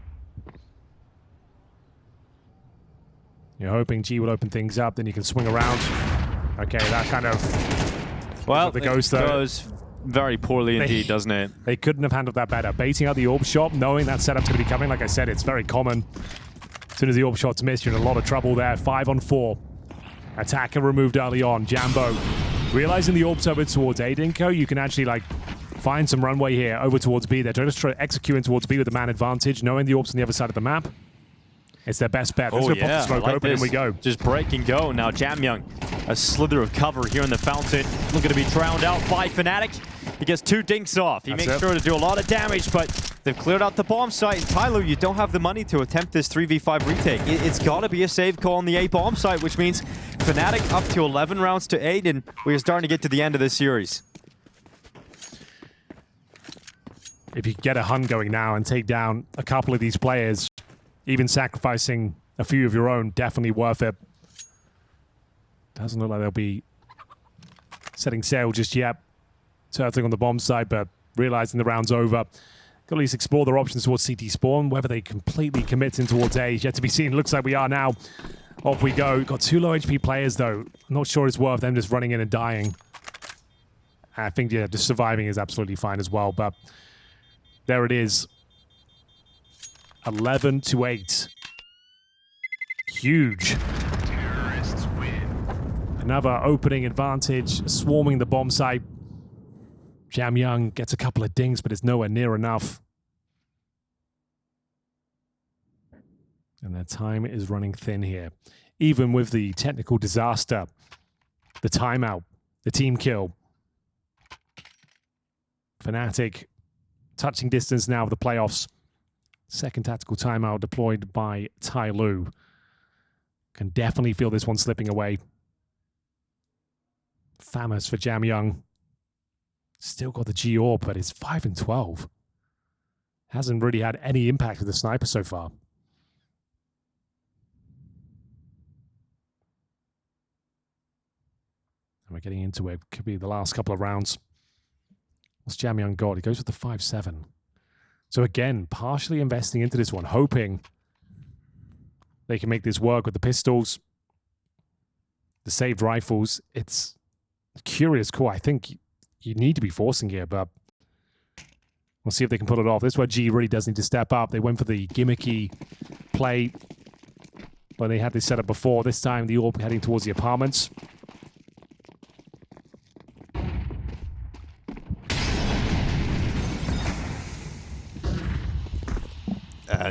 You're hoping G will open things up, then you can swing around. Okay, that kind of... Well, the it ghost, though. goes very poorly indeed, doesn't it? They couldn't have handled that better. Baiting out the AWP shot, knowing that setup's going to be coming. Like I said, it's very common. As soon as the AWP shot's missed, you're in a lot of trouble there. 5 on 4. Attacker removed early on. Jambo. Realizing the AWP's over towards A, Dinko, you can actually, like, find some runway here over towards B. They're just trying to execute in towards B with the man advantage, knowing the AWP's on the other side of the map. It's their best bet. Let's go pop the smoke open, and we go. Just break and go. Now Jamyoung, a slither of cover here in the fountain. Looking to be drowned out by Fnatic. He gets 2 dinks off. He makes sure to do a lot of damage, but they've cleared out the bomb site. TYLOO, you don't have the money to attempt this 3v5 retake. It's got to be a save call on the A bomb site, which means Fnatic up to 11 rounds to 8, and we're starting to get to the end of this series. If you get a Hun going now and take down a couple of these players, even sacrificing a few of your own, definitely worth it. Doesn't look like they'll be setting sail just yet. Turtling on the bomb side, but realizing the round's over. Got to at least explore their options towards CT spawn. Whether they completely commit in towards A is yet to be seen. Looks like we are now. Off we go. Got 2 low HP players, though. I'm not sure it's worth them just running in and dying. I think, yeah, just surviving is absolutely fine as well, but there it is. 11-8. Huge. Another opening advantage, swarming the bomb site. Jamyoung gets a couple of dings, but it's nowhere near enough. And their time is running thin here. Even with the technical disaster, the timeout, the team kill. Fnatic touching distance now of the playoffs. Second tactical timeout deployed by TYLOO. Can definitely feel this one slipping away. FAMAS for Jamyoung. Still got the G AWP, but it's 5 and 12. Hasn't really had any impact with the sniper so far. And we're getting into it. Could be the last couple of rounds. What's Jamyoung got? He goes with the 5-7. So again, partially investing into this one, hoping they can make this work with the pistols, the saved rifles. It's a curious call. I think you need to be forcing here, but we'll see if they can pull it off. This is where G really does need to step up. They went for the gimmicky play when they had this set up before. This time, the AWP heading towards the apartments.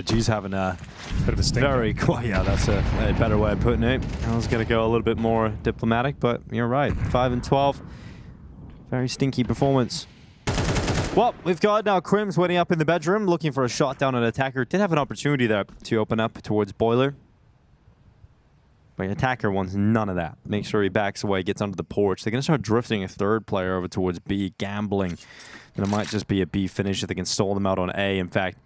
G's having a bit of a stinker. very quiet. Yeah, that's a better way of putting it. I was going to go a little bit more diplomatic, but you're right. 5 and 12. Very stinky performance. Well, we've got now Crims waiting up in the bedroom, looking for a shot down an attacker. Did have an opportunity there to open up towards Boiler. But attacker wants none of that. Make sure he backs away, gets under the porch. They're going to start drifting a third player over towards B, gambling. And it might just be a B finish if they can stall them out on A. In fact,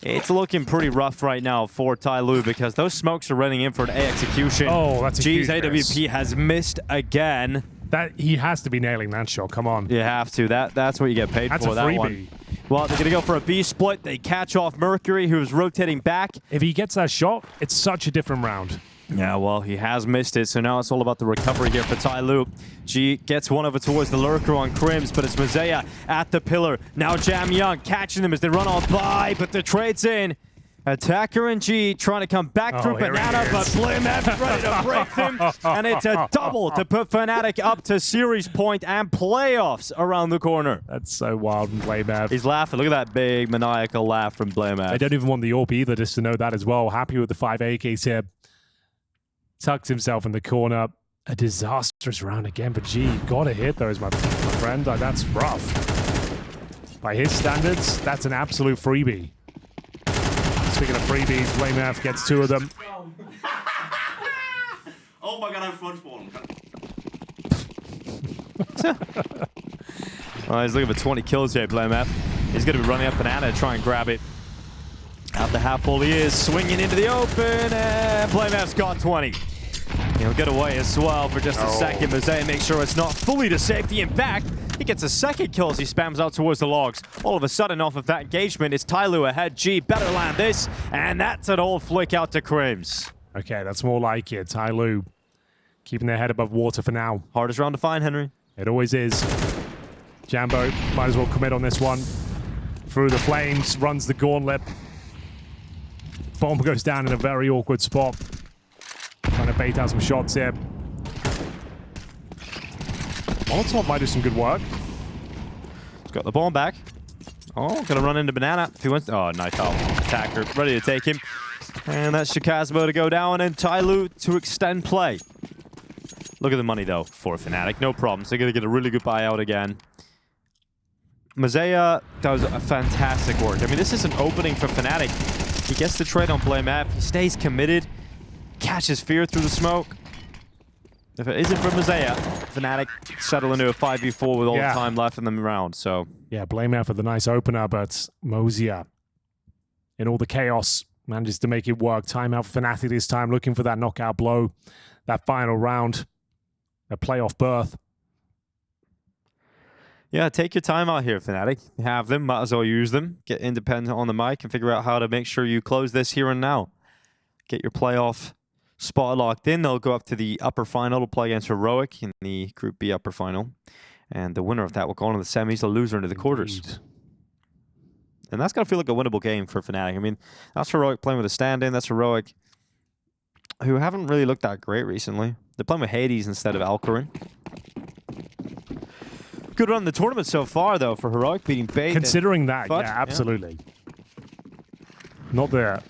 it's looking pretty rough right now for TYLOO because those smokes are running in for an A execution. Oh, that's a G's huge miss. AWP has missed again. That he has to be nailing that shot. Come on. You have to. That's what you get paid That's for, a that freebie. one. Well, they're going to go for a B split. They catch off Mercury, who's rotating back. If he gets that shot, it's such a different round. Yeah, well, he has missed it, so now it's all about the recovery here for TYLOO. G gets one over towards the lurker on Crims, but it's Mazea at the pillar. Now Jam Young catching them as they run on by, but the trade's in. Attacker and G trying to come back through Banana, but BlameF ready to break them. And it's a double to put Fnatic up to series point and playoffs around the corner. That's so wild from BlameF. He's laughing. Look at that big maniacal laugh from BlameF. They don't even want the AWP either, just to know that as well. Happy with the 5 AKs here. Tucks himself in the corner. A disastrous round again for G. Gotta hit those, my friend. That's rough. By his standards, that's an absolute freebie. Speaking of freebies, BlameF gets 2 of them. Oh my god, I'm front spawn. Oh, he's looking for 20 kills here, BlameF. He's going to be running up Banana to try and grab it. Out the half wall he is, swinging into the open, and BlameF's got 20. He'll get away as well for just a second. Mazea makes sure it's not fully to safety. In fact, he gets a second kill as he spams out towards the logs. All of a sudden, off of that engagement, it's TYLOO ahead. G better land this, and that's an old flick out to Crims. Okay, that's more like it. TYLOO keeping their head above water for now. Hardest round to find, Henry. It always is. Jambo might as well commit on this one. Through the flames, runs the gauntlet. Bomb goes down in a very awkward spot. Trying to bait out some shots here. Molotov might do some good work. He's got the bomb back. Oh, gonna run into Banana if he wants. Oh, nice help. Attacker ready to take him. And that's Shikazbo to go down and TYLOO to extend play. Look at the money though for Fnatic. No problems. They're gonna get a really good buyout again. Mazea does a fantastic work. I mean, this is an opening for Fnatic. He gets the trade on BlameF. He stays committed. Catches Fear through the smoke. If it isn't for Mazea, Fnatic settle into a 5v4 with all the time left in the round, so... Yeah, BlameF for the nice opener, but Mozia, in all the chaos, manages to make it work. Timeout for Fnatic this time, looking for that knockout blow, that final round, a playoff berth. Yeah, take your time out here, Fnatic. You have them, might as well use them. Get independent on the mic and figure out how to make sure you close this here and now. Get your playoff spot locked in. They'll go up to the upper final to play against Heroic in the Group B upper final. And the winner of that will go on to the semis, the loser into the quarters. And that's going to feel like a winnable game for Fnatic. I mean, that's Heroic playing with a stand-in. That's Heroic, who haven't really looked that great recently. They're playing with Hades instead of Alcarin. Good run in the tournament so far, though, for Heroic, beating Bait. Considering that, FUT, yeah, absolutely. Not the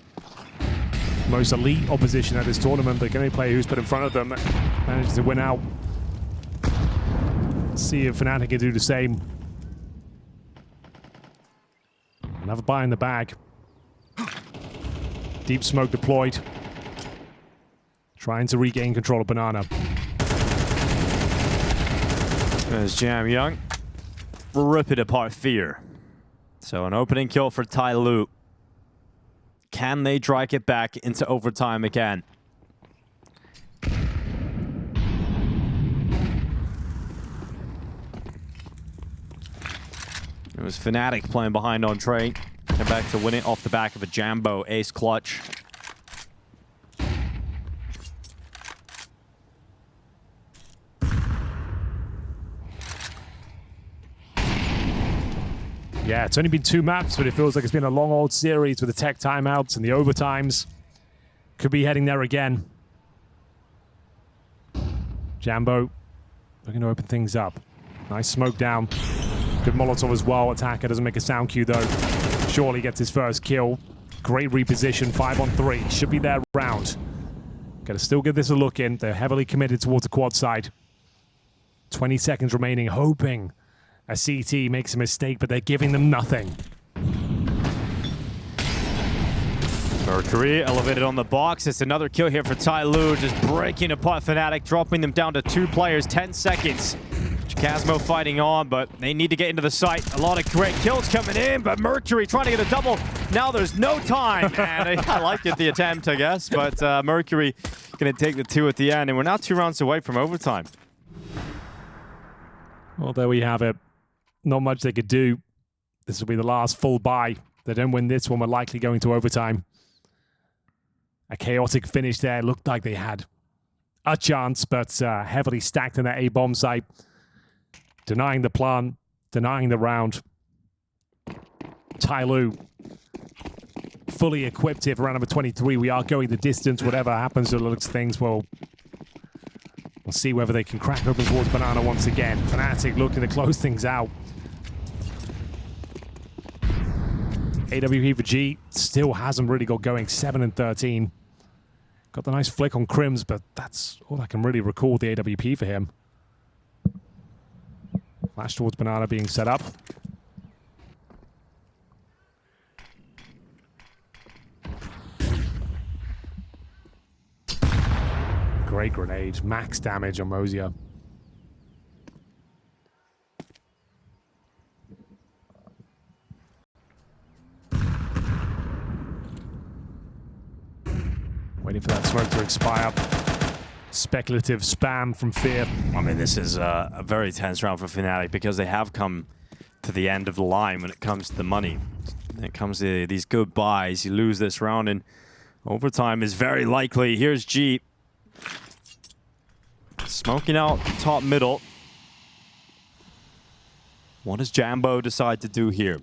most elite opposition at this tournament, but any player who's put in front of them manages to win out. Let's see if Fnatic can do the same. Another buy in the bag. Deep smoke deployed. Trying to regain control of Banana. There's Jam Young. Rip it apart, Fear. So an opening kill for TYLOO. Can they drag it back into overtime again? It was Fnatic playing behind on Trey. And back to win it off the back of a Jambo ace clutch. Yeah, it's only been 2 maps, but it feels like it's been a long old series with the tech timeouts and the overtimes. Could be heading there again. Jambo looking to open things up. Nice smoke down. Good Molotov as well. Attacker doesn't make a sound cue though. Surely gets his first kill. Great reposition, 5 on 3. Should be their round. Gotta still give this a look in. They're heavily committed towards the quad side. 20 seconds remaining, hoping a CT makes a mistake, but they're giving them nothing. Mercury elevated on the box. It's another kill here for TYLOO, just breaking apart Fnatic, dropping them down to 2 players, 10 seconds. Chasmo fighting on, but they need to get into the site. A lot of great kills coming in, but Mercury trying to get a double. Now there's no time, and I like it, the attempt, I guess, but Mercury going to take the 2 at the end, and we're now 2 rounds away from overtime. Well, there we have it. Not much they could do. This will be the last full buy. They don't win this one, we're likely going to overtime. A chaotic finish there. Looked like they had a chance, but heavily stacked in that A-bomb site. Denying the plan, denying the round. TYLOO fully equipped here for round number 23. We are going the distance. Whatever happens to the looks of things, we'll see whether they can crack open towards Banana once again. Fnatic looking to close things out. AWP for G still hasn't really got going. 7 and 13. Got the nice flick on Crims, but that's all I can really recall the AWP for him. Flash towards Banana being set up. Great grenade. Max damage on Mosier. Waiting for that smoke to expire. Speculative spam from Fear. I mean, this is a very tense round for Fnatic because they have come to the end of the line when it comes to the money. When it comes to these good buys, you lose this round and overtime is very likely. Here's G. Smoking out top middle. What does Jambo decide to do here?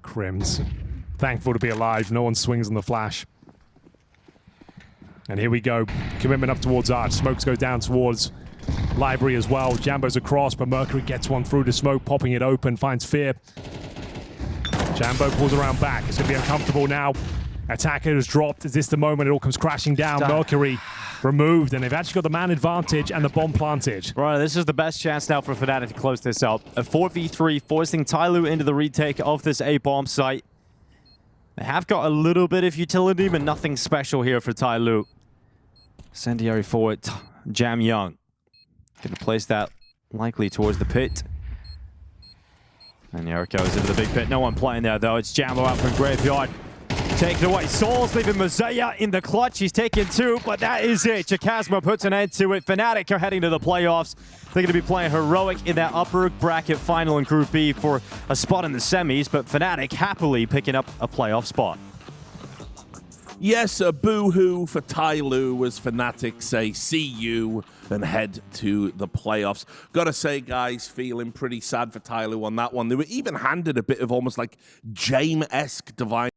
Crims. Thankful to be alive. No one swings on the flash. And here we go. Commitment up towards Arch. Smokes go down towards Library as well. Jambo's across, but Mercury gets one through the smoke, popping it open, finds Fear. Jambo pulls around back. It's going to be uncomfortable now. Attacker has dropped. Is this the moment it all comes crashing down? Mercury removed, and they've actually got the man advantage and the bomb planted. Right, this is the best chance now for Fnatic to close this out. A 4v3, forcing TYLOO into the retake of this A-bomb site. They have got a little bit of utility, but nothing special here for TYLOO. Incendiary forward, Jam Young. Gonna place that likely towards the pit. And here it goes into the big pit. No one playing there, though. It's Jambo out from Graveyard. Taken away. Souls leaving Mosaic in the clutch. He's taken 2, but that is it. Chakasma puts an end to it. Fnatic are heading to the playoffs. They're going to be playing heroic in that upper bracket final in Group B for a spot in the semis, but Fnatic happily picking up a playoff spot. Yes, a boo-hoo for TYLOO as Fnatic say see you and head to the playoffs. Gotta say, guys, feeling pretty sad for TYLOO on that one. They were even handed a bit of almost like Jame-esque divine